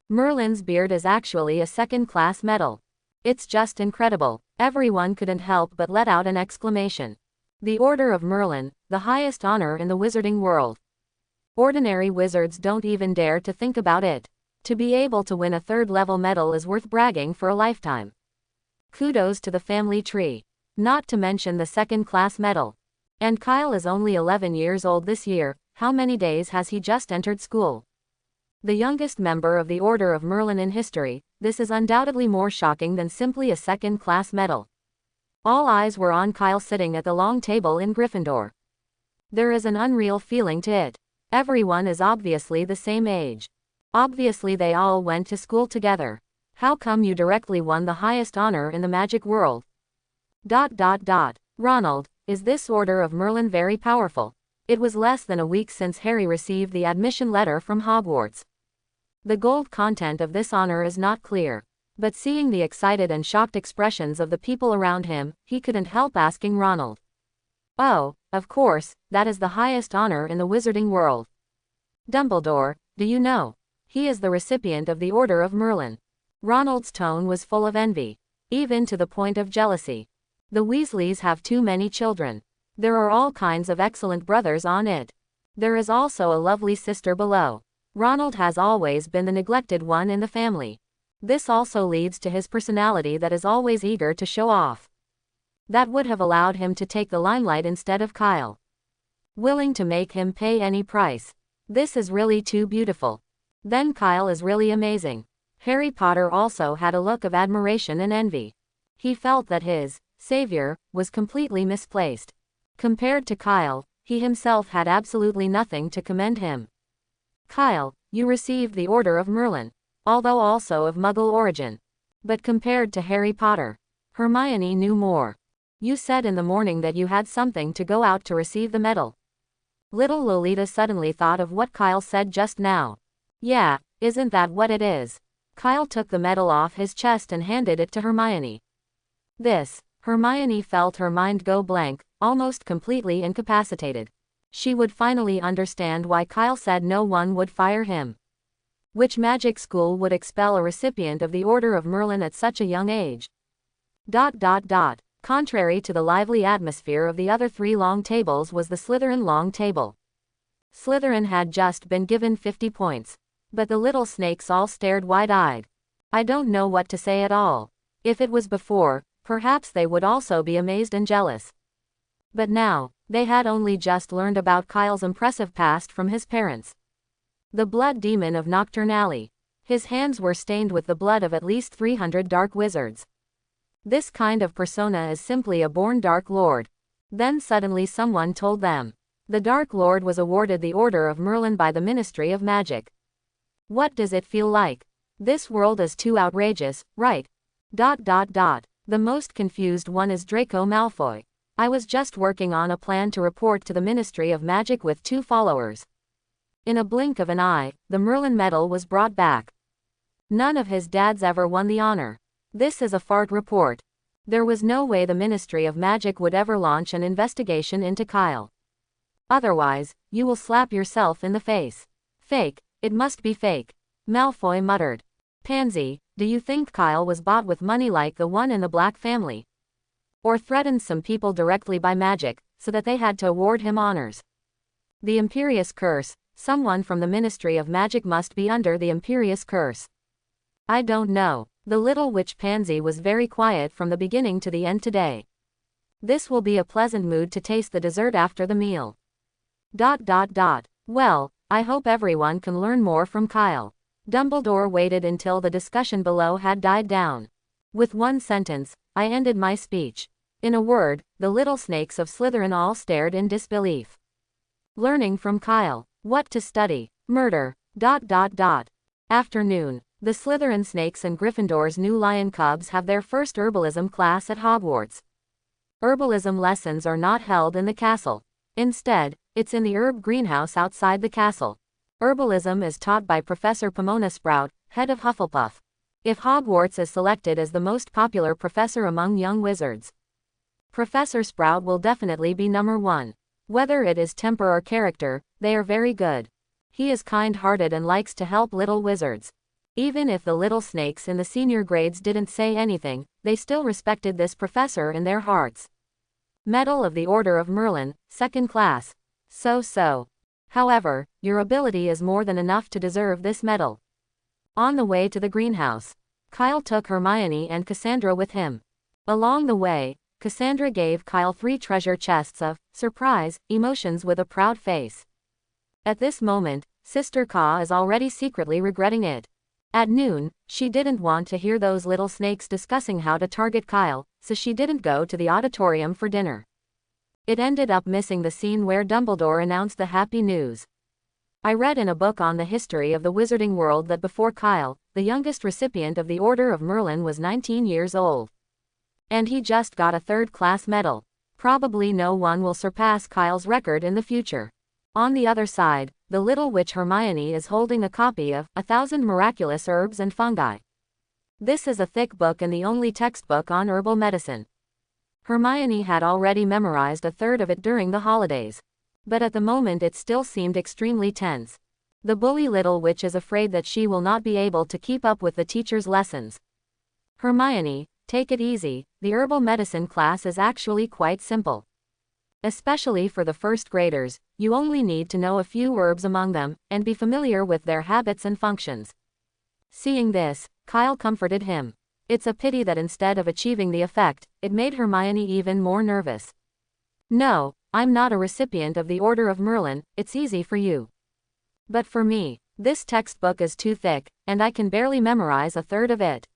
Merlin's beard is actually a second-class medal. It's just incredible. Everyone couldn't help but let out an exclamation. The Order of Merlin, the highest honor in the wizarding world. Ordinary wizards don't even dare to think about it. To be able to win a third-level medal is worth bragging for a lifetime. Kudos to the family tree. Not to mention the second-class medal. And Kyle is only 11 years old this year. How many days has he just entered school? The youngest member of the Order of Merlin in history, this is undoubtedly more shocking than simply a second-class medal. All eyes were on Kyle sitting at the long table in Gryffindor. There is an unreal feeling to it. Everyone is obviously the same age. Obviously they all went to school together. How come you directly won the highest honor in the magic world? Ronald, is this Order of Merlin very powerful? It was less than a week since Harry received the admission letter from Hogwarts. The gold content of this honor is not clear. But seeing the excited and shocked expressions of the people around him, he couldn't help asking Ronald. Oh, of course, that is the highest honor in the wizarding world. Dumbledore, do you know? He is the recipient of the Order of Merlin. Ronald's tone was full of envy. Even to the point of jealousy. The Weasleys have too many children. There are all kinds of excellent brothers on it. There is also a lovely sister below. Ronald has always been the neglected one in the family. This also leads to his personality that is always eager to show off. That would have allowed him to take the limelight instead of Kyle. Willing to make him pay any price. This is really too beautiful. Then Kyle is really amazing. Harry Potter also had a look of admiration and envy. He felt that his savior was completely misplaced. Compared to Kyle, he himself had absolutely nothing to commend him. Kyle, you received the Order of Merlin, although also of Muggle origin. But compared to Harry Potter, Hermione knew more. You said in the morning that you had something to go out to receive the medal. Little Lolita suddenly thought of what Kyle said just now. Yeah, isn't that what it is? Kyle took the medal off his chest and handed it to Hermione. Hermione felt her mind go blank, almost completely incapacitated. She would finally understand why Kyle said no one would fire him. Which magic school would expel a recipient of the Order of Merlin at such a young age? Contrary to the lively atmosphere of the other three long tables was the Slytherin long table. Slytherin had just been given 50 points. But the little snakes all stared wide-eyed. I don't know what to say at all. If it was before, perhaps they would also be amazed and jealous. But now, they had only just learned about Kyle's impressive past from his parents. The blood demon of Knockturn Alley. His hands were stained with the blood of at least 300 dark wizards. This kind of persona is simply a born Dark Lord. Then suddenly someone told them. The Dark Lord was awarded the Order of Merlin by the Ministry of Magic. What does it feel like? This world is too outrageous, right? The most confused one is Draco Malfoy. I was just working on a plan to report to the Ministry of Magic with 2 followers. In a blink of an eye, the Merlin medal was brought back. None of his dads ever won the honor. This is a fart report. There was no way the Ministry of Magic would ever launch an investigation into Kyle. Otherwise, you will slap yourself in the face. Fake, it must be fake. Malfoy muttered. Pansy, do you think Kyle was bought with money like the one in the Black family? Or threatened some people directly by magic, so that they had to award him honors? The Imperious Curse, someone from the Ministry of Magic must be under the Imperious Curse. I don't know. The little witch Pansy was very quiet from the beginning to the end today. This will be a pleasant mood to taste the dessert after the meal. Well, I hope everyone can learn more from Kyle. Dumbledore waited until the discussion below had died down. With one sentence, I ended my speech. In a word, the little snakes of Slytherin all stared in disbelief. Learning from Kyle. What to study? Murder. Afternoon. The Slytherin snakes and Gryffindor's new lion cubs have their first herbalism class at Hogwarts. Herbalism lessons are not held in the castle. Instead, it's in the herb greenhouse outside the castle. Herbalism is taught by Professor Pomona Sprout, head of Hufflepuff. if Hogwarts is selected as the most popular professor among young wizards, Professor Sprout will definitely be number one. Whether it is temper or character, they are very good. He is kind-hearted and likes to help little wizards. Even if the little snakes in the senior grades didn't say anything, they still respected this professor in their hearts. Medal of the Order of Merlin, 2nd class. So. However, your ability is more than enough to deserve this medal. On the way to the greenhouse, Kyle took Hermione and Cassandra with him. Along the way, Cassandra gave Kyle 3 treasure chests of surprise emotions with a proud face. At this moment, Sister Ka is already secretly regretting it. At noon, she didn't want to hear those little snakes discussing how to target Kyle, so she didn't go to the auditorium for dinner. It ended up missing the scene where Dumbledore announced the happy news. I read in a book on the history of the wizarding world that before Kyle, the youngest recipient of the Order of Merlin was 19 years old. And he just got a 3rd-class medal. Probably no one will surpass Kyle's record in the future. On the other side, the little witch Hermione is holding a copy of 1,000 Miraculous Herbs and Fungi. This is a thick book and the only textbook on herbal medicine. Hermione had already memorized a third of it during the holidays. But at the moment it still seemed extremely tense. The bully little witch is afraid that she will not be able to keep up with the teacher's lessons. Hermione, take it easy, the herbal medicine class is actually quite simple. Especially for the 1st graders, you only need to know a few herbs among them, and be familiar with their habits and functions. Seeing this, Kyle comforted him. It's a pity that instead of achieving the effect, it made Hermione even more nervous. No, I'm not a recipient of the Order of Merlin, it's easy for you. But for me, this textbook is too thick, and I can barely memorize a third of it.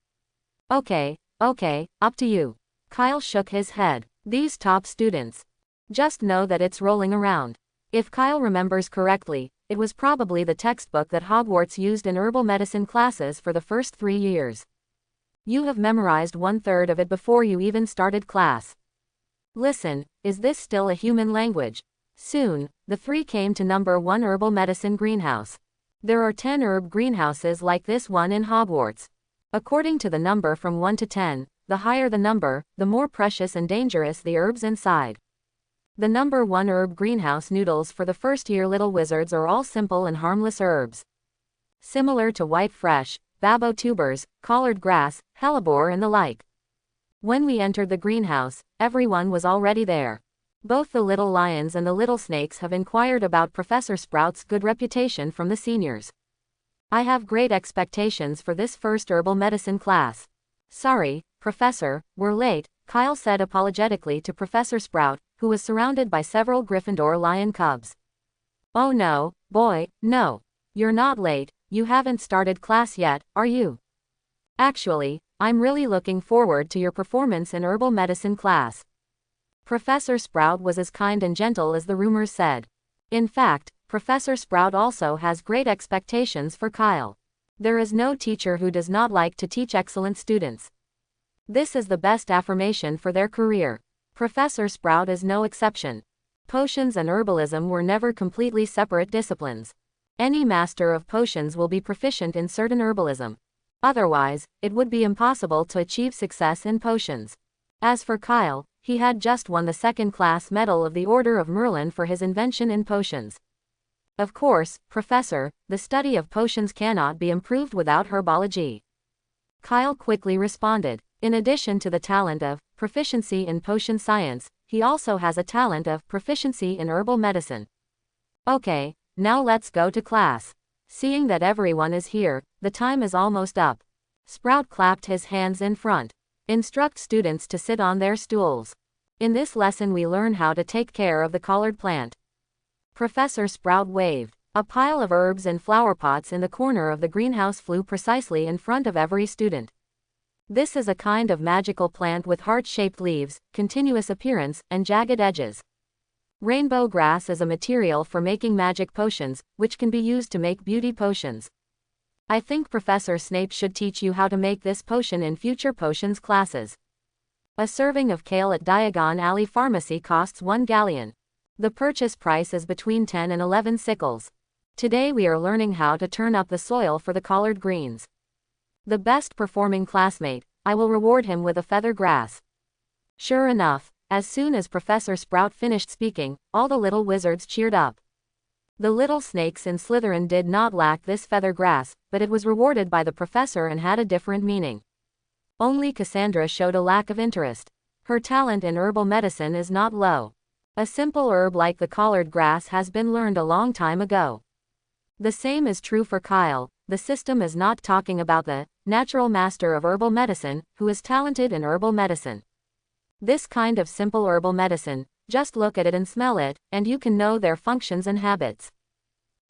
Okay, up to you. Kyle shook his head. These top students. Just know that it's rolling around. If Kyle remembers correctly, it was probably the textbook that Hogwarts used in herbal medicine classes for the first 3 years. You have memorized 1/3 of it before you even started class. Listen, is this still a human language? Soon, the 3 came to number 1 herbal medicine greenhouse. There are 10 herb greenhouses like this one in Hogwarts. According to the number from 1 to 10, the higher the number, the more precious and dangerous the herbs inside. The number 1 herb greenhouse noodles for the 1st year little wizards are all simple and harmless herbs. Similar to white fresh, babo tubers, collard grass, hellebore and the like. When we entered the greenhouse, everyone was already there. Both the little lions and the little snakes have inquired about Professor Sprout's good reputation from the seniors. I have great expectations for this 1st herbal medicine class. Sorry, Professor, we're late, Kyle said apologetically to Professor Sprout, who was surrounded by several Gryffindor lion cubs. Oh no, boy, no. You're not late, you haven't started class yet, are you? Actually, I'm really looking forward to your performance in herbal medicine class. Professor Sprout was as kind and gentle as the rumors said. In fact, Professor Sprout also has great expectations for Kyle. There is no teacher who does not like to teach excellent students. This is the best affirmation for their career. Professor Sprout is no exception. Potions and herbalism were never completely separate disciplines. Any master of potions will be proficient in certain herbalism. Otherwise, it would be impossible to achieve success in potions. As for Kyle, he had just won the 2nd-class medal of the Order of Merlin for his invention in potions. Of course, Professor, the study of potions cannot be improved without herbology. Kyle quickly responded. In addition to the talent of proficiency in potion science, he also has a talent of proficiency in herbal medicine. Okay, now let's go to class. Seeing that everyone is here, the time is almost up. Sprout clapped his hands in front. Instruct students to sit on their stools. In this lesson we learn how to take care of the collard plant. Professor Sprout waved. A pile of herbs and flower pots in the corner of the greenhouse flew precisely in front of every student. This is a kind of magical plant with heart-shaped leaves, continuous appearance, and jagged edges. Rainbow grass is a material for making magic potions, which can be used to make beauty potions. I think Professor Snape should teach you how to make this potion in future potions classes. A serving of kale at Diagon Alley Pharmacy costs 1 galleon. The purchase price is between 10 and 11 sickles. Today we are learning how to turn up the soil for the collard greens. The best performing classmate, I will reward him with a feather grass. Sure enough, as soon as Professor Sprout finished speaking, all the little wizards cheered up. The little snakes in Slytherin did not lack this feather grass, but it was rewarded by the professor and had a different meaning. Only Cassandra showed a lack of interest. Her talent in herbal medicine is not low. A simple herb like the collared grass has been learned a long time ago. The same is true for Kyle. The system is not talking about the natural master of herbal medicine, who is talented in herbal medicine. This kind of simple herbal medicine, just look at it and smell it, and you can know their functions and habits.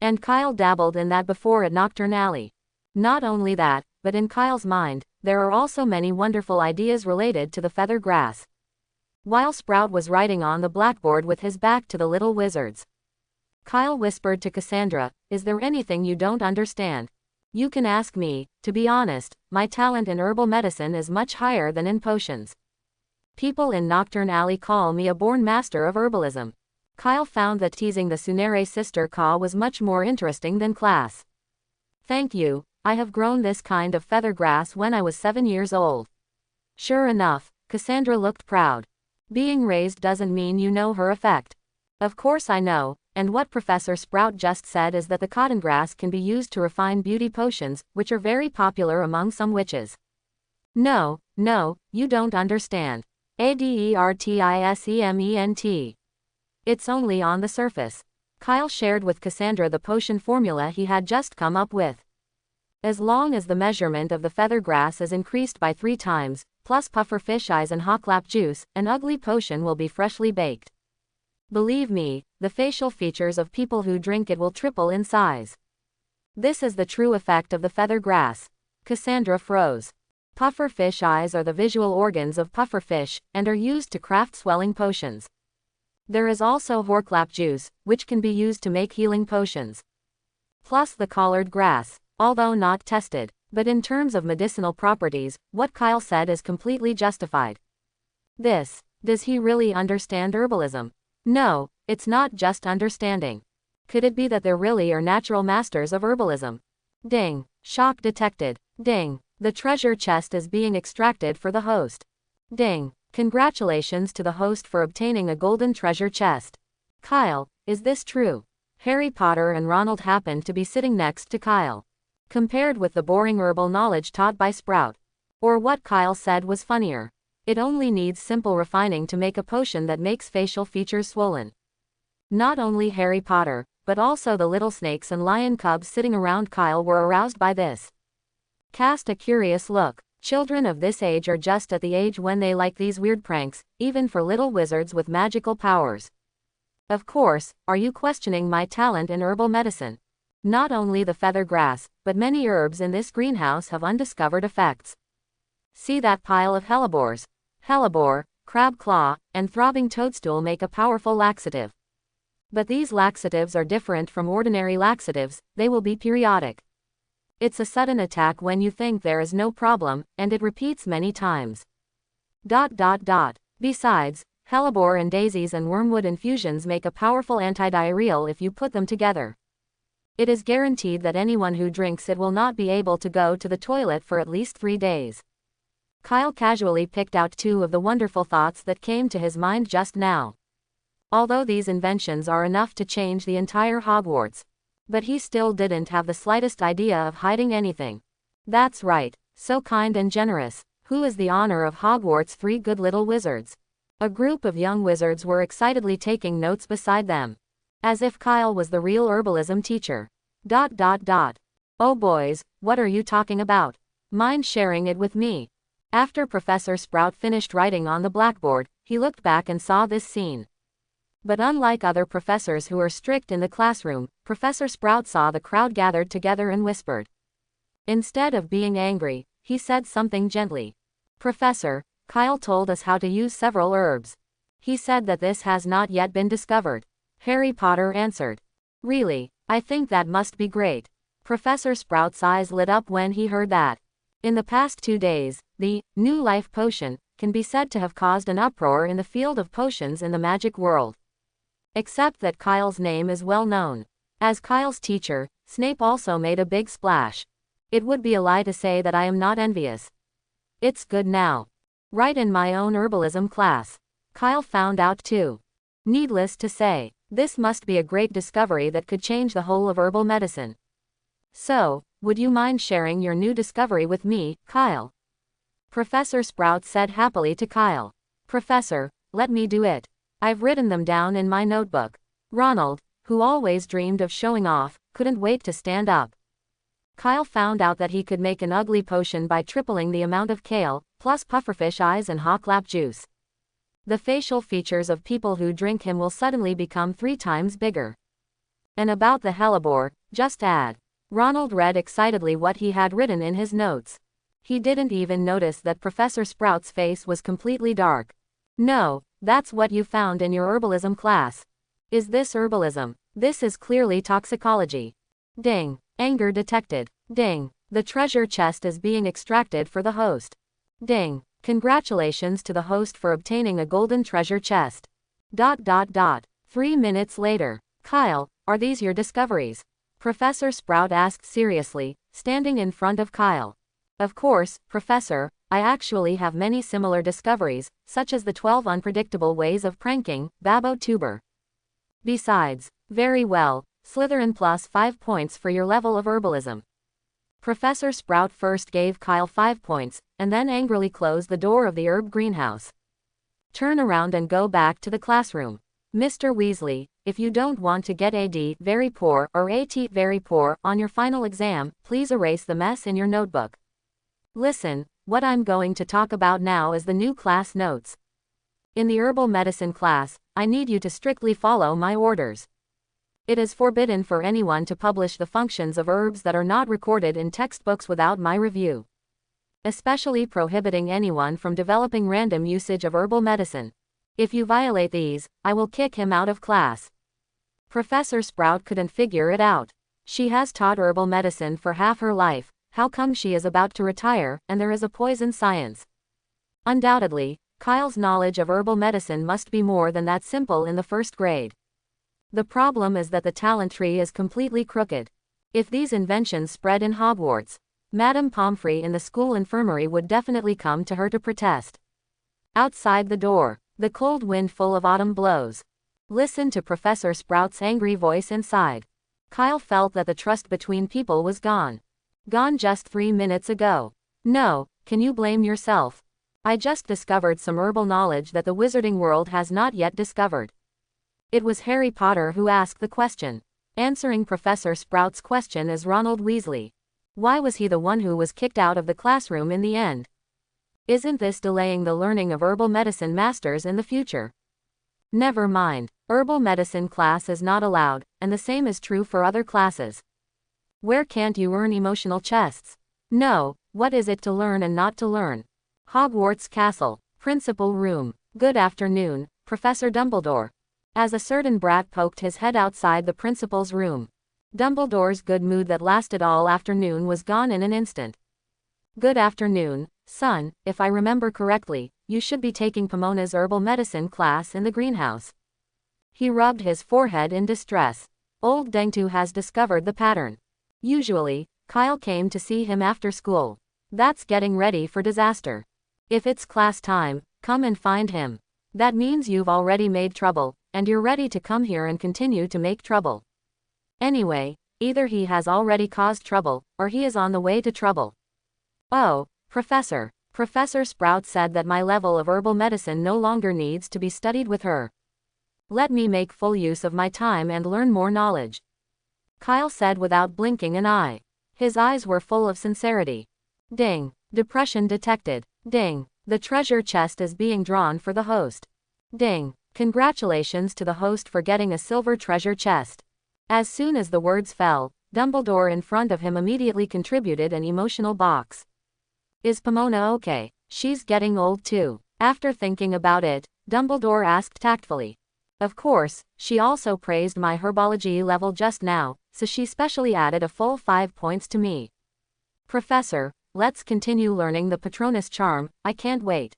And Kyle dabbled in that before at Knockturn Alley. Not only that, but in Kyle's mind, there are also many wonderful ideas related to the feather grass. While Sprout was writing on the blackboard with his back to the little wizards, Kyle whispered to Cassandra, "Is there anything you don't understand? You can ask me. To be honest, my talent in herbal medicine is much higher than in potions. People in Knockturn Alley call me a born master of herbalism." Kyle found that teasing the Sunere sister Ka was much more interesting than class. "Thank you, I have grown this kind of feather grass when I was 7 years old." Sure enough, Cassandra looked proud. Being raised doesn't mean you know her effect. Of course I know, and what Professor Sprout just said is that the cotton grass can be used to refine beauty potions, which are very popular among some witches. No, you don't understand. Advertisement. It's only on the surface. Kyle shared with Cassandra the potion formula he had just come up with. As long as the measurement of the feather grass is increased by 3 times, plus pufferfish eyes and hocklap juice, an ugly potion will be freshly baked. Believe me, the facial features of people who drink it will triple in size. This is the true effect of the feather grass. Cassandra froze. Pufferfish eyes are the visual organs of pufferfish, and are used to craft swelling potions. There is also hocklap juice, which can be used to make healing potions. Plus the collared grass, although not tested. But in terms of medicinal properties, what Kyle said is completely justified. Does he really understand herbalism? No, it's not just understanding. Could it be that there really are natural masters of herbalism? Ding. Shock detected. Ding. The treasure chest is being extracted for the host. Ding. Congratulations to the host for obtaining a golden treasure chest. Kyle, is this true? Harry Potter and Ronald happened to be sitting next to Kyle. Compared with the boring herbal knowledge taught by Sprout. Or what Kyle said was funnier. It only needs simple refining to make a potion that makes facial features swollen. Not only Harry Potter, but also the little snakes and lion cubs sitting around Kyle were aroused by this. Cast a curious look. Children of this age are just at the age when they like these weird pranks, even for little wizards with magical powers. Of course, are you questioning my talent in herbal medicine? Not only the feather grass, but many herbs in this greenhouse have undiscovered effects. See that pile of hellebores? Hellebore, crab claw, and throbbing toadstool make a powerful laxative. But these laxatives are different from ordinary laxatives, they will be periodic. It's a sudden attack when you think there is no problem, and it repeats many times. Besides, hellebore and daisies and wormwood infusions make a powerful antidiarrheal if you put them together. It is guaranteed that anyone who drinks it will not be able to go to the toilet for at least 3 days. Kyle casually picked out 2 of the wonderful thoughts that came to his mind just now. Although these inventions are enough to change the entire Hogwarts. But he still didn't have the slightest idea of hiding anything. That's right, so kind and generous. Who is the honor of Hogwarts' 3 good little wizards? A group of young wizards were excitedly taking notes beside them. As if Kyle was the real herbalism teacher. Oh boys, what are you talking about? Mind sharing it with me? After Professor Sprout finished writing on the blackboard, he looked back and saw this scene. But unlike other professors who are strict in the classroom, Professor Sprout saw the crowd gathered together and whispered. Instead of being angry, he said something gently. Professor, Kyle told us how to use several herbs. He said that this has not yet been discovered. Harry Potter answered. Really, I think that must be great. Professor Sprout's eyes lit up when he heard that. In the past 2 days, the New Life Potion can be said to have caused an uproar in the field of potions in the magic world. Except that Kyle's name is well known. As Kyle's teacher, Snape also made a big splash. It would be a lie to say that I am not envious. It's good now. Right in my own herbalism class. Kyle found out too. Needless to say, this must be a great discovery that could change the whole of herbal medicine. So, would you mind sharing your new discovery with me, Kyle? Professor Sprout said happily to Kyle. Professor, let me do it. I've written them down in my notebook. Ronald, who always dreamed of showing off, couldn't wait to stand up. Kyle found out that he could make an ugly potion by tripling the amount of kale, plus pufferfish eyes and hawklap juice. The facial features of people who drink him will suddenly become 3 times bigger. And about the hellebore, just add. Ronald read excitedly what he had written in his notes. He didn't even notice that Professor Sprout's face was completely dark. No, that's what you found in your herbalism class. Is this herbalism? This is clearly toxicology. Ding. Anger detected. Ding. The treasure chest is being extracted for the host. Ding. Congratulations to the host for obtaining a golden treasure chest. ... 3 minutes later. Kyle, are these your discoveries? Professor Sprout asked seriously, standing in front of Kyle. Of course, Professor, I actually have many similar discoveries, such as the 12 unpredictable ways of pranking, Babo Tuber. Besides, very well, Slytherin plus 5 points for your level of herbalism. Professor Sprout first gave Kyle 5 points, and then angrily closed the door of the herb greenhouse. Turn around and go back to the classroom. Mr. Weasley, if you don't want to get a D very poor or a T very poor on your final exam, please erase the mess in your notebook. Listen, what I'm going to talk about now is the new class notes. In the herbal medicine class, I need you to strictly follow my orders. It is forbidden for anyone to publish the functions of herbs that are not recorded in textbooks without my review. Especially prohibiting anyone from developing random usage of herbal medicine. If you violate these, I will kick him out of class. Professor Sprout couldn't figure it out. She has taught herbal medicine for half her life. How come she is about to retire, and there is a poison science? Undoubtedly, Kyle's knowledge of herbal medicine must be more than that simple in the 1st grade. The problem is that the talent tree is completely crooked. If these inventions spread in Hogwarts, Madame Pomfrey in the school infirmary would definitely come to her to protest. Outside the door, the cold wind full of autumn blows. Listen to Professor Sprout's angry voice inside. Kyle felt that the trust between people was gone. Gone just 3 minutes ago. No, can you blame yourself? I just discovered some herbal knowledge that the wizarding world has not yet discovered. It was Harry Potter who asked the question. Answering Professor Sprout's question is Ronald Weasley. Why was he the one who was kicked out of the classroom in the end? Isn't this delaying the learning of herbal medicine masters in the future? Never mind, herbal medicine class is not allowed, and the same is true for other classes. Where can't you earn emotional chests? No, what is it to learn and not to learn? Hogwarts Castle, Principal Room. Good afternoon, Professor Dumbledore. As a certain brat poked his head outside the principal's room. Dumbledore's good mood that lasted all afternoon was gone in an instant. Good afternoon, son, if I remember correctly, you should be taking Pomona's herbal medicine class in the greenhouse. He rubbed his forehead in distress. Old Dengtu has discovered the pattern. Usually, Kyle came to see him after school. That's getting ready for disaster. If it's class time, come and find him. That means you've already made trouble, and you're ready to come here and continue to make trouble. Anyway, either he has already caused trouble, or he is on the way to trouble. Oh, Professor. Professor Sprout said that my level of herbal medicine no longer needs to be studied with her. Let me make full use of my time and learn more knowledge. Kyle said without blinking an eye. His eyes were full of sincerity. Ding. Depression detected. Ding. The treasure chest is being drawn for the host. Ding. Congratulations to the host for getting a silver treasure chest. As soon as the words fell, Dumbledore in front of him immediately contributed an emotional box. Is Pomona okay? She's getting old too. After thinking about it, Dumbledore asked tactfully. Of course, she also praised my herbology level just now, so she specially added a full 5 points to me. Professor, let's continue learning the Patronus charm, I can't wait.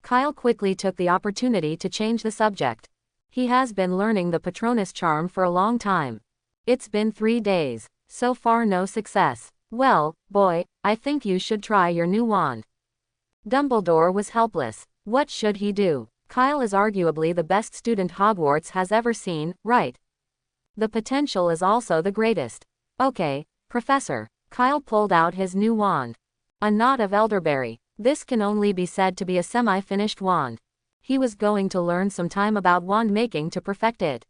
Kyle quickly took the opportunity to change the subject. He has been learning the Patronus charm for a long time. It's been 3 days. So far no success. Well, boy, I think you should try your new wand. Dumbledore was helpless. What should he do? Kyle is arguably the best student Hogwarts has ever seen, right? The potential is also the greatest. Okay, Professor. Kyle pulled out his new wand. A knot of elderberry. This can only be said to be a semi-finished wand. He was going to learn some time about wand making to perfect it.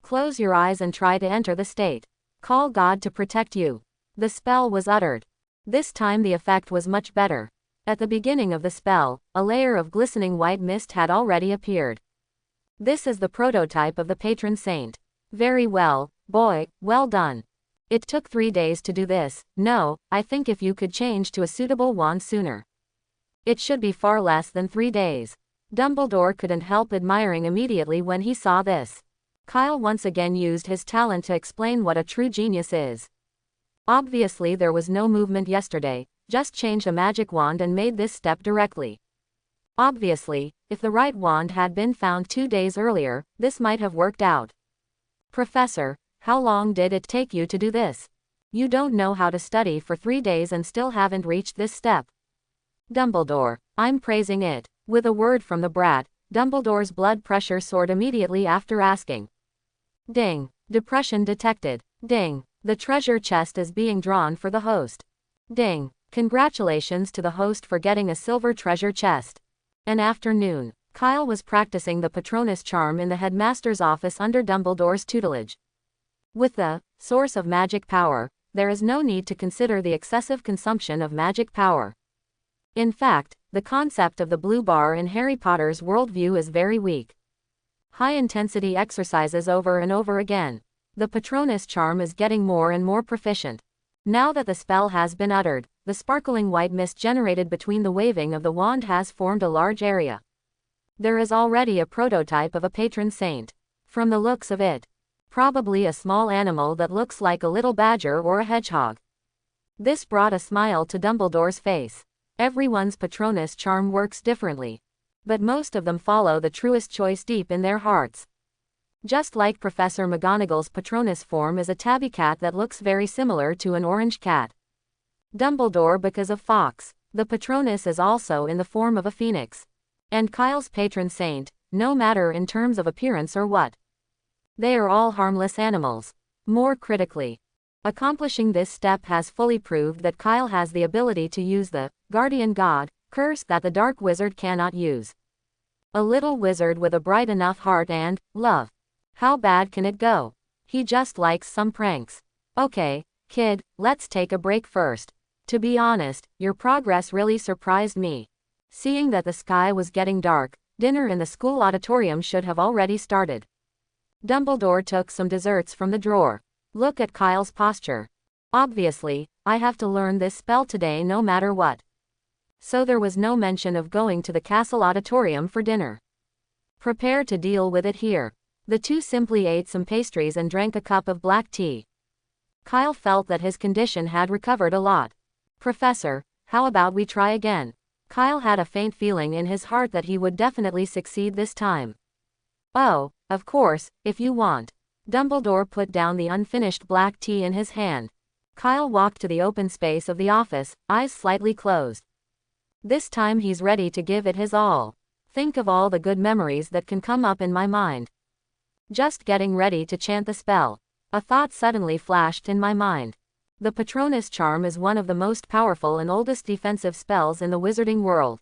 Close your eyes and try to enter the state. Call God to protect you. The spell was uttered. This time the effect was much better. At the beginning of the spell, a layer of glistening white mist had already appeared. This is the prototype of the patron saint. Very well, boy, well done. It took 3 days to do this. No, I think if you could change to a suitable wand sooner. It should be far less than 3 days. Dumbledore couldn't help admiring immediately when he saw this. Kyle once again used his talent to explain what a true genius is. Obviously there was no movement yesterday, just changed a magic wand and made this step directly. Obviously, if the right wand had been found 2 days earlier, this might have worked out. Professor, how long did it take you to do this? You don't know how to study for 3 days and still haven't reached this step. Dumbledore, I'm praising it. With a word from the brat, Dumbledore's blood pressure soared immediately after asking. Ding. Depression detected. Ding. The treasure chest is being drawn for the host. Ding. Congratulations to the host for getting a silver treasure chest. An afternoon. Kyle was practicing the Patronus charm in the headmaster's office under Dumbledore's tutelage. With the source of magic power, there is no need to consider the excessive consumption of magic power. In fact, the concept of the blue bar in Harry Potter's worldview is very weak. High-intensity exercises over and over again. The Patronus charm is getting more and more proficient. Now that the spell has been uttered, the sparkling white mist generated between the waving of the wand has formed a large area. There is already a prototype of a patron saint. From the looks of it, probably a small animal that looks like a little badger or a hedgehog. This brought a smile to Dumbledore's face. Everyone's Patronus charm works differently, but most of them follow the truest choice deep in their hearts. Just like Professor McGonagall's Patronus form is a tabby cat that looks very similar to an orange cat. Dumbledore because of fox. The Patronus is also in the form of a phoenix. And Kyle's patron saint, no matter in terms of appearance or what. They are all harmless animals. More critically, accomplishing this step has fully proved that Kyle has the ability to use the guardian god curse that the dark wizard cannot use. A little wizard with a bright enough heart and love. How bad can it go? He just likes some pranks. Okay, kid, let's take a break first. To be honest, your progress really surprised me. Seeing that the sky was getting dark, dinner in the school auditorium should have already started. Dumbledore took some desserts from the drawer. Look at Kyle's posture. Obviously, I have to learn this spell today no matter what. So there was no mention of going to the castle auditorium for dinner. Prepare to deal with it here. The two simply ate some pastries and drank a cup of black tea. Kyle felt that his condition had recovered a lot. Professor, how about we try again? Kyle had a faint feeling in his heart that he would definitely succeed this time. Oh, of course, if you want. Dumbledore put down the unfinished black tea in his hand. Kyle walked to the open space of the office, eyes slightly closed. This time he's ready to give it his all. Think of all the good memories that can come up in my mind. Just getting ready to chant the spell. A thought suddenly flashed in my mind. The Patronus charm is one of the most powerful and oldest defensive spells in the wizarding world.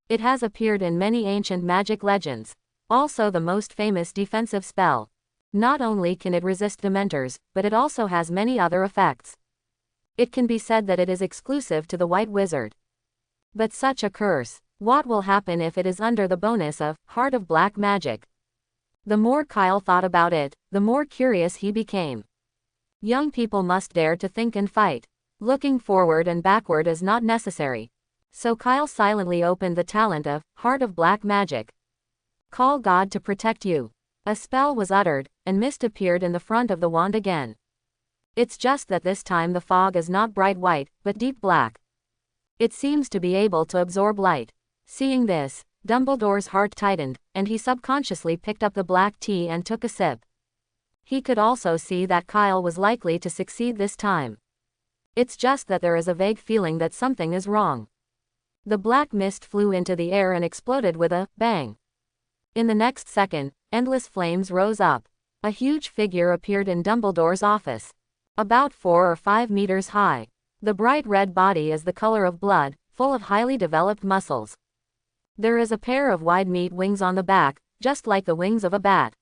It has appeared in many ancient magic legends. Also the most famous defensive spell. Not only can it resist Dementors, but it also has many other effects. It can be said that it is exclusive to the White Wizard. But such a curse, what will happen if it is under the bonus of Heart of Black Magic? The more Kyle thought about it, the more curious he became. Young people must dare to think and fight. Looking forward and backward is not necessary. So Kyle silently opened the talent of Heart of Black Magic. Call God to protect you. A spell was uttered, and mist appeared in the front of the wand again. It's just that this time the fog is not bright white, but deep black. It seems to be able to absorb light. Seeing this, Dumbledore's heart tightened, and he subconsciously picked up the black tea and took a sip. He could also see that Kyle was likely to succeed this time. It's just that there is a vague feeling that something is wrong. The black mist flew into the air and exploded with a bang. In the next second, endless flames rose up. A huge figure appeared in Dumbledore's office. About 4 or 5 meters high. The bright red body is the color of blood, full of highly developed muscles. There is a pair of wide meat wings on the back, just like the wings of a bat.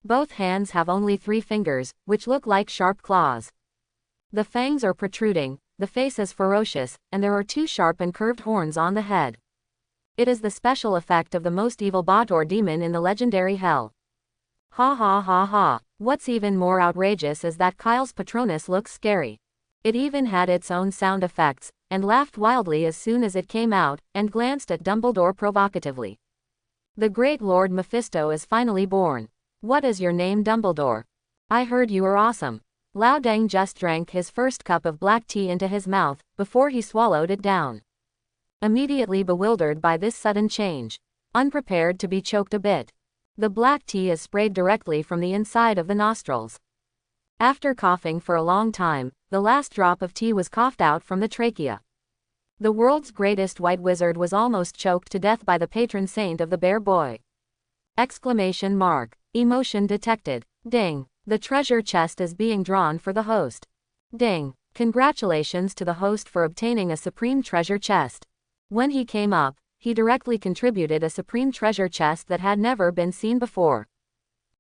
Both hands have only 3 fingers, which look like sharp claws. The fangs are protruding, the face is ferocious, and there are 2 sharp and curved horns on the head. It is the special effect of the most evil bot or demon in the legendary hell. Ha ha ha ha. What's even more outrageous is that Kyle's Patronus looks scary. It even had its own sound effects, and laughed wildly as soon as it came out, and glanced at Dumbledore provocatively. The great Lord Mephisto is finally born. What is your name, Dumbledore? I heard you were awesome. Lao Deng just drank his first cup of black tea into his mouth, before he swallowed it down. Immediately bewildered by this sudden change. Unprepared to be choked a bit. The black tea is sprayed directly from the inside of the nostrils. After coughing for a long time, the last drop of tea was coughed out from the trachea. The world's greatest white wizard was almost choked to death by the patron saint of the bear boy. Exclamation mark. Emotion detected. Ding. The treasure chest is being drawn for the host. Ding. Congratulations to the host for obtaining a supreme treasure chest. When he came up, he directly contributed a supreme treasure chest that had never been seen before.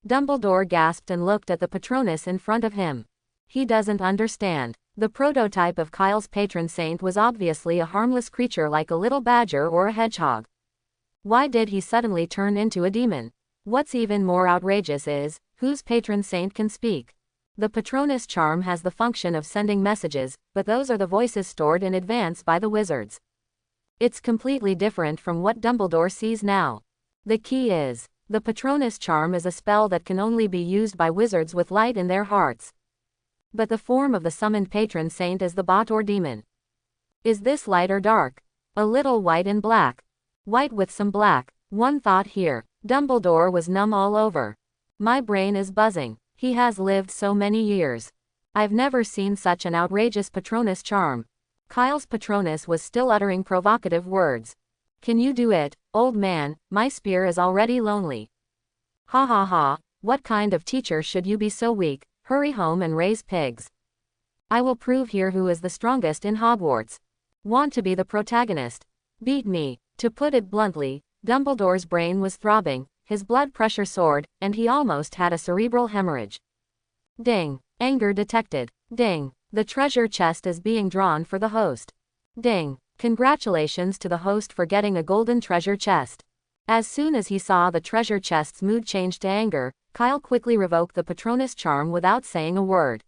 Dumbledore gasped and looked at the Patronus in front of him. He doesn't understand. The prototype of Kyle's patron saint was obviously a harmless creature like a little badger or a hedgehog. Why did he suddenly turn into a demon? What's even more outrageous is, whose patron saint can speak? The Patronus charm has the function of sending messages, but those are the voices stored in advance by the wizards. It's completely different from what Dumbledore sees now. The key is, the Patronus charm is a spell that can only be used by wizards with light in their hearts. But the form of the summoned patron saint is the bot or demon. Is this light or dark? A little white and black. White with some black. One thought here. Dumbledore was numb all over. My brain is buzzing. He has lived so many years. I've never seen such an outrageous Patronus charm. Kyle's Patronus was still uttering provocative words. Can you do it, old man? My spear is already lonely. Ha ha ha, what kind of teacher should you be so weak? Hurry home and raise pigs. I will prove here who is the strongest in Hogwarts. Want to be the protagonist? Beat me. To put it bluntly, Dumbledore's brain was throbbing, his blood pressure soared, and he almost had a cerebral hemorrhage. Ding. Anger detected. Ding. The treasure chest is being drawn for the host. Ding. Congratulations to the host for getting a golden treasure chest. As soon as he saw the treasure chest's mood change to anger, Kyle quickly revoked the Patronus charm without saying a word.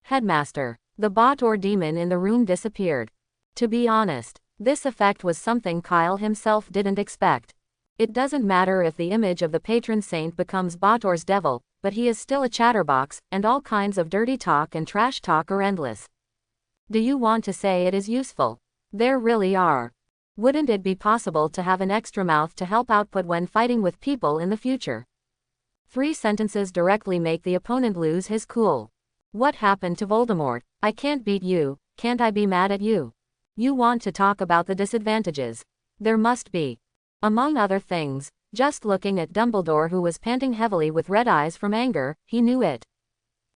Headmaster. The bot or demon in the room disappeared. To be honest, this effect was something Kyle himself didn't expect. It doesn't matter if the image of the patron saint becomes bot or's devil, but he is still a chatterbox, and all kinds of dirty talk and trash talk are endless. Do you want to say it is useful? There really are. Wouldn't it be possible to have an extra mouth to help output when fighting with people in the future? 3 sentences directly make the opponent lose his cool. What happened to Voldemort? I can't beat you, can't I be mad at you? You want to talk about the disadvantages. There must be. Among other things, just looking at Dumbledore, who was panting heavily with red eyes from anger, he knew it.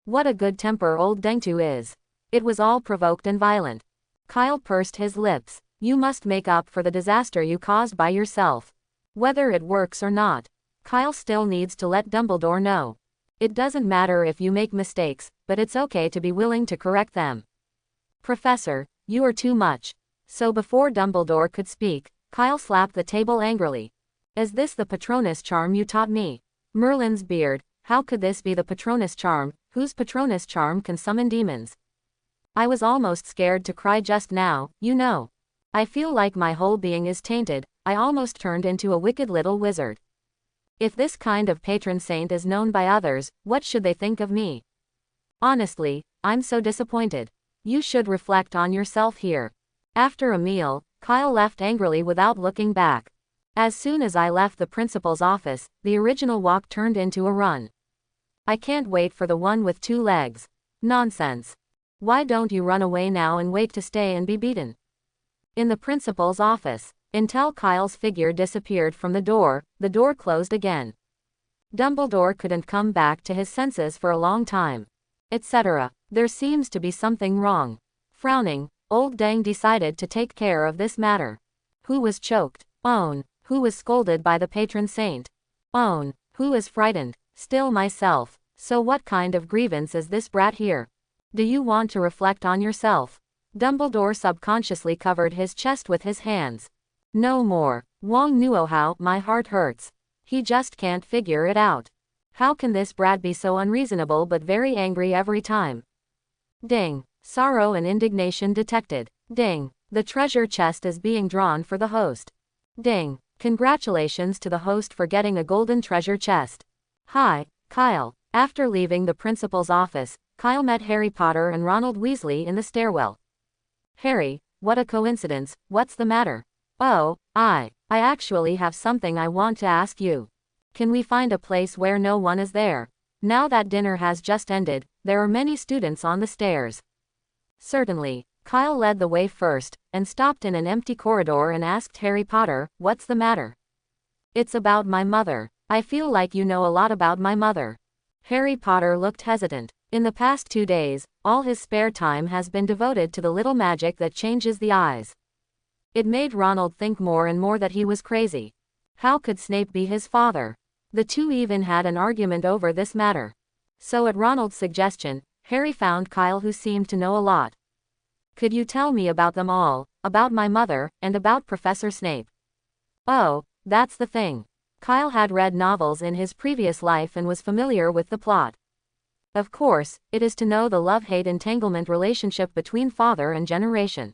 What a good temper old Dengtu is. It was all provoked and violent. Kyle pursed his lips. You must make up for the disaster you caused by yourself. Whether it works or not, Kyle still needs to let Dumbledore know. It doesn't matter if you make mistakes, but it's okay to be willing to correct them. Professor, you are too much. So before Dumbledore could speak, Kyle slapped the table angrily. Is this the Patronus charm you taught me? Merlin's beard. How could this be the Patronus charm, whose Patronus charm can summon demons? I was almost scared to cry just now, you know. I feel like my whole being is tainted. I almost turned into a wicked little wizard. If this kind of patron saint is known by others, what should they think of me? Honestly, I'm so disappointed. You should reflect on yourself here. After a meal, Kyle left angrily without looking back. As soon as I left the principal's office, the original walk turned into a run. I can't wait for the one with 2 legs. Nonsense. Why don't you run away now and wait to stay and be beaten? In the principal's office, until Kyle's figure disappeared from the door closed again. Dumbledore couldn't come back to his senses for a long time. Etc. There seems to be something wrong. Frowning, old Dang decided to take care of this matter. Who was choked? Own. Who was scolded by the patron saint? Own. Who is frightened? Still myself. So what kind of grievance is this brat here? Do you want to reflect on yourself? Dumbledore subconsciously covered his chest with his hands. No more. Wong knew how my heart hurts. He just can't figure it out. How can this brat be so unreasonable but very angry every time? Ding. Sorrow and indignation detected. Ding. The treasure chest is being drawn for the host. Ding. Congratulations to the host for getting a golden treasure chest. Hi, Kyle. After leaving the principal's office, Kyle met Harry Potter and Ronald Weasley in the stairwell. Harry, what a coincidence, what's the matter? Oh, I actually have something I want to ask you. Can we find a place where no one is there? Now that dinner has just ended, there are many students on the stairs. Certainly. Kyle led the way first, and stopped in an empty corridor and asked Harry Potter, what's the matter? It's about my mother. I feel like you know a lot about my mother. Harry Potter looked hesitant. In the past 2 days, all his spare time has been devoted to the little magic that changes the eyes. It made Ronald think more and more that he was crazy. How could Snape be his father? The two even had an argument over this matter. So at Ronald's suggestion, Harry found Kyle, who seemed to know a lot. Could you tell me about them all, about my mother, and about Professor Snape? Oh, that's the thing. Kyle had read novels in his previous life and was familiar with the plot. Of course, it is to know the love-hate entanglement relationship between father and generation.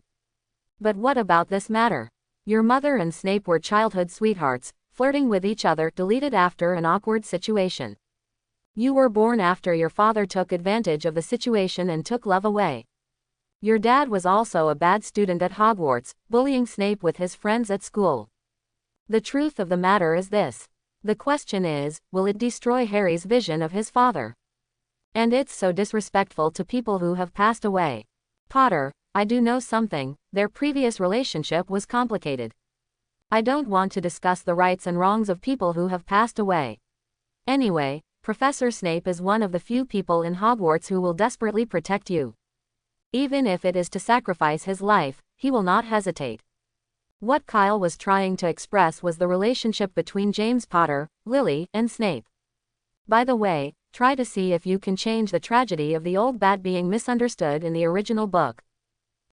But what about this matter? Your mother and Snape were childhood sweethearts, flirting with each other, deleted after an awkward situation. You were born after your father took advantage of the situation and took love away. Your dad was also a bad student at Hogwarts, bullying Snape with his friends at school. The truth of the matter is this. The question is, will it destroy Harry's vision of his father? And it's so disrespectful to people who have passed away. Potter, I do know something, their previous relationship was complicated. I don't want to discuss the rights and wrongs of people who have passed away. Anyway, Professor Snape is one of the few people in Hogwarts who will desperately protect you. Even if it is to sacrifice his life, he will not hesitate. What Kyle was trying to express was the relationship between James Potter, Lily, and Snape. By the way, try to see if you can change the tragedy of the old bat being misunderstood in the original book.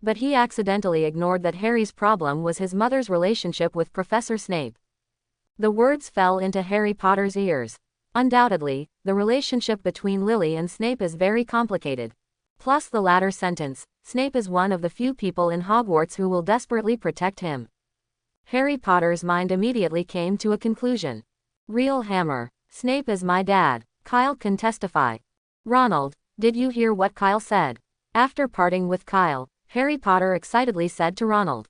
But he accidentally ignored that Harry's problem was his mother's relationship with Professor Snape. The words fell into Harry Potter's ears. Undoubtedly, the relationship between Lily and Snape is very complicated. Plus the latter sentence, Snape is one of the few people in Hogwarts who will desperately protect him. Harry Potter's mind immediately came to a conclusion. Real hammer. Snape is my dad. Kyle can testify. Ronald, did you hear what Kyle said? After parting with Kyle, Harry Potter excitedly said to Ronald.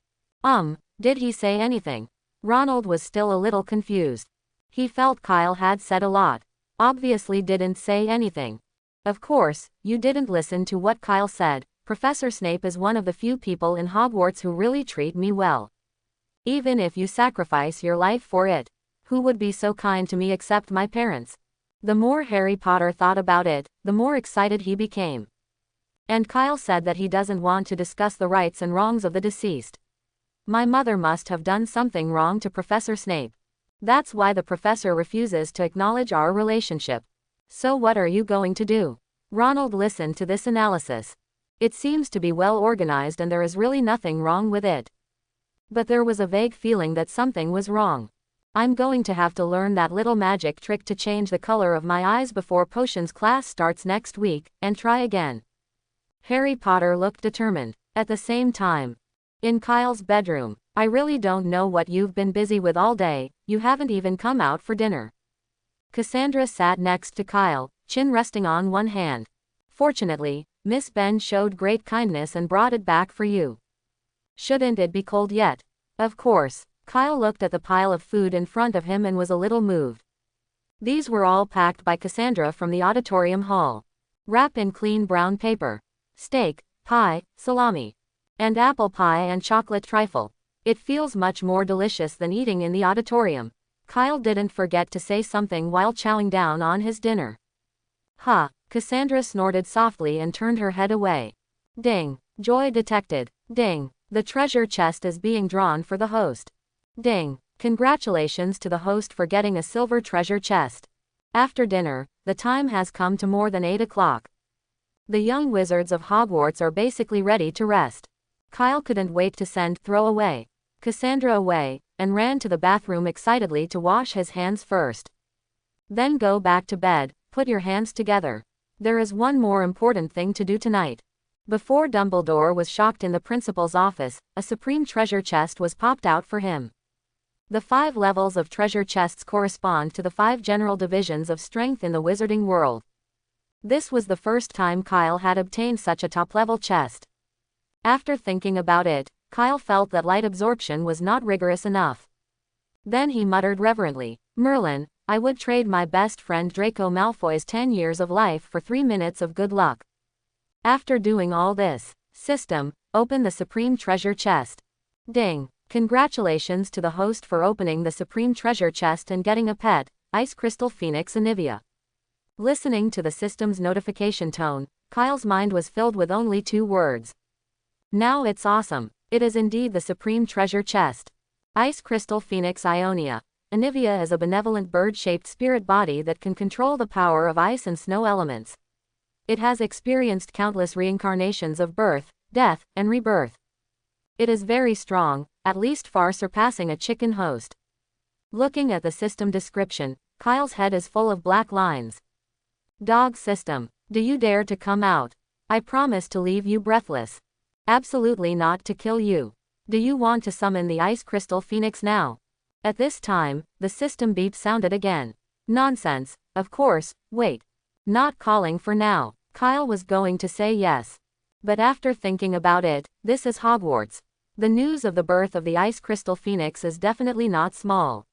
Did he say anything? Ronald was still a little confused. He felt Kyle had said a lot. Obviously didn't say anything. Of course, you didn't listen to what Kyle said. Professor Snape is one of the few people in Hogwarts who really treat me well. Even if you sacrifice your life for it. Who would be so kind to me except my parents? The more Harry Potter thought about it, the more excited he became. And Kyle said that he doesn't want to discuss the rights and wrongs of the deceased. My mother must have done something wrong to Professor Snape. That's why the professor refuses to acknowledge our relationship. So what are you going to do? Ronald listened to this analysis. It seems to be well organized and there is really nothing wrong with it. But there was a vague feeling that something was wrong. I'm going to have to learn that little magic trick to change the color of my eyes before potions class starts next week, and try again. Harry Potter looked determined. At the same time, in Kyle's bedroom, I really don't know what you've been busy with all day, you haven't even come out for dinner. Cassandra sat next to Kyle, chin resting on one hand. Fortunately, Miss Ben showed great kindness and brought it back for you. Shouldn't it be cold yet? Of course. Kyle looked at the pile of food in front of him and was a little moved. These were all packed by Cassandra from the auditorium hall. Wrapped in clean brown paper. steak, pie, salami, and apple pie and chocolate trifle. It feels much more delicious than eating in the auditorium. Kyle didn't forget to say something while chowing down on his dinner. Huh, Cassandra snorted softly and turned her head away. Ding, joy detected. Ding, the treasure chest is being drawn for the host. Ding, congratulations to the host for getting a silver treasure chest. After dinner, the time has come to more than 8 o'clock. The young wizards of Hogwarts are basically ready to rest. Kyle couldn't wait to send throw away Cassandra away, and ran to the bathroom excitedly to wash his hands first. Then go back to bed, put your hands together. There is one more important thing to do tonight. Before Dumbledore was shocked in the principal's office, a supreme treasure chest was popped out for him. The 5 levels of treasure chests correspond to the 5 general divisions of strength in the wizarding world. This was the first time Kyle had obtained such a top-level chest. After thinking about it, Kyle felt that light absorption was not rigorous enough. Then he muttered reverently, Merlin, I would trade my best friend Draco Malfoy's 10 years of life for 3 minutes of good luck. After doing all this, system, open the supreme treasure chest. Ding, congratulations to the host for opening the supreme treasure chest and getting a pet, Ice Crystal Phoenix Anivia. Listening to the system's notification tone, Kyle's mind was filled with only 2 words. Now it's awesome. It is indeed the supreme treasure chest. Ice Crystal Phoenix Ionia. Anivia is a benevolent bird-shaped spirit body that can control the power of ice and snow elements. It has experienced countless reincarnations of birth, death, and rebirth. It is very strong, at least far surpassing a chicken host. Looking at the system description, Kyle's head is full of black lines. Dog system. Do you dare to come out? I promise to leave you breathless. Absolutely not to kill you. Do you want to summon the Ice Crystal Phoenix now? At this time, the system beep sounded again. Nonsense, of course, wait. Not calling for now. Kyle was going to say yes. But after thinking about it, this is Hogwarts. The news of the birth of the Ice Crystal Phoenix is definitely not small.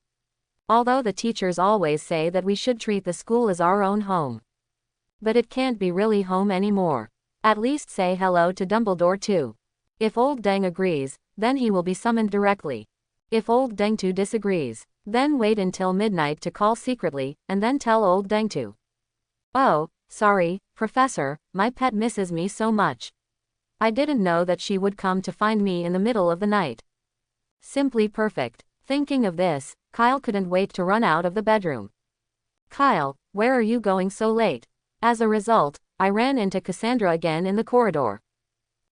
Although the teachers always say that we should treat the school as our own home. But it can't be really home anymore. At least say hello to Dumbledore too. If Old Deng agrees, then he will be summoned directly. If Old Deng too disagrees, then wait until midnight to call secretly, and then tell Old Deng to. Oh, sorry, Professor, my pet misses me so much. I didn't know that she would come to find me in the middle of the night. Simply perfect. Thinking of this, Kyle couldn't wait to run out of the bedroom. Kyle, where are you going so late? As a result, I ran into Cassandra again in the corridor.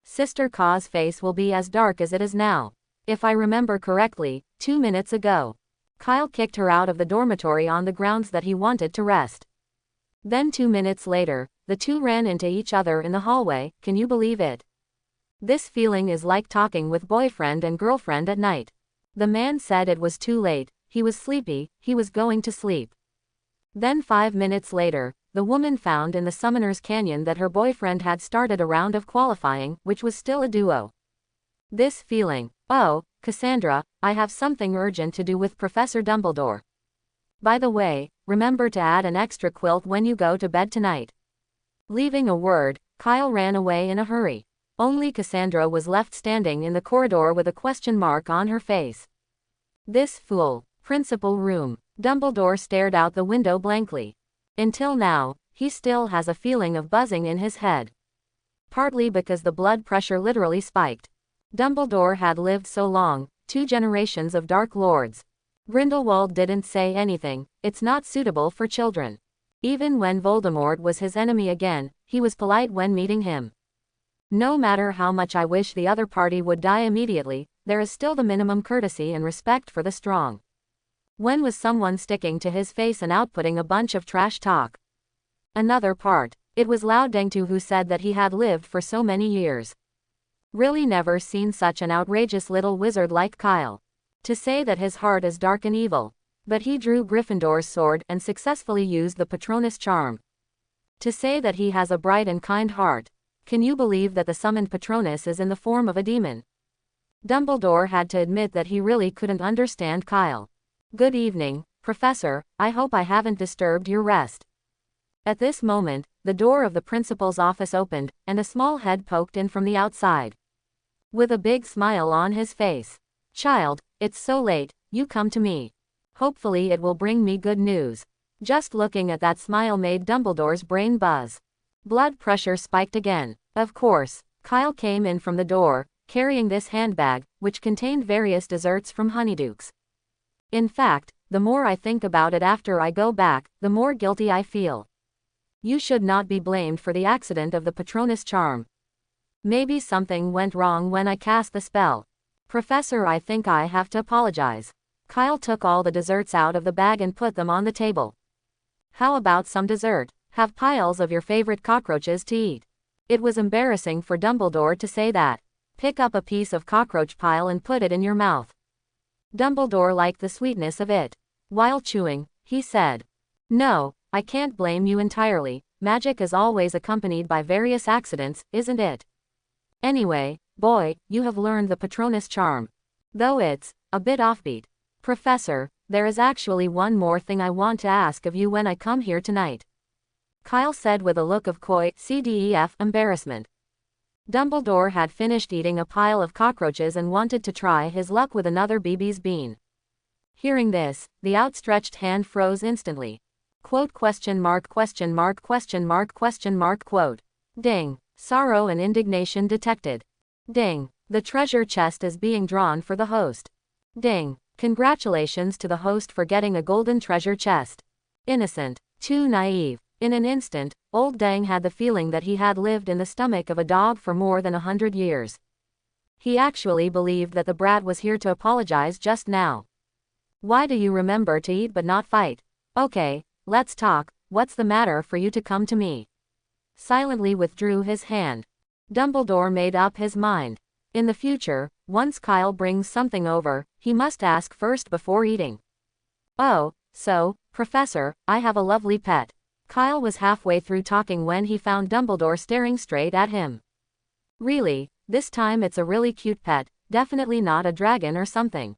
Sister Ka's face will be as dark as it is now. If I remember correctly, 2 minutes ago. Kyle kicked her out of the dormitory on the grounds that he wanted to rest. Then 2 minutes later, the two ran into each other in the hallway. Can you believe it? This feeling is like talking with boyfriend and girlfriend at night. The man said it was too late, he was sleepy, he was going to sleep. Then 5 minutes later, the woman found in the Summoner's Canyon that her boyfriend had started a round of qualifying, which was still a duo. This feeling, oh, Cassandra, I have something urgent to do with Professor Dumbledore. By the way, remember to add an extra quilt when you go to bed tonight. Leaving a word, Kyle ran away in a hurry. Only Cassandra was left standing in the corridor with a question mark on her face. This fool. Principal room. Dumbledore stared out the window blankly. Until now, he still has a feeling of buzzing in his head. Partly because the blood pressure literally spiked. Dumbledore had lived so long, 2 generations of Dark Lords. Grindelwald didn't say anything, it's not suitable for children. Even when Voldemort was his enemy again, he was polite when meeting him. No matter how much I wish the other party would die immediately, there is still the minimum courtesy and respect for the strong. When was someone sticking to his face and outputting a bunch of trash talk? Another part. It was Lao Dengtu who said that he had lived for so many years. Really never seen such an outrageous little wizard like Kyle. To say that his heart is dark and evil. But he drew Gryffindor's sword and successfully used the Patronus charm. To say that he has a bright and kind heart. Can you believe that the summoned Patronus is in the form of a demon? Dumbledore had to admit that he really couldn't understand Kyle. Good evening, Professor, I hope I haven't disturbed your rest. At this moment, the door of the principal's office opened, and a small head poked in from the outside. With a big smile on his face. "Child, it's so late, you come to me. Hopefully it will bring me good news." Just looking at that smile made Dumbledore's brain buzz. Blood pressure spiked again. Of course, Kyle came in from the door, carrying this handbag, which contained various desserts from Honeydukes. "In fact, the more I think about it after I go back, the more guilty I feel. You should not be blamed for the accident of the Patronus charm. Maybe something went wrong when I cast the spell. Professor, I think I have to apologize." Kyle took all the desserts out of the bag and put them on the table. "How about some dessert? Have piles of your favorite cockroaches to eat." It was embarrassing for Dumbledore to say that. "Pick up a piece of cockroach pile and put it in your mouth." Dumbledore liked the sweetness of it. While chewing, he said, "No, I can't blame you entirely. Magic is always accompanied by various accidents, isn't it? Anyway, boy, you have learned the Patronus charm. Though it's a bit offbeat. Professor, there is actually one more thing I want to ask of you when I come here tonight," Kyle said with a look of coy embarrassment. Dumbledore had finished eating a pile of cockroaches and wanted to try his luck with another BB's bean. Hearing this, the outstretched hand froze instantly. Quote ? Quote. Ding. Sorrow and indignation detected. Ding. The treasure chest is being drawn for the host. Ding. Congratulations to the host for getting a golden treasure chest. Innocent. Too naive. In an instant, old Dang had the feeling that he had lived in the stomach of a dog for more than 100 years. He actually believed that the brat was here to apologize just now. "Why do you remember to eat but not fight? Okay, let's talk. What's the matter for you to come to me?" Silently withdrew his hand. Dumbledore made up his mind. In the future, once Kyle brings something over, he must ask first before eating. "Oh, so, Professor, I have a lovely pet." Kyle was halfway through talking when he found Dumbledore staring straight at him. "Really, this time it's a really cute pet, definitely not a dragon or something.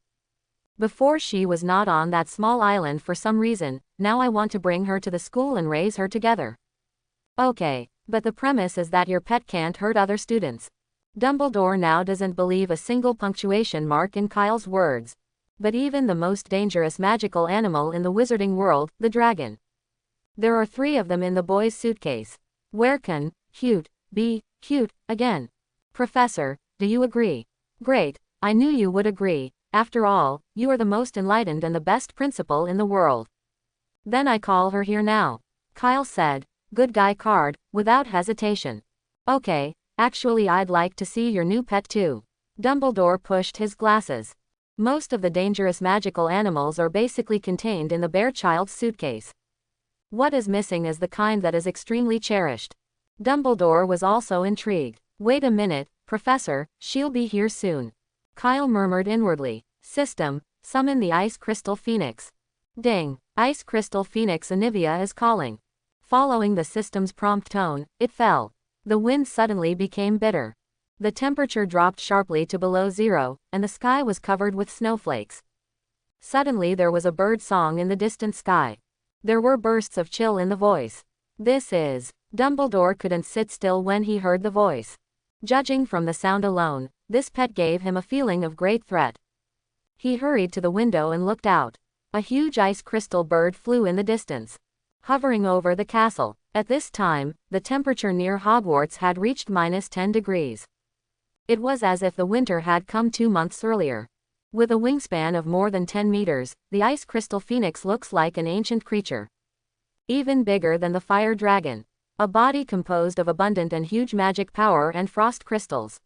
Before she was not on that small island for some reason, now I want to bring her to the school and raise her together." "Okay, but the premise is that your pet can't hurt other students." Dumbledore now doesn't believe a single punctuation mark in Kyle's words. But even the most dangerous magical animal in the wizarding world, the dragon. There are 3 of them in the boy's suitcase. Where can cute be cute again? Professor, do you agree? Great, I knew you would agree. After all, you are the most enlightened and the best principal in the world. Then I call her here now. Kyle said, good guy card, without hesitation. Okay, actually I'd like to see your new pet too. Dumbledore pushed his glasses. Most of the dangerous magical animals are basically contained in the bear child's suitcase. What is missing is the kind that is extremely cherished. Dumbledore was also intrigued. Wait a minute, Professor, she'll be here soon. Kyle murmured inwardly. System, summon the Ice Crystal Phoenix. Ding, Ice Crystal Phoenix Anivia is calling. Following the system's prompt tone, it fell. The wind suddenly became bitter. The temperature dropped sharply to below 0, and the sky was covered with snowflakes. Suddenly there was a bird song in the distant sky. There were bursts of chill in the voice. This is... Dumbledore couldn't sit still when he heard the voice. Judging from the sound alone, this pet gave him a feeling of great threat. He hurried to the window and looked out. A huge ice crystal bird flew in the distance, hovering over the castle. At this time, the temperature near Hogwarts had reached -10 degrees. It was as if the winter had come 2 months earlier. With a wingspan of more than 10 meters, the Ice Crystal Phoenix looks like an ancient creature. Even bigger than the Fire Dragon. A body composed of abundant and huge magic power and frost crystals.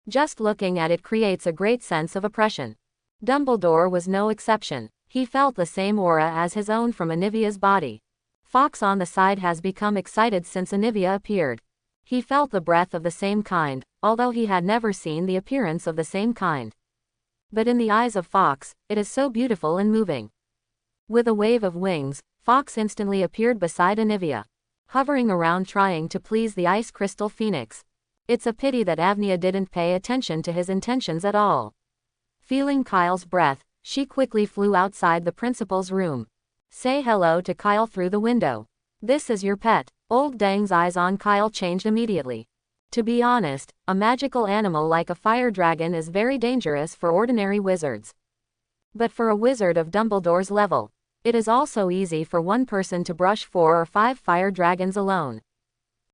Just looking at it creates a great sense of oppression. Dumbledore was no exception. He felt the same aura as his own from Anivia's body. Fawkes on the side has become excited since Anivia appeared. He felt the breath of the same kind, although he had never seen the appearance of the same kind. But in the eyes of Fawkes, it is so beautiful and moving. With a wave of wings, Fawkes instantly appeared beside Anivia, hovering around trying to please the Ice Crystal Phoenix. It's a pity that Avnia didn't pay attention to his intentions at all. Feeling Kyle's breath, she quickly flew outside the principal's room. Say hello to Kyle through the window. This is your pet. Old Dang's eyes on Kyle changed immediately. To be honest, a magical animal like a fire dragon is very dangerous for ordinary wizards. But for a wizard of Dumbledore's level, it is also easy for one person to brush 4 or 5 fire dragons alone.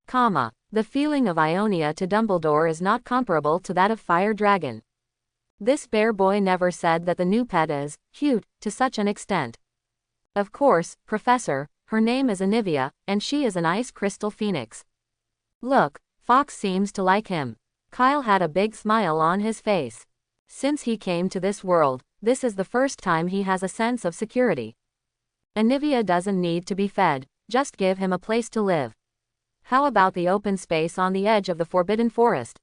The feeling of Ionia to Dumbledore is not comparable to that of fire dragon. This bear boy never said that the new pet is cute to such an extent. Of course, Professor, her name is Anivia, and she is an ice crystal phoenix. Look, Fox seems to like him. Kyle had a big smile on his face. Since he came to this world, this is the first time he has a sense of security. Anivia doesn't need to be fed, just give him a place to live. How about the open space on the edge of the Forbidden Forest?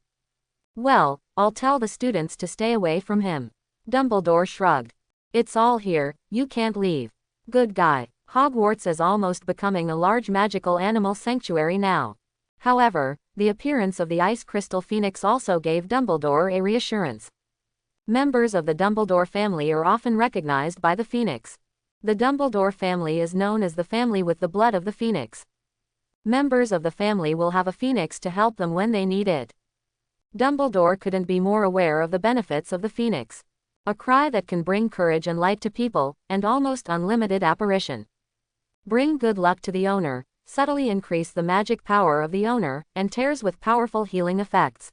Well, I'll tell the students to stay away from him. Dumbledore shrugged. It's all here, you can't leave. Good guy. Hogwarts is almost becoming a large magical animal sanctuary now. However, the appearance of the ice crystal phoenix also gave Dumbledore a reassurance. Members of the Dumbledore family are often recognized by the phoenix. The Dumbledore family is known as the family with the blood of the phoenix. Members of the family will have a phoenix to help them when they need it. Dumbledore couldn't be more aware of the benefits of the phoenix. A cry that can bring courage and light to people, and almost unlimited apparition. Bring good luck to the owner, subtly increase the magic power of the owner, and tears with powerful healing effects.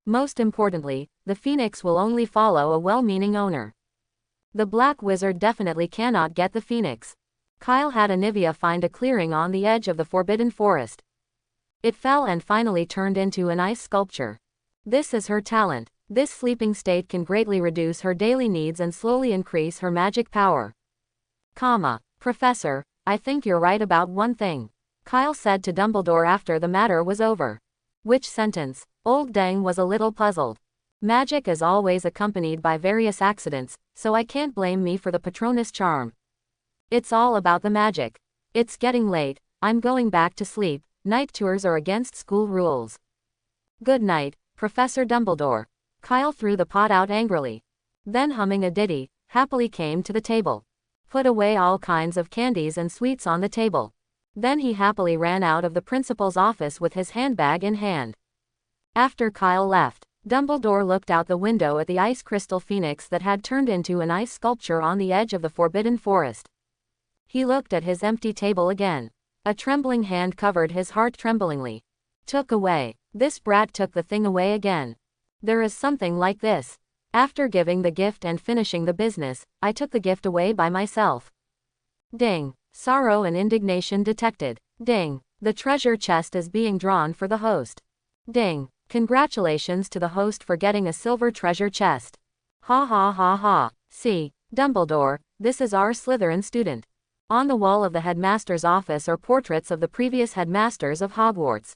Most importantly, the phoenix will only follow a well-meaning owner. The Black Wizard definitely cannot get the phoenix. Kyle had Anivia find a clearing on the edge of the Forbidden Forest. It fell and finally turned into an ice sculpture. This is her talent. This sleeping state can greatly reduce her daily needs and slowly increase her magic power. Professor, I think you're right about one thing, Kyle said to Dumbledore after the matter was over. Which sentence? Old Dang was a little puzzled. Magic is always accompanied by various accidents, so I can't blame me for the Patronus charm. It's all about the magic. It's getting late, I'm going back to sleep, night tours are against school rules. Good night, Professor Dumbledore. Kyle threw the pot out angrily. Then humming a ditty, happily came to the table. Put away all kinds of candies and sweets on the table. Then he happily ran out of the principal's office with his handbag in hand. After Kyle left, Dumbledore looked out the window at the ice crystal phoenix that had turned into an ice sculpture on the edge of the Forbidden Forest. He looked at his empty table again. A trembling hand covered his heart tremblingly. Took away. This brat took the thing away again. There is something like this. After giving the gift and finishing the business, I took the gift away by myself. Ding. Sorrow and indignation detected. Ding. The treasure chest is being drawn for the host. Ding. Congratulations to the host for getting a silver treasure chest. Ha ha ha ha. See, Dumbledore, this is our Slytherin student. On the wall of the headmaster's office are portraits of the previous headmasters of Hogwarts.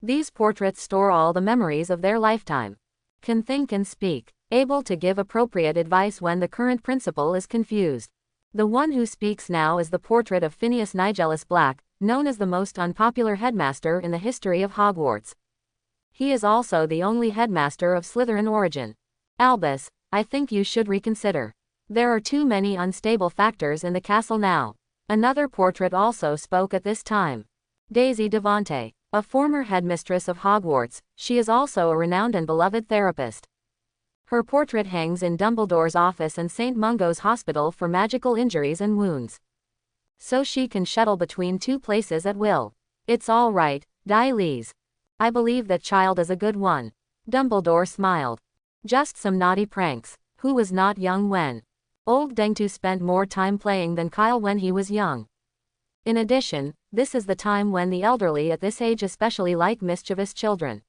These portraits store all the memories of their lifetime. Can think and speak, able to give appropriate advice when the current principal is confused. The one who speaks now is the portrait of Phineas Nigellus Black, known as the most unpopular headmaster in the history of Hogwarts. He is also the only headmaster of Slytherin origin. Albus, I think you should reconsider. There are too many unstable factors in the castle now. Another portrait also spoke at this time. Daisy Devante, a former headmistress of Hogwarts, she is also a renowned and beloved therapist. Her portrait hangs in Dumbledore's office and St. Mungo's Hospital for magical injuries and wounds. So she can shuttle between two places at will. It's all right, Diles. I believe that child is a good one. Dumbledore smiled. Just some naughty pranks. Who was not young when? Old Dangtu spent more time playing than Kyle when he was young. In addition, this is the time when the elderly at this age especially like mischievous children.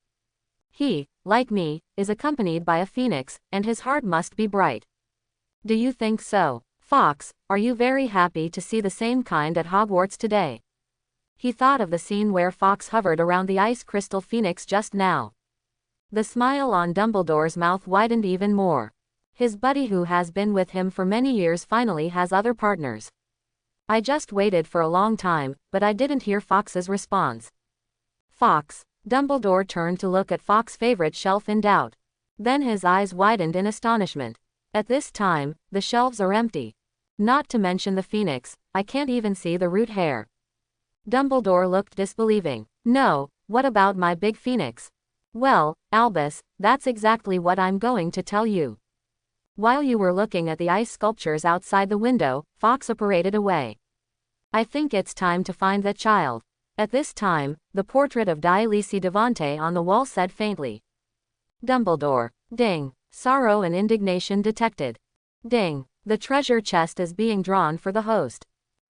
He, like me, is accompanied by a phoenix, and his heart must be bright. Do you think so? Fox, are you very happy to see the same kind at Hogwarts today? He thought of the scene where Fox hovered around the ice crystal phoenix just now. The smile on Dumbledore's mouth widened even more. His buddy who has been with him for many years finally has other partners. I just waited for a long time, but I didn't hear Fox's response. Fox. Dumbledore turned to look at Fox's favorite shelf in doubt. Then his eyes widened in astonishment. At this time, the shelves are empty. Not to mention the phoenix, I can't even see the root hair. Dumbledore looked disbelieving. No, what about my big phoenix? Well, Albus, that's exactly what I'm going to tell you. While you were looking at the ice sculptures outside the window, Fawkes paraded away. I think it's time to find that child. At this time, the portrait of Dialyse Devante on the wall said faintly. Dumbledore. Ding. Sorrow and indignation detected. Ding. The treasure chest is being drawn for the host.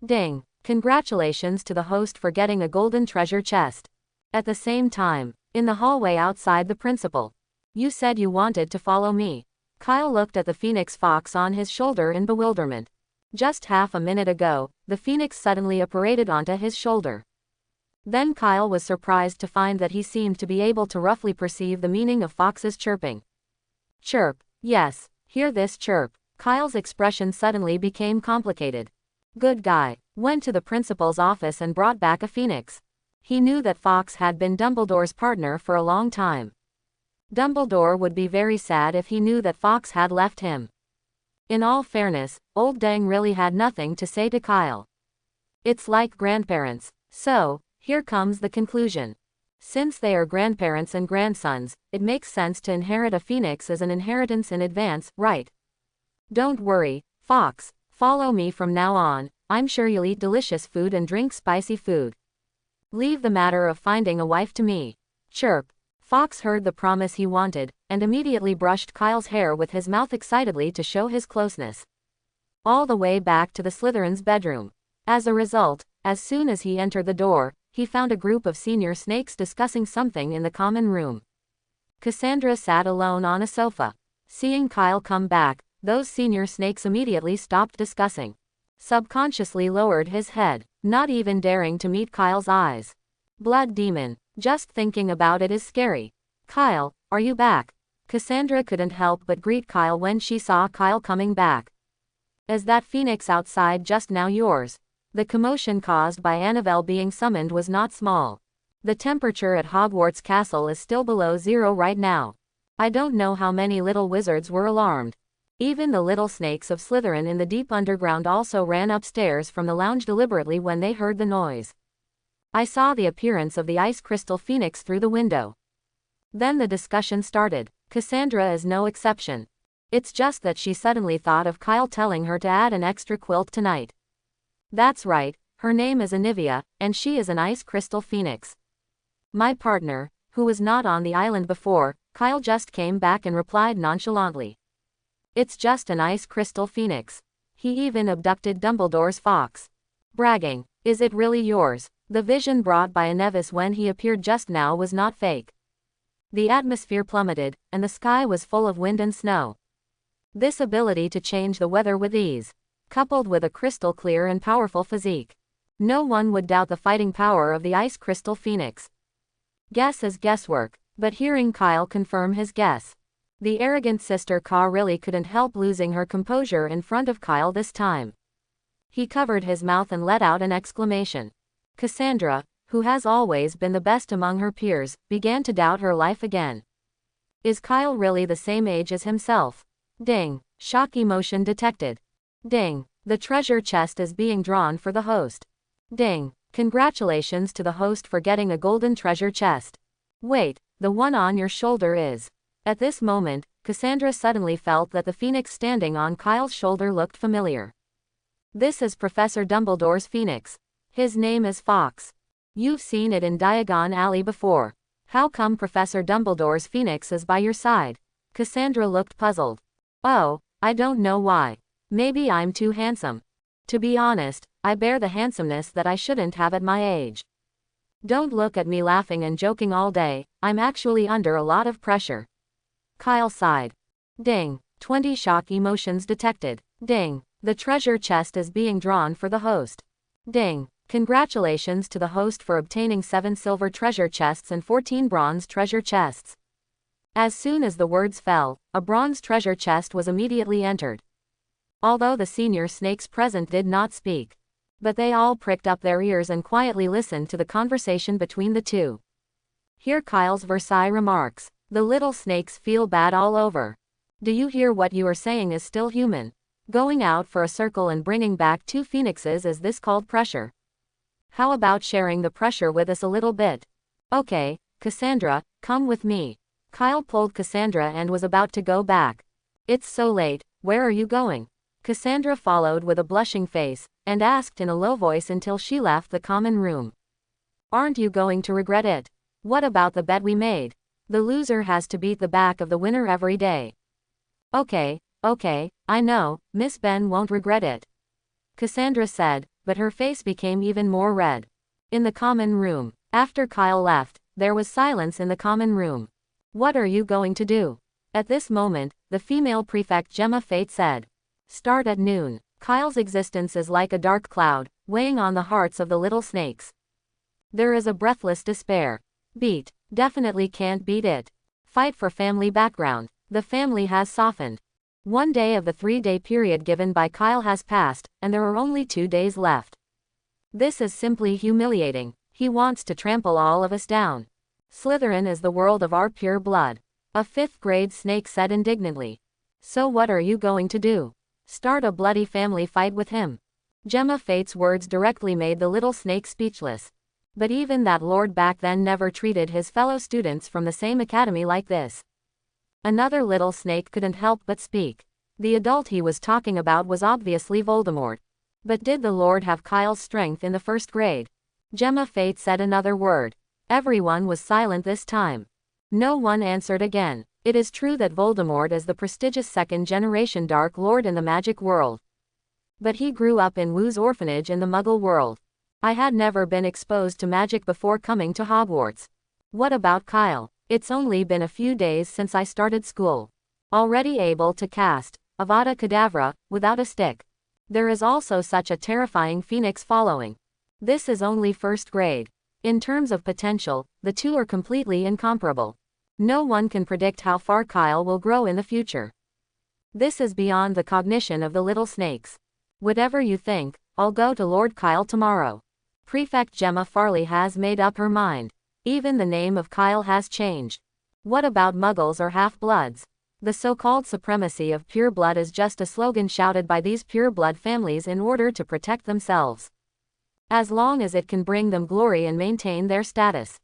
Ding. Congratulations to the host for getting a golden treasure chest. At the same time, in the hallway outside the principal. You said you wanted to follow me. Kyle looked at the Phoenix Fawkes on his shoulder in bewilderment. Just half a minute ago, the Phoenix suddenly paraded onto his shoulder. Then Kyle was surprised to find that he seemed to be able to roughly perceive the meaning of Fawkes' chirping. Chirp. Yes, hear this chirp. Kyle's expression suddenly became complicated. Good guy. Went to the principal's office and brought back a phoenix. He knew that Fawkes had been Dumbledore's partner for a long time. Dumbledore would be very sad if he knew that Fawkes had left him. In all fairness, old Dang really had nothing to say to Kyle. It's like grandparents. So, here comes the conclusion. Since they are grandparents and grandsons, it makes sense to inherit a phoenix as an inheritance in advance, right? Don't worry, Fawkes. Follow me from now on. I'm sure you'll eat delicious food and drink spicy food. Leave the matter of finding a wife to me. Chirp. Fawkes heard the promise he wanted, and immediately brushed Kyle's hair with his mouth excitedly to show his closeness. All the way back to the Slytherin's bedroom. As a result, as soon as he entered the door, he found a group of senior snakes discussing something in the common room. Cassandra sat alone on a sofa. Seeing Kyle come back, those senior snakes immediately stopped discussing. Subconsciously lowered his head, not even daring to meet Kyle's eyes. Blood demon. Just thinking about it is scary. Kyle, are you back? Cassandra couldn't help but greet Kyle when she saw Kyle coming back. Is that phoenix outside just now yours? The commotion caused by Anivia being summoned was not small. The temperature at Hogwarts Castle is still below zero right now. I don't know how many little wizards were alarmed. Even the little snakes of Slytherin in the deep underground also ran upstairs from the lounge deliberately when they heard the noise. I saw the appearance of the ice crystal phoenix through the window. Then the discussion started. Cassandra is no exception. It's just that she suddenly thought of Kyle telling her to add an extra quilt tonight. That's right, her name is Anivia, and she is an ice crystal phoenix. My partner, who was not on the island before, Kyle just came back and replied nonchalantly. It's just an ice crystal phoenix. He even abducted Dumbledore's Fawkes. Bragging. Is it really yours? The vision brought by Anevis when he appeared just now was not fake. The atmosphere plummeted, and the sky was full of wind and snow. This ability to change the weather with ease, coupled with a crystal clear and powerful physique. No one would doubt the fighting power of the ice crystal phoenix. Guess is guesswork, but hearing Kyle confirm his guess. The arrogant sister Ka really couldn't help losing her composure in front of Kyle this time. He covered his mouth and let out an exclamation. Cassandra, who has always been the best among her peers, began to doubt her life again. Is Kyle really the same age as himself? Ding. Shock emotion detected. Ding. The treasure chest is being drawn for the host. Ding. Congratulations to the host for getting a golden treasure chest. Wait, the one on your shoulder is. At this moment, Cassandra suddenly felt that the phoenix standing on Kyle's shoulder looked familiar. This is Professor Dumbledore's phoenix. His name is Fawkes. You've seen it in Diagon Alley before. How come Professor Dumbledore's phoenix is by your side? Cassandra looked puzzled. Oh, I don't know why. Maybe I'm too handsome. To be honest, I bear the handsomeness that I shouldn't have at my age. Don't look at me laughing and joking all day, I'm actually under a lot of pressure. Kyle sighed. Ding. 20 shock emotions detected. Ding. The treasure chest is being drawn for the host. Ding. Congratulations to the host for obtaining 7 silver treasure chests and 14 bronze treasure chests. As soon as the words fell, a bronze treasure chest was immediately entered. Although the senior snakes present did not speak, but they all pricked up their ears and quietly listened to the conversation between the two. Hear Kyle's Versailles remarks. The little snakes feel bad all over. Do you hear what you are saying is still human? Going out for a circle and bringing back 2 phoenixes, is this called pressure? How about sharing the pressure with us a little bit? Okay, Cassandra, come with me. Kyle pulled Cassandra and was about to go back. It's so late, where are you going? Cassandra followed with a blushing face, and asked in a low voice until she left the common room. Aren't you going to regret it? What about the bet we made? The loser has to beat the back of the winner every day. Okay, I know, Miss Ben won't regret it. Cassandra said, but her face became even more red. In the common room, after Kyle left, there was silence in the common room. What are you going to do? At this moment, the female prefect Gemma Fate said. Start at noon. Kyle's existence is like a dark cloud, weighing on the hearts of the little snakes. There is a breathless despair. Beat. Definitely can't beat it. Fight for family background. The family has softened. 1 day of the 3-day period given by Kyle has passed, and there are only 2 days left. This is simply humiliating. He wants to trample all of us down. Slytherin is the world of our pure blood. A 5th grade snake said indignantly. So what are you going to do? Start a bloody family fight with him? Gemma Fate's words directly made the little snake speechless. But even that lord back then never treated his fellow students from the same academy like this. Another little snake couldn't help but speak. The adult he was talking about was obviously Voldemort. But did the lord have Kyle's strength in the 1st grade? Gemma Fate said another word. Everyone was silent this time. No one answered again. It is true that Voldemort is the prestigious 2nd-generation Dark Lord in the magic world. But he grew up in Wu's orphanage in the Muggle world. I had never been exposed to magic before coming to Hogwarts. What about Kyle? It's only been a few days since I started school. Already able to cast Avada Kedavra without a stick. There is also such a terrifying phoenix following. This is only 1st grade. In terms of potential, the two are completely incomparable. No one can predict how far Kyle will grow in the future. This is beyond the cognition of the little snakes. Whatever you think, I'll go to Lord Kyle tomorrow. Prefect Gemma Farley has made up her mind. Even the name of Kyle has changed. What about Muggles or half-bloods? The so-called supremacy of pure blood is just a slogan shouted by these pure blood families in order to protect themselves. As long as it can bring them glory and maintain their status.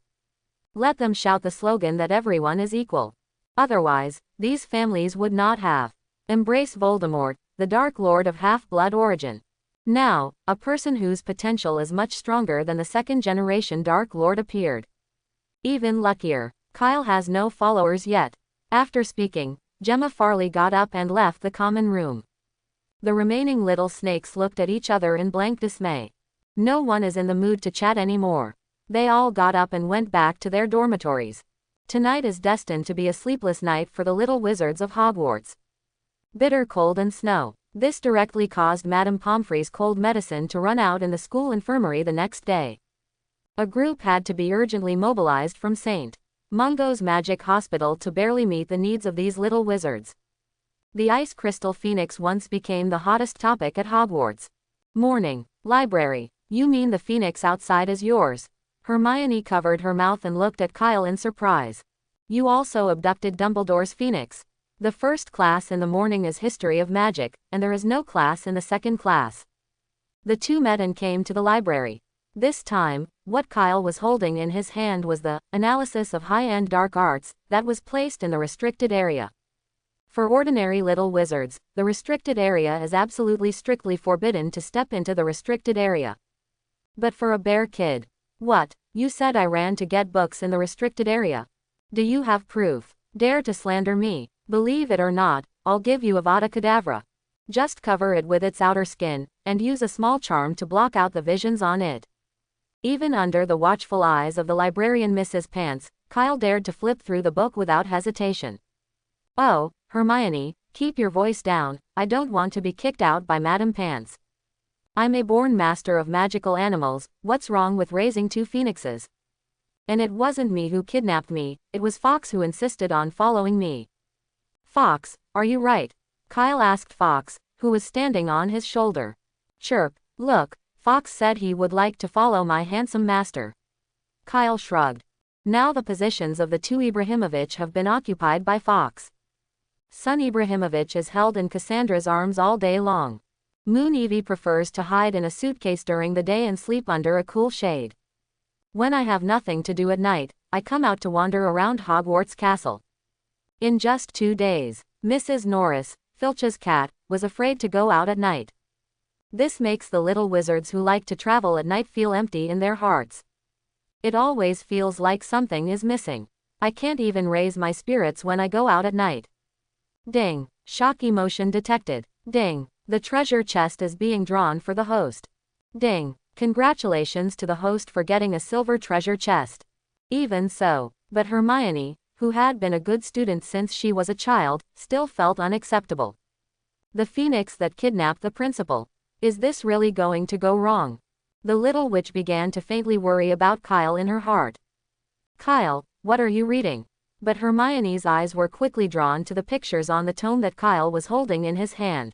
Let them shout the slogan that everyone is equal. Otherwise, these families would not have embraced Voldemort, the Dark Lord of half-blood origin. Now, a person whose potential is much stronger than the 2nd-generation Dark Lord appeared. Even luckier, Kyle has no followers yet. After speaking, Gemma Farley got up and left the common room. The remaining little snakes looked at each other in blank dismay. No one is in the mood to chat anymore. They all got up and went back to their dormitories. Tonight is destined to be a sleepless night for the little wizards of Hogwarts. Bitter cold and snow. This directly caused Madame Pomfrey's cold medicine to run out in the school infirmary the next day. A group had to be urgently mobilized from St. Mungo's Magic Hospital to barely meet the needs of these little wizards. The ice crystal phoenix once became the hottest topic at Hogwarts. Morning. Library. You mean the phoenix outside is yours? Hermione covered her mouth and looked at Kyle in surprise. You also abducted Dumbledore's phoenix. The 1st class in the morning is history of magic, and there is no class in the 2nd class. The two met and came to the library. This time, what Kyle was holding in his hand was the analysis of high-end dark arts that was placed in the restricted area. For ordinary little wizards, the restricted area is absolutely strictly forbidden to step into the restricted area. But for a bear kid, what? You said I ran to get books in the restricted area. Do you have proof? Dare to slander me? Believe it or not, I'll give you Avada Kedavra. Just cover it with its outer skin, and use a small charm to block out the visions on it. Even under the watchful eyes of the librarian Mrs. Pants, Kyle dared to flip through the book without hesitation. Oh, Hermione, keep your voice down, I don't want to be kicked out by Madame Pants. I'm a born master of magical animals, what's wrong with raising 2 phoenixes? And it wasn't me who kidnapped me, it was Fox who insisted on following me. Fox, are you right? Kyle asked Fox, who was standing on his shoulder. Chirp, look, Fox said he would like to follow my handsome master. Kyle shrugged. Now the positions of the two Ibrahimovic have been occupied by Fox. Son Ibrahimovic is held in Cassandra's arms all day long. Moon Evie prefers to hide in a suitcase during the day and sleep under a cool shade. When I have nothing to do at night, I come out to wander around Hogwarts Castle. In just 2 days, Mrs. Norris, Filch's cat, was afraid to go out at night. This makes the little wizards who like to travel at night feel empty in their hearts. It always feels like something is missing. I can't even raise my spirits when I go out at night. Ding. Shock emotion detected. Ding. The treasure chest is being drawn for the host. Ding. Congratulations to the host for getting a silver treasure chest. Even so, but Hermione, who had been a good student since she was a child, still felt unacceptable. The phoenix that kidnapped the principal. Is this really going to go wrong? The little witch began to faintly worry about Kyle in her heart. Kyle, what are you reading? But Hermione's eyes were quickly drawn to the pictures on the tome that Kyle was holding in his hand.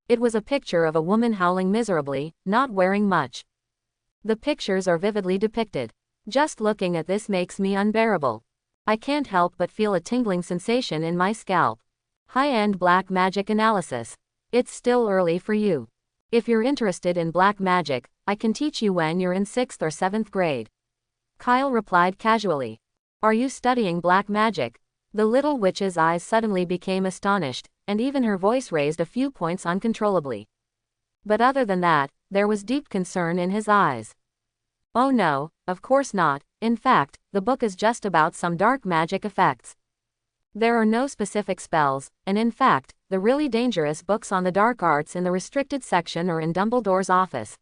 It was a picture of a woman howling miserably, not wearing much. The pictures are vividly depicted. Just looking at this makes me unbearable. I can't help but feel a tingling sensation in my scalp. High-end black magic analysis. It's still early for you. If you're interested in black magic, I can teach you when you're in 6th or 7th grade. Kyle replied casually. Are you studying black magic? The little witch's eyes suddenly became astonished, and even her voice raised a few points uncontrollably. But other than that, there was deep concern in his eyes. Oh no, of course not. In fact, the book is just about some dark magic effects. There are no specific spells, and in fact, the really dangerous books on the dark arts in the restricted section are in Dumbledore's office.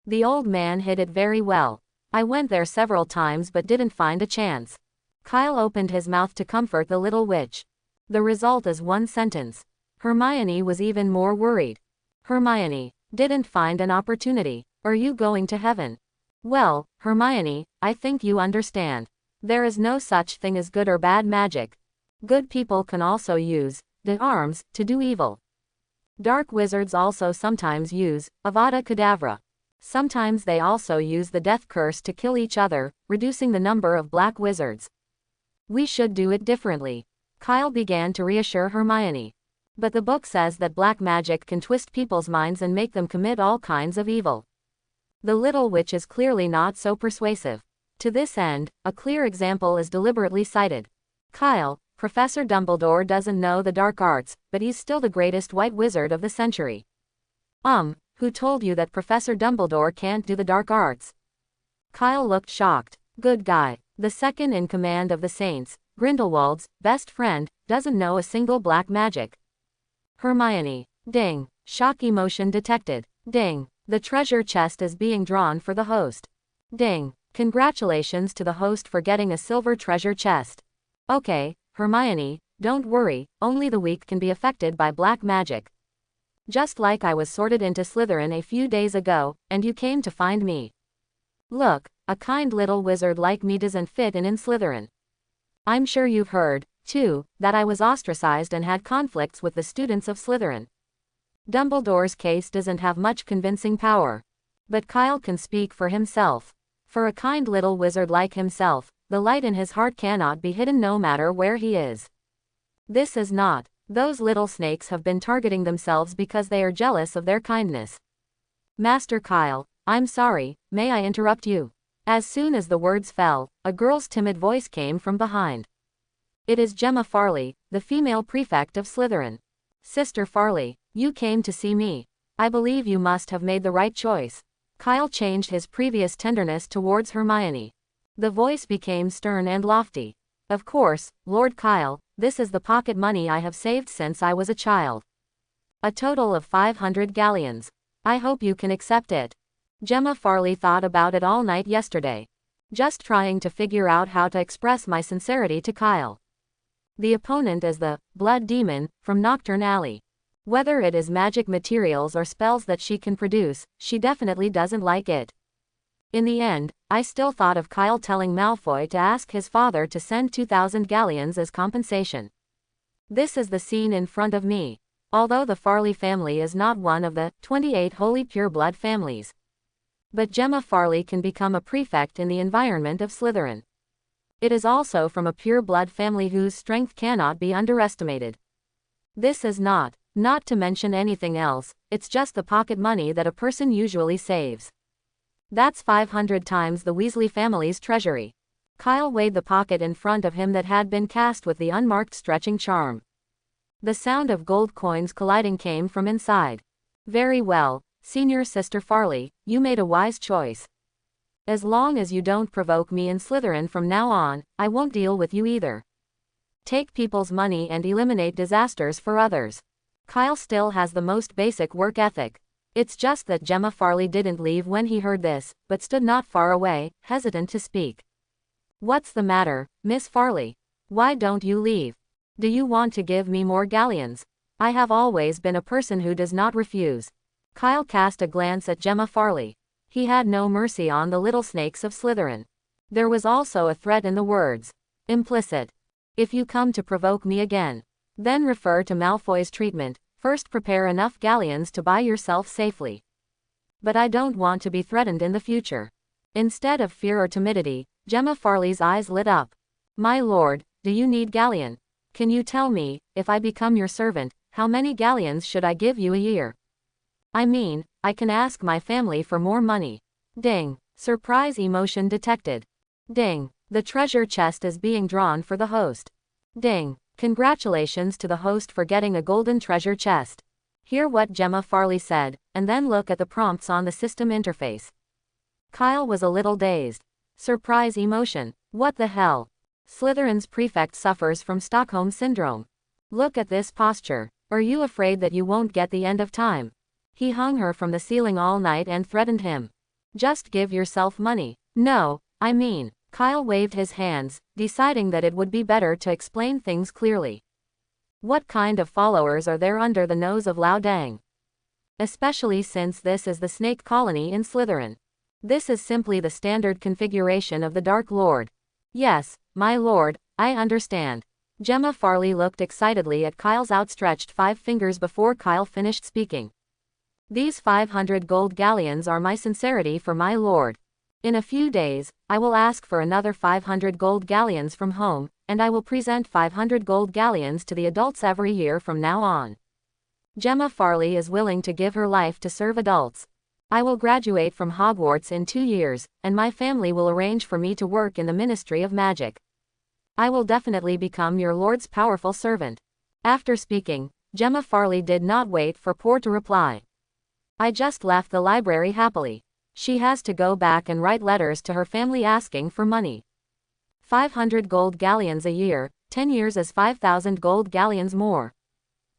The old man hid it very well. I went there several times but didn't find a chance. Kyle opened his mouth to comfort the little witch. The result is one sentence. Hermione was even more worried. Hermione, didn't find an opportunity. Are you going to heaven? Well, Hermione, I think you understand. There is no such thing as good or bad magic. Good people can also use the arms to do evil. Dark wizards also sometimes use Avada Kedavra. Sometimes they also use the death curse to kill each other, reducing the number of black wizards. We should do it differently. Kyle began to reassure Hermione. But the book says that black magic can twist people's minds and make them commit all kinds of evil. The little witch is clearly not so persuasive. To this end, a clear example is deliberately cited. Kyle, Professor Dumbledore doesn't know the dark arts, but he's still the greatest white wizard of the century. Who told you that Professor Dumbledore can't do the dark arts? Kyle looked shocked. Good guy. The second in command of the Saints, Grindelwald's best friend, doesn't know a single black magic. Hermione. Ding. Shock emotion detected. Ding. The treasure chest is being drawn for the host. Ding. Congratulations to the host for getting a silver treasure chest. Okay, Hermione, don't worry, only the weak can be affected by black magic. Just like I was sorted into Slytherin a few days ago, and you came to find me. Look, a kind little wizard like me doesn't fit in Slytherin. I'm sure you've heard, too, that I was ostracized and had conflicts with the students of Slytherin. Dumbledore's case doesn't have much convincing power. But Kyle can speak for himself. For a kind little wizard like himself, the light in his heart cannot be hidden no matter where he is. This is not. Those little snakes have been targeting themselves because they are jealous of their kindness. Master Kyle, I'm sorry, may I interrupt you? As soon as the words fell, a girl's timid voice came from behind. It is Gemma Farley, the female prefect of Slytherin. Sister Farley, you came to see me. I believe you must have made the right choice. Kyle changed his previous tenderness towards Hermione. The voice became stern and lofty. Of course, Lord Kyle, this is the pocket money I have saved since I was a child. A total of 500 galleons. I hope you can accept it. Gemma Farley thought about it all night yesterday. Just trying to figure out how to express my sincerity to Kyle. The opponent is the blood demon from Knockturn Alley. Whether it is magic materials or spells that she can produce, she definitely doesn't like it. In the end, I still thought of Kyle telling Malfoy to ask his father to send 2,000 galleons as compensation. This is the scene in front of me. Although the Farley family is not one of the 28 holy pureblood families. But Gemma Farley can become a prefect in the environment of Slytherin. It is also from a pure blood family whose strength cannot be underestimated. This is not. Not to mention anything else, it's just the pocket money that a person usually saves. That's 500 times the Weasley family's treasury. Kyle weighed the pocket in front of him that had been cast with the unmarked stretching charm. The sound of gold coins colliding came from inside. Very well, Senior Sister Farley, you made a wise choice. As long as you don't provoke me in Slytherin from now on, I won't deal with you either. Take people's money and eliminate disasters for others. Kyle still has the most basic work ethic. It's just that Gemma Farley didn't leave when he heard this, but stood not far away, hesitant to speak. What's the matter, Miss Farley? Why don't you leave? Do you want to give me more galleons? I have always been a person who does not refuse. Kyle cast a glance at Gemma Farley. He had no mercy on the little snakes of Slytherin. There was also a threat in the words. Implicit. If you come to provoke me again, then refer to Malfoy's treatment. First prepare enough galleons to buy yourself safely. But I don't want to be threatened in the future. Instead of fear or timidity, Gemma Farley's eyes lit up. My lord, do you need galleon? Can you tell me, if I become your servant, how many galleons should I give you a year? I mean, I can ask my family for more money. Ding. Surprise emotion detected. Ding. The treasure chest is being drawn for the host. Ding. Congratulations to the host for getting a golden treasure chest. Hear what Gemma Farley said, and then look at the prompts on the system interface. Kyle was a little dazed. Surprise emotion. What the hell? Slytherin's prefect suffers from Stockholm Syndrome. Look at this posture. Are you afraid that you won't get the end of time? He hung her from the ceiling all night and threatened him. Just give yourself money. No, I mean. Kyle waved his hands, deciding that it would be better to explain things clearly. What kind of followers are there under the nose of Lao Dang? Especially since this is the snake colony in Slytherin. This is simply the standard configuration of the Dark Lord. Yes, my lord, I understand. Gemma Farley looked excitedly at Kyle's outstretched 5 fingers before Kyle finished speaking. These 500 gold galleons are my sincerity for my lord. In a few days, I will ask for another 500 gold galleons from home, and I will present 500 gold galleons to the adults every year from now on. Gemma Farley is willing to give her life to serve adults. I will graduate from Hogwarts in 2 years, and my family will arrange for me to work in the Ministry of Magic. I will definitely become your lord's powerful servant. After speaking, Gemma Farley did not wait for Poor to reply. I just left the library happily. She has to go back and write letters to her family asking for money. 500 gold galleons a year, 10 years is 5,000 gold galleons more.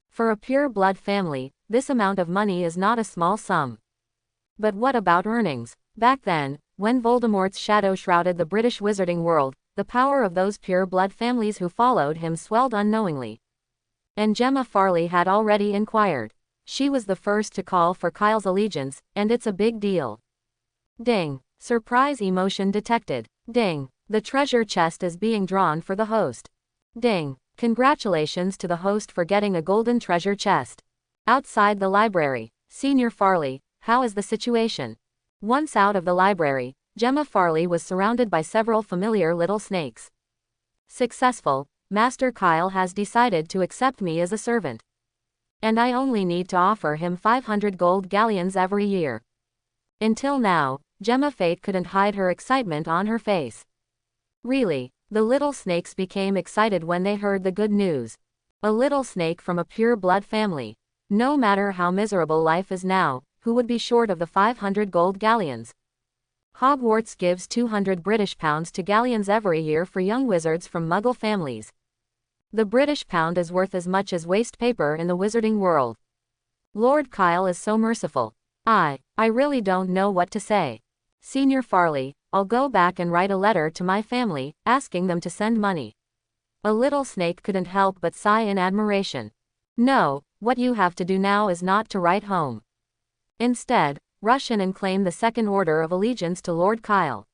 For a pure blood family, this amount of money is not a small sum. But what about earnings? Back then, when Voldemort's shadow shrouded the British wizarding world, the power of those pure blood families who followed him swelled unknowingly. And Gemma Farley had already inquired. She was the first to call for Kyle's allegiance, and it's a big deal. Ding. Surprise emotion detected. Ding. The treasure chest is being drawn for the host. Ding. Congratulations to the host for getting a golden treasure chest. Outside the library, Senior Farley, how is the situation? Once out of the library, Gemma Farley was surrounded by several familiar little snakes. Successful, Master Kyle has decided to accept me as a servant. And I only need to offer him 500 gold galleons every year. Until now, Gemma Fate couldn't hide her excitement on her face. Really, the little snakes became excited when they heard the good news. A little snake from a pure blood family. No matter how miserable life is now, who would be short of the 500 gold galleons? Hogwarts gives 200 British pounds to galleons every year for young wizards from Muggle families. The British pound is worth as much as waste paper in the wizarding world. Lord Kyle is so merciful. I really don't know what to say. Senior Farley, I'll go back and write a letter to my family, asking them to send money. A little snake couldn't help but sigh in admiration. No, what you have to do now is not to write home. Instead, rush in and claim the second order of allegiance to Lord Kyle.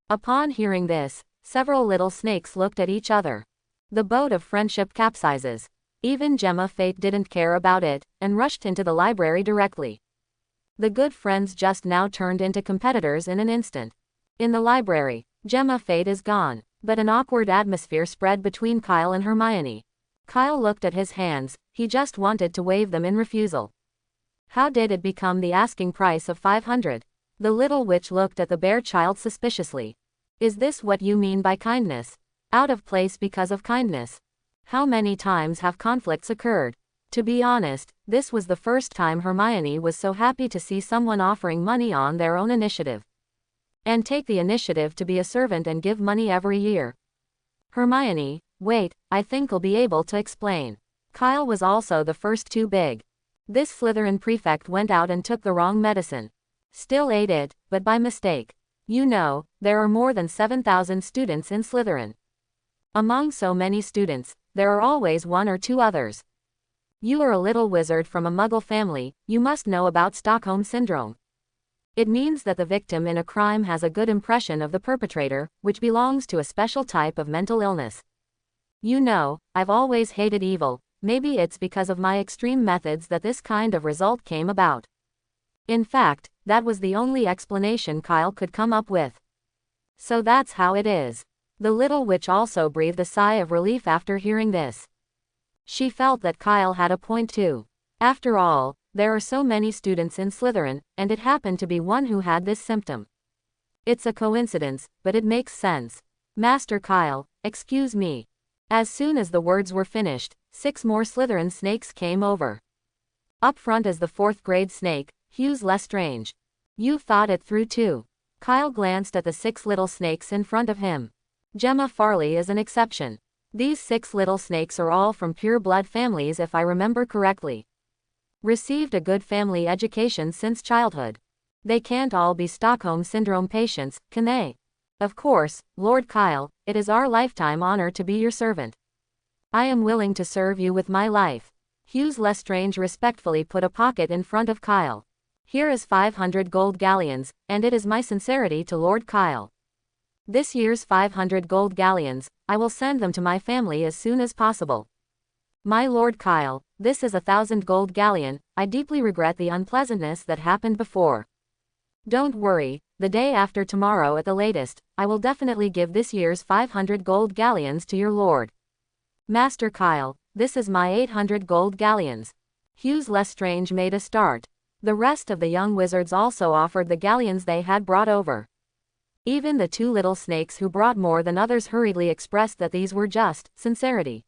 Upon hearing this, several little snakes looked at each other. The boat of friendship capsizes. Even Gemma Fate didn't care about it, and rushed into the library directly. The good friends just now turned into competitors in an instant. In the library, Gemma Fate is gone, but an awkward atmosphere spread between Kyle and Hermione. Kyle looked at his hands, He just wanted to waive them in refusal. How did it become the asking price of 500? The little witch looked at the bear child suspiciously. Is this what you mean by kindness? Out of place because of kindness? How many times have conflicts occurred? To be honest, this was the first time Hermione was so happy to see someone offering money on their own initiative. And take the initiative to be a servant and give money every year. Hermione, wait, I think I'll be able to explain. Kyle was also the first too big. This Slytherin prefect went out and took the wrong medicine. Still ate it, but by mistake. You know, there are more than 7,000 students in Slytherin. Among so many students, there are always one or two others. You are a little wizard from a Muggle family, you must know about Stockholm Syndrome. It means that the victim in a crime has a good impression of the perpetrator, which belongs to a special type of mental illness. You know, I've always hated evil. Maybe it's because of my extreme methods that this kind of result came about. In fact, that was the only explanation Kyle could come up with. So that's how it is. The little witch also breathed a sigh of relief after hearing this. She felt that Kyle had a point too. After all, there are so many students in Slytherin, and it happened to be one who had this symptom. It's a coincidence, but it makes sense. Master Kyle, excuse me. As soon as the words were finished, 6 more Slytherin snakes came over. Up front is the 4th grade snake, Hughes Lestrange. You thought it through too. Kyle glanced at the 6 little snakes in front of him. Gemma Farley is an exception. These 6 little snakes are all from pure blood families if I remember correctly. Received a good family education since childhood. They can't all be Stockholm Syndrome patients, can they? Of course, Lord Kyle, it is our lifetime honor to be your servant. I am willing to serve you with my life. Hughes Lestrange respectfully put a pocket in front of Kyle. Here is 500 gold galleons, and it is my sincerity to Lord Kyle. This year's 500 gold galleons, I will send them to my family as soon as possible. My Lord Kyle, this is 1,000 gold galleon, I deeply regret the unpleasantness that happened before. Don't worry, the day after tomorrow at the latest, I will definitely give this year's 500 gold galleons to your lord. Master Kyle, this is my 800 gold galleons. Hughes Lestrange made a start. The rest of the young wizards also offered the galleons they had brought over. Even the 2 little snakes who brought more than others hurriedly expressed that these were just sincerity.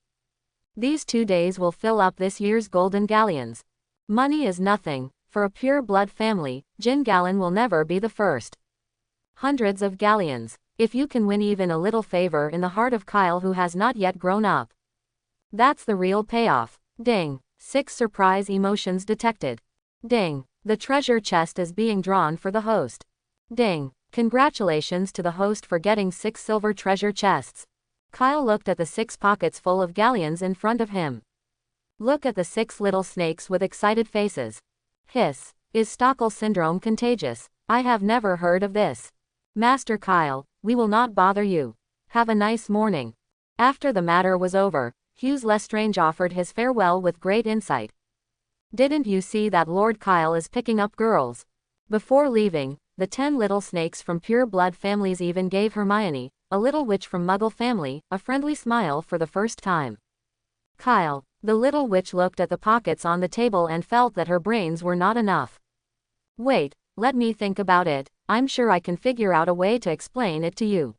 These 2 days will fill up this year's golden galleons. Money is nothing. For a pure blood family, Gin Gallon will never be the first. Hundreds of galleons. If you can win even a little favor in the heart of Kyle who has not yet grown up. That's the real payoff. Ding. 6 surprise emotions detected. Ding. The treasure chest is being drawn for the host. Ding. Congratulations to the host for getting 6 silver treasure chests. Kyle looked at the 6 pockets full of galleons in front of him. Look at the 6 little snakes with excited faces. Hiss. Is Stockholm Syndrome contagious? I have never heard of this. Master Kyle, we will not bother you. Have a nice morning. After the matter was over, Hughes Lestrange offered his farewell with great insight. Didn't you see that Lord Kyle is picking up girls? Before leaving, the 10 little snakes from pure blood families even gave Hermione, a little witch from Muggle family, a friendly smile for the first time. Kyle, the little witch looked at the pockets on the table and felt that her brains were not enough. Wait, let me think about it, I'm sure I can figure out a way to explain it to you.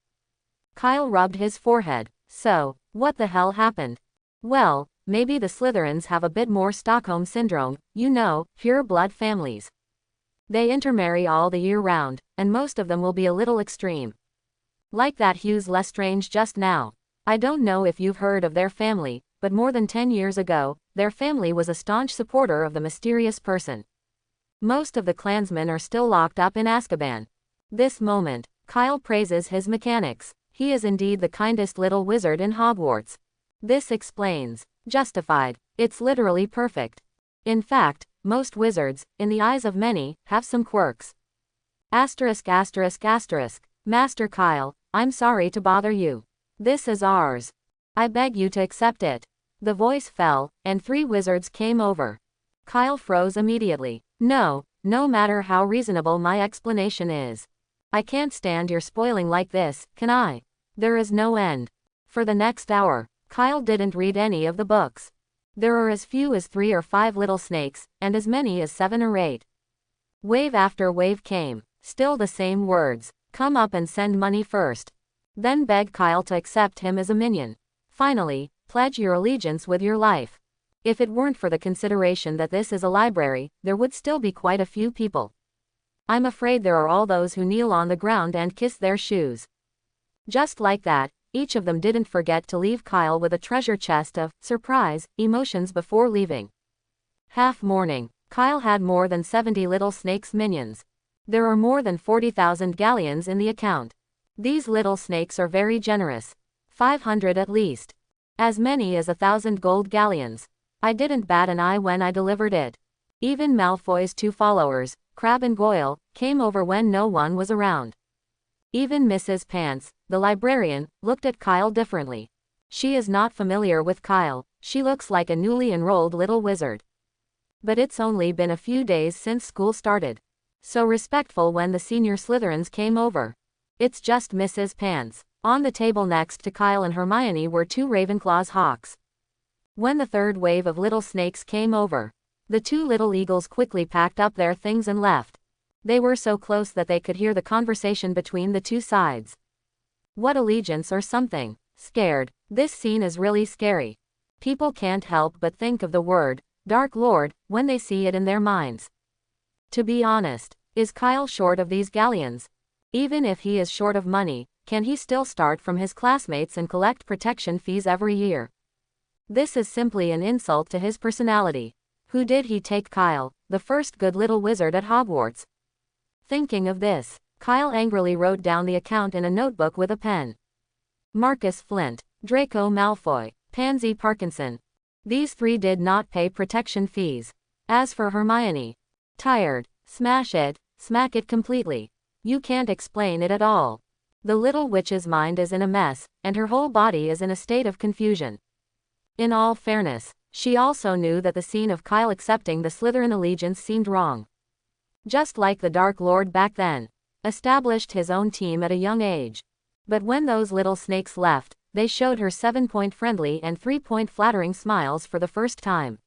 Kyle rubbed his forehead. So, what the hell happened? Well, maybe the Slytherins have a bit more Stockholm Syndrome, you know, pure blood families. They intermarry all the year round, and most of them will be a little extreme. Like that Hughes Lestrange just now. I don't know if you've heard of their family, but more than 10 years ago, their family was a staunch supporter of the mysterious person. Most of the clansmen are still locked up in Azkaban. This moment, Kyle praises his mechanics. He is indeed the kindest little wizard in Hogwarts. This explains. Justified. It's literally perfect. In fact, most wizards, in the eyes of many, have some quirks. Asterisk asterisk asterisk. Master Kyle, I'm sorry to bother you. This is ours. I beg you to accept it. The voice fell, and 3 wizards came over. Kyle froze immediately. No matter how reasonable my explanation is. I can't stand your spoiling like this, can I? There is no end. For the next hour, Kyle didn't read any of the books. There are as few as 3 or 5 little snakes, and as many as 7 or 8. Wave after wave came, still the same words. Come up and send money first. Then beg Kyle to accept him as a minion. Finally, pledge your allegiance with your life. If it weren't for the consideration that this is a library, there would still be quite a few people. I'm afraid there are all those who kneel on the ground and kiss their shoes. Just like that, each of them didn't forget to leave Kyle with a treasure chest of surprise emotions before leaving. Half mourning, Kyle had more than 70 little snakes minions. There are more than 40,000 galleons in the account. These little snakes are very generous. 500 at least. As many as 1,000 gold galleons. I didn't bat an eye when I delivered it. Even Malfoy's 2 followers, Crabbe and Goyle, came over when no one was around. Even Mrs. Pants, the librarian, looked at Kyle differently. She is not familiar with Kyle, she looks like a newly enrolled little wizard. But it's only been a few days since school started. So respectful when the senior Slytherins came over. It's just Mrs. Pants. On the table next to Kyle and Hermione were 2 Ravenclaw's hawks. When the third wave of little snakes came over, the 2 little eagles quickly packed up their things and left. They were so close that they could hear the conversation between the 2 sides. What allegiance or something? Scared. This scene is really scary. People can't help but think of the word, Dark Lord, when they see it in their minds. To be honest, is Kyle short of these galleons? Even if he is short of money, can he still start from his classmates and collect protection fees every year? This is simply an insult to his personality. Who did he take Kyle, the first good little wizard at Hogwarts? Thinking of this, Kyle angrily wrote down the account in a notebook with a pen. Marcus Flint, Draco Malfoy, Pansy Parkinson. These 3 did not pay protection fees. As for Hermione, tired, smash it, smack it completely. You can't explain it at all. The little witch's mind is in a mess, and her whole body is in a state of confusion. In all fairness, she also knew that the scene of Kyle accepting the Slytherin allegiance seemed wrong. Just like the Dark Lord back then, established his own team at a young age. But when those little snakes left, they showed her 7-point friendly and 3-point flattering smiles for the first time.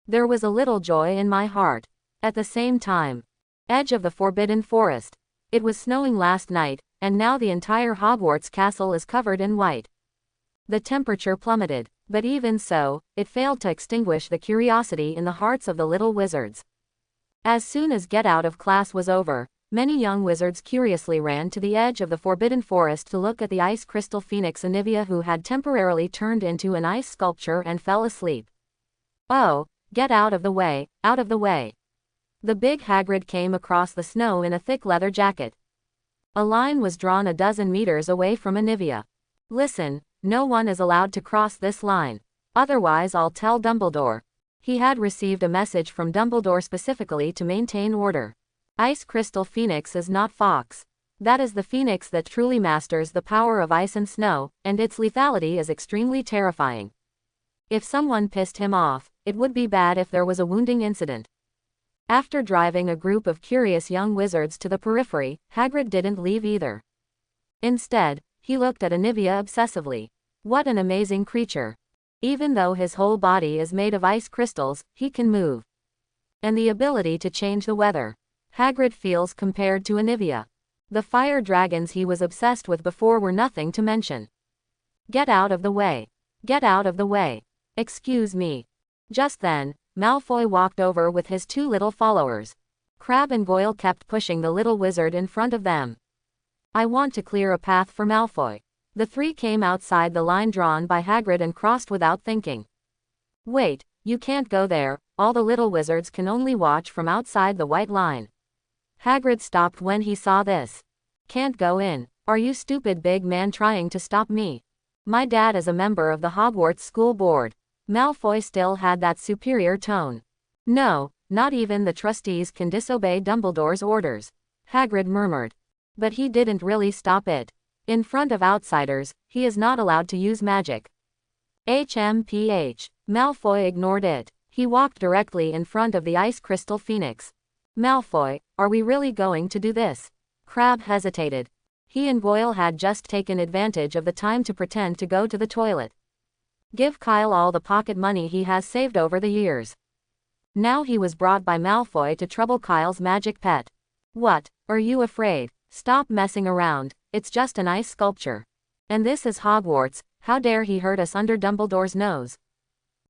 There was a little joy in my heart. At the same time, edge of the Forbidden Forest. It was snowing last night, and now the entire Hogwarts castle is covered in white. The temperature plummeted, but even so, it failed to extinguish the curiosity in the hearts of the little wizards. As soon as get out of class was over, many young wizards curiously ran to the edge of the Forbidden Forest to look at the ice crystal phoenix Anivia, who had temporarily turned into an ice sculpture and fell asleep. Oh, get out of the way, out of the way. The big Hagrid came across the snow in a thick leather jacket. A line was drawn a dozen meters away from Anivia. Listen, no one is allowed to cross this line. Otherwise I'll tell Dumbledore. He had received a message from Dumbledore specifically to maintain order. Ice Crystal Phoenix is not Fox. That is the phoenix that truly masters the power of ice and snow, and its lethality is extremely terrifying. If someone pissed him off, it would be bad if there was a wounding incident. After driving a group of curious young wizards to the periphery, Hagrid didn't leave either. Instead, he looked at Anivia obsessively. What an amazing creature. Even though his whole body is made of ice crystals, he can move. And the ability to change the weather. Hagrid feels compared to Anivia. The fire dragons he was obsessed with before were nothing to mention. Get out of the way. Get out of the way. Excuse me. Just then, Malfoy walked over with his 2 little followers. Crabbe and Goyle kept pushing the little wizard in front of them. I want to clear a path for Malfoy. The 3 came outside the line drawn by Hagrid and crossed without thinking. Wait, you can't go there, all the little wizards can only watch from outside the white line. Hagrid stopped when he saw this. Can't go in. Are you stupid big man trying to stop me? My dad is a member of the Hogwarts school board. Malfoy still had that superior tone. No, not even the trustees can disobey Dumbledore's orders. Hagrid murmured. But he didn't really stop it. In front of outsiders, he is not allowed to use magic. HMPH. Malfoy ignored it. He walked directly in front of the ice crystal phoenix. Malfoy, are we really going to do this? Crabbe hesitated. He and Goyle had just taken advantage of the time to pretend to go to the toilet. Give Kyle all the pocket money he has saved over the years. Now he was brought by Malfoy to trouble Kyle's magic pet. What, are you afraid? Stop messing around, it's just an ice sculpture. And this is Hogwarts, how dare he hurt us under Dumbledore's nose?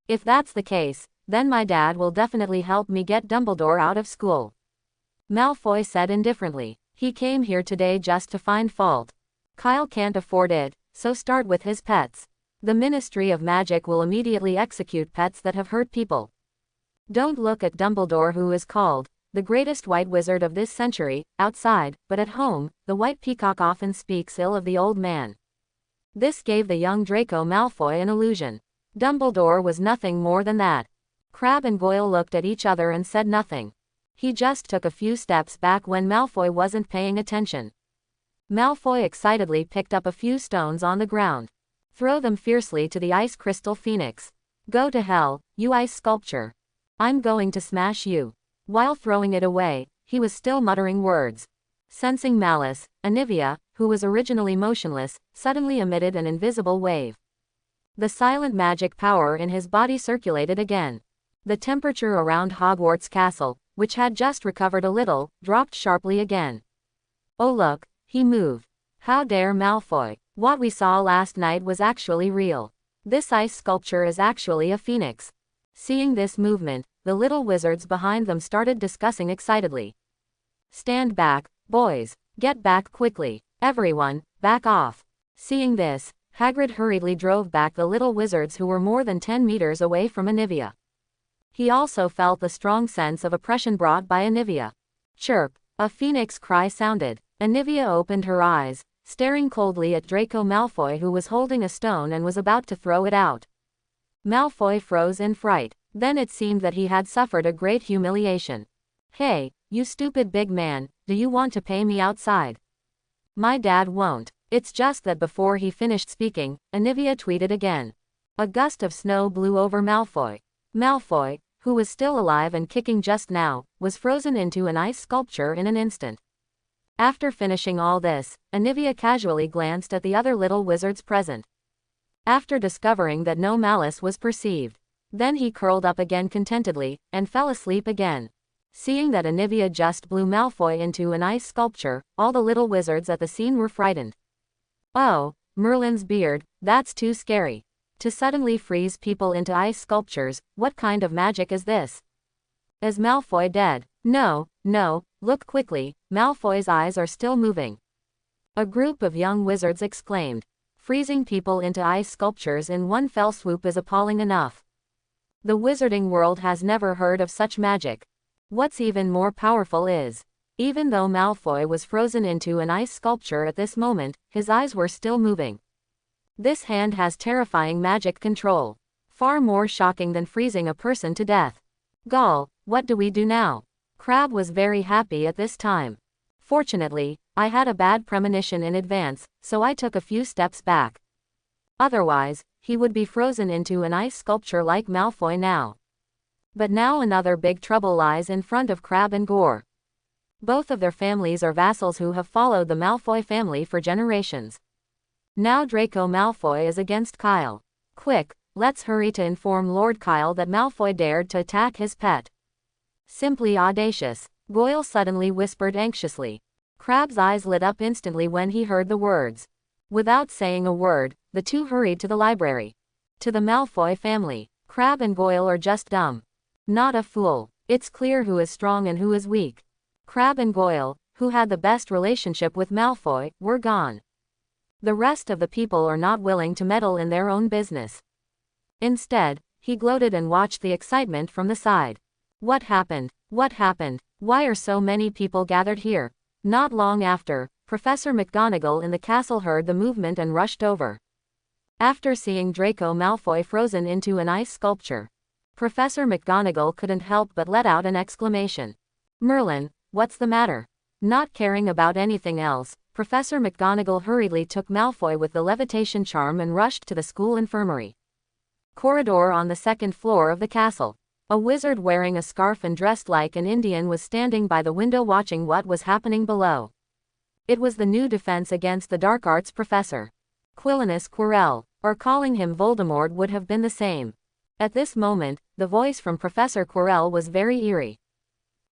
If that's the case, then my dad will definitely help me get Dumbledore out of school. Malfoy said indifferently. He came here today just to find fault. Kyle can't afford it, so start with his pets. The Ministry of Magic will immediately execute pets that have hurt people. Don't look at Dumbledore, who is called the greatest white wizard of this century, outside, but at home, the white peacock often speaks ill of the old man. This gave the young Draco Malfoy an illusion. Dumbledore was nothing more than that. Crabbe and Goyle looked at each other and said nothing. He just took a few steps back when Malfoy wasn't paying attention. Malfoy excitedly picked up a few stones on the ground. Throw them fiercely to the ice crystal phoenix. Go to hell, you ice sculpture. I'm going to smash you. While throwing it away, he was still muttering words. Sensing malice, Anivia, who was originally motionless, suddenly emitted an invisible wave. The silent magic power in his body circulated again. The temperature around Hogwarts Castle, which had just recovered a little, dropped sharply again. Oh look, he moved. How dare Malfoy? What we saw last night was actually real. This ice sculpture is actually a phoenix. Seeing this movement, the little wizards behind them started discussing excitedly. Stand back, boys. Get back quickly. Everyone, back off. Seeing this, Hagrid hurriedly drove back the little wizards who were more than 10 meters away from Anivia. He also felt the strong sense of oppression brought by Anivia. Chirp! A phoenix cry sounded. Anivia opened her eyes, staring coldly at Draco Malfoy, who was holding a stone and was about to throw it out. Malfoy froze in fright. Then it seemed that he had suffered a great humiliation. Hey, you stupid big man, do you want to pay me outside? My dad won't. It's just that before he finished speaking, Anivia tweeted again. A gust of snow blew over Malfoy. Malfoy, who was still alive and kicking just now, was frozen into an ice sculpture in an instant. After finishing all this, Anivia casually glanced at the other little wizards present. After discovering that no malice was perceived, then he curled up again contentedly, and fell asleep again. Seeing that Anivia just blew Malfoy into an ice sculpture, all the little wizards at the scene were frightened. Oh, Merlin's beard, that's too scary. To suddenly freeze people into ice sculptures, what kind of magic is this? Is Malfoy dead? No, look quickly, Malfoy's eyes are still moving. A group of young wizards exclaimed. Freezing people into ice sculptures in one fell swoop is appalling enough. The wizarding world has never heard of such magic. What's even more powerful is, even though Malfoy was frozen into an ice sculpture at this moment, his eyes were still moving. This hand has terrifying magic control. Far more shocking than freezing a person to death. Gall, what do we do now? Crabbe was very happy at this time. Fortunately, I had a bad premonition in advance, so I took a few steps back. Otherwise, he would be frozen into an ice sculpture like Malfoy now. But now another big trouble lies in front of Crabbe and Gore. Both of their families are vassals who have followed the Malfoy family for generations. Now Draco Malfoy is against Kyle. Quick, let's hurry to inform Lord Kyle that Malfoy dared to attack his pet. Simply audacious, Goyle suddenly whispered anxiously. Crabbe's eyes lit up instantly when he heard the words. Without saying a word, the two hurried to the library. To the Malfoy family, Crabbe and Goyle are just dumb. Not a fool. It's clear who is strong and who is weak. Crabbe and Goyle, who had the best relationship with Malfoy, were gone. The rest of the people are not willing to meddle in their own business. Instead, he gloated and watched the excitement from the side. What happened? What happened? Why are so many people gathered here? Not long after, Professor McGonagall in the castle heard the movement and rushed over. After seeing Draco Malfoy frozen into an ice sculpture, Professor McGonagall couldn't help but let out an exclamation. Merlin, what's the matter? Not caring about anything else, Professor McGonagall hurriedly took Malfoy with the levitation charm and rushed to the school infirmary. Corridor on the second floor of the castle. A wizard wearing a scarf and dressed like an Indian was standing by the window watching what was happening below. It was the new defense against the dark arts professor. Quilinus Quirrell, Or calling him Voldemort would have been the same. At this moment, the voice from Professor Quirrell was very eerie.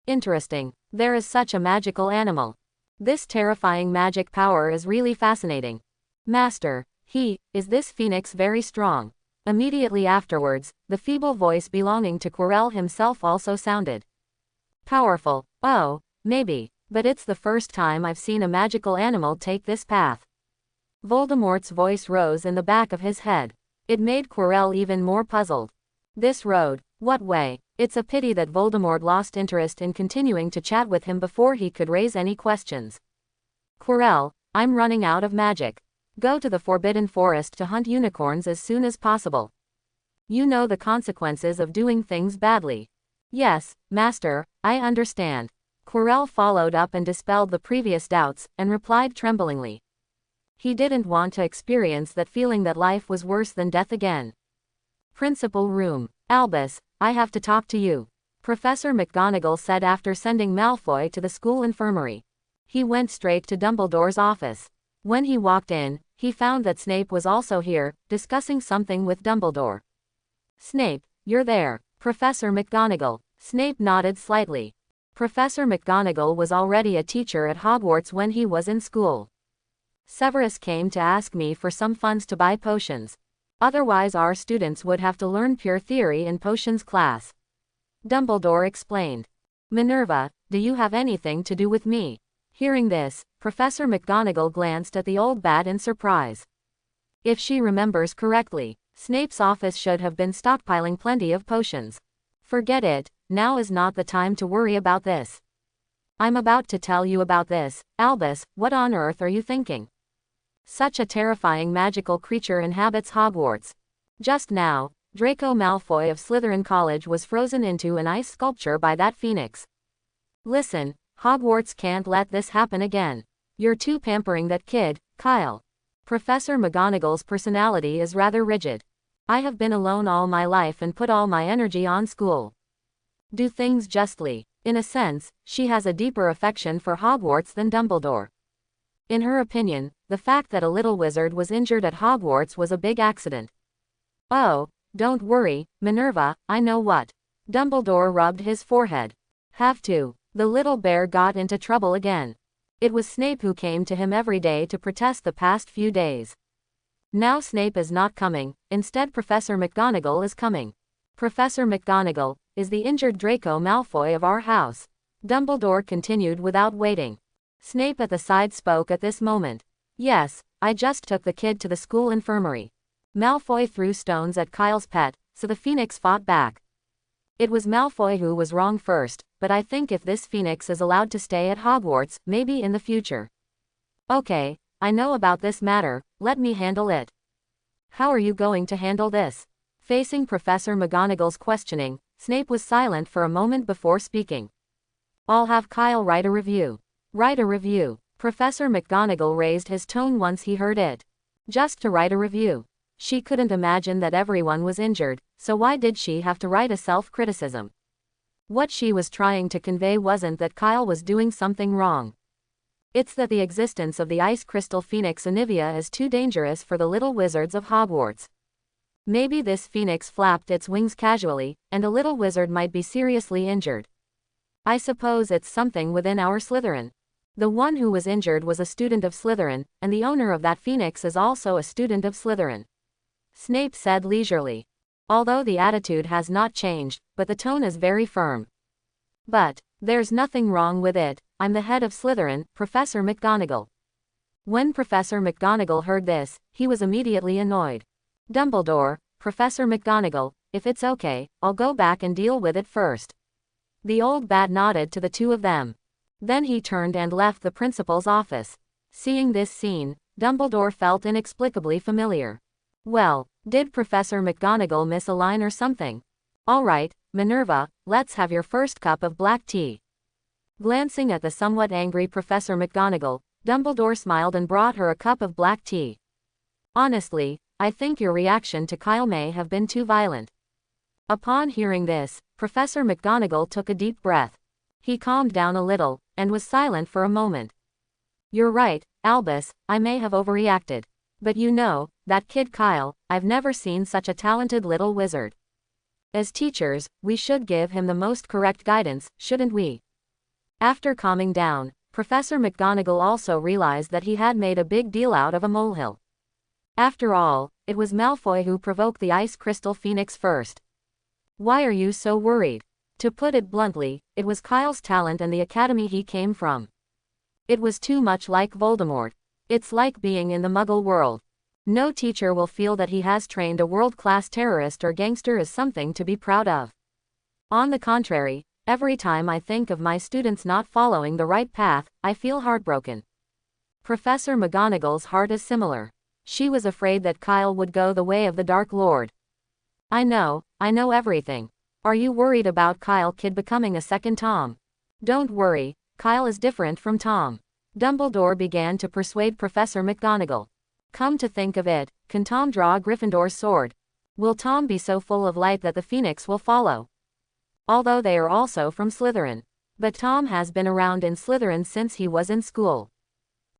Interesting. There is such a magical animal. This terrifying magic power is really fascinating. Master, is this phoenix very strong? Immediately afterwards, the feeble voice belonging to Quirrell himself also sounded. Powerful. Oh, maybe, but it's the first time I've seen a magical animal take this path. Voldemort's voice rose in the back of his head. It made Quirrell even more puzzled. This road, what way? It's a pity that Voldemort lost interest in continuing to chat with him before he could raise any questions. Quirrell, I'm running out of magic. Go to the Forbidden Forest to hunt unicorns as soon as possible. You know the consequences of doing things badly. Yes, Master, I understand. Quirrell followed up and dispelled the previous doubts, and replied tremblingly. He didn't want to experience that feeling that life was worse than death again. Principal room. Albus, I have to talk to you. Professor McGonagall said after sending Malfoy to the school infirmary. He went straight to Dumbledore's office. When he walked in, he found that Snape was also here, discussing something with Dumbledore. Snape, you're there. Professor McGonagall. Snape nodded slightly. Professor McGonagall was already a teacher at Hogwarts when he was in school. Severus came to ask me for some funds to buy potions. Otherwise our students would have to learn pure theory in potions class. Dumbledore explained. Minerva, do you have anything to do with me? Hearing this, Professor McGonagall glanced at the old bat in surprise. If she remembers correctly, Snape's office should have been stockpiling plenty of potions. Forget it, now is not the time to worry about this. I'm about to tell you about this. Albus, what on earth are you thinking? Such a terrifying magical creature inhabits Hogwarts. Just now, Draco Malfoy of Slytherin College was frozen into an ice sculpture by that phoenix. Listen, Hogwarts can't let this happen again. You're too pampering that kid, Kyle. Professor McGonagall's personality is rather rigid. I have been alone all my life and put all my energy on school. Do things justly. In a sense, she has a deeper affection for Hogwarts than Dumbledore. In her opinion, the fact that a little wizard was injured at Hogwarts was a big accident. Oh, don't worry, Minerva, I know what. Dumbledore rubbed his forehead. Have to. The little bear got into trouble again. It was Snape who came to him every day to protest the past few days. Now Snape is not coming, instead Professor McGonagall is coming. Professor McGonagall is the injured Draco Malfoy of our house. Dumbledore continued without waiting. Snape at the side spoke at this moment. Yes, I just took the kid to the school infirmary. Malfoy threw stones at Kyle's pet, so the phoenix fought back. It was Malfoy who was wrong first, but I think if this phoenix is allowed to stay at Hogwarts, maybe in the future. Okay, I know about this matter, let me handle it. How are you going to handle this? Facing Professor McGonagall's questioning, Snape was silent for a moment before speaking. I'll have Kyle write a review. Write a review. Professor McGonagall raised his tone once he heard it. Just to write a review. She couldn't imagine that everyone was injured, so why did she have to write a self-criticism? What she was trying to convey wasn't that Kyle was doing something wrong. It's that the existence of the ice crystal phoenix Anivia is too dangerous for the little wizards of Hogwarts. Maybe this phoenix flapped its wings casually, and a little wizard might be seriously injured. I suppose it's something within our Slytherin. The one who was injured was a student of Slytherin, and the owner of that phoenix is also a student of Slytherin. Snape said leisurely. Although the attitude has not changed, but the tone is very firm. But, there's nothing wrong with it, I'm the head of Slytherin, Professor McGonagall. When Professor McGonagall heard this, he was immediately annoyed. Dumbledore, Professor McGonagall, if it's okay, I'll go back and deal with it first. The old bat nodded to the two of them. Then he turned and left the principal's office. Seeing this scene, Dumbledore felt inexplicably familiar. Well, did Professor McGonagall miss a line or something? All right, Minerva, let's have your first cup of black tea. Glancing at the somewhat angry Professor McGonagall, Dumbledore smiled and brought her a cup of black tea. Honestly, I think your reaction to Kyle may have been too violent. Upon hearing this, Professor McGonagall took a deep breath. He calmed down a little, and was silent for a moment. You're right, Albus, I may have overreacted. But you know, that kid Kyle, I've never seen such a talented little wizard. As teachers, we should give him the most correct guidance, shouldn't we? After calming down, Professor McGonagall also realized that he had made a big deal out of a molehill. After all, it was Malfoy who provoked the ice crystal phoenix first. Why are you so worried? To put it bluntly, it was Kyle's talent and the academy he came from. It was too much like Voldemort. It's like being in the Muggle world. No teacher will feel that he has trained a world-class terrorist or gangster as something to be proud of. On the contrary, every time I think of my students not following the right path, I feel heartbroken. Professor McGonagall's heart is similar. She was afraid that Kyle would go the way of the Dark Lord. I know everything. Are you worried about Kyle Kid becoming a second Tom? Don't worry, Kyle is different from Tom. Dumbledore began to persuade Professor McGonagall. Come to think of it, can Tom draw Gryffindor's sword? Will Tom be so full of light that the Phoenix will follow? Although they are also from Slytherin. But Tom has been around in Slytherin since he was in school.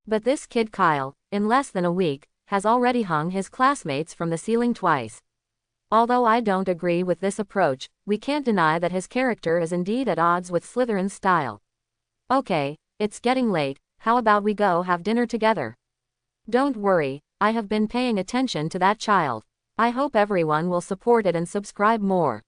But this kid Kyle, in less than a week, has already hung his classmates from the ceiling twice. Although I don't agree with this approach, we can't deny that his character is indeed at odds with Slytherin's style. Okay, it's getting late, how about we go have dinner together? Don't worry, I have been paying attention to that child. I hope everyone will support it and subscribe more.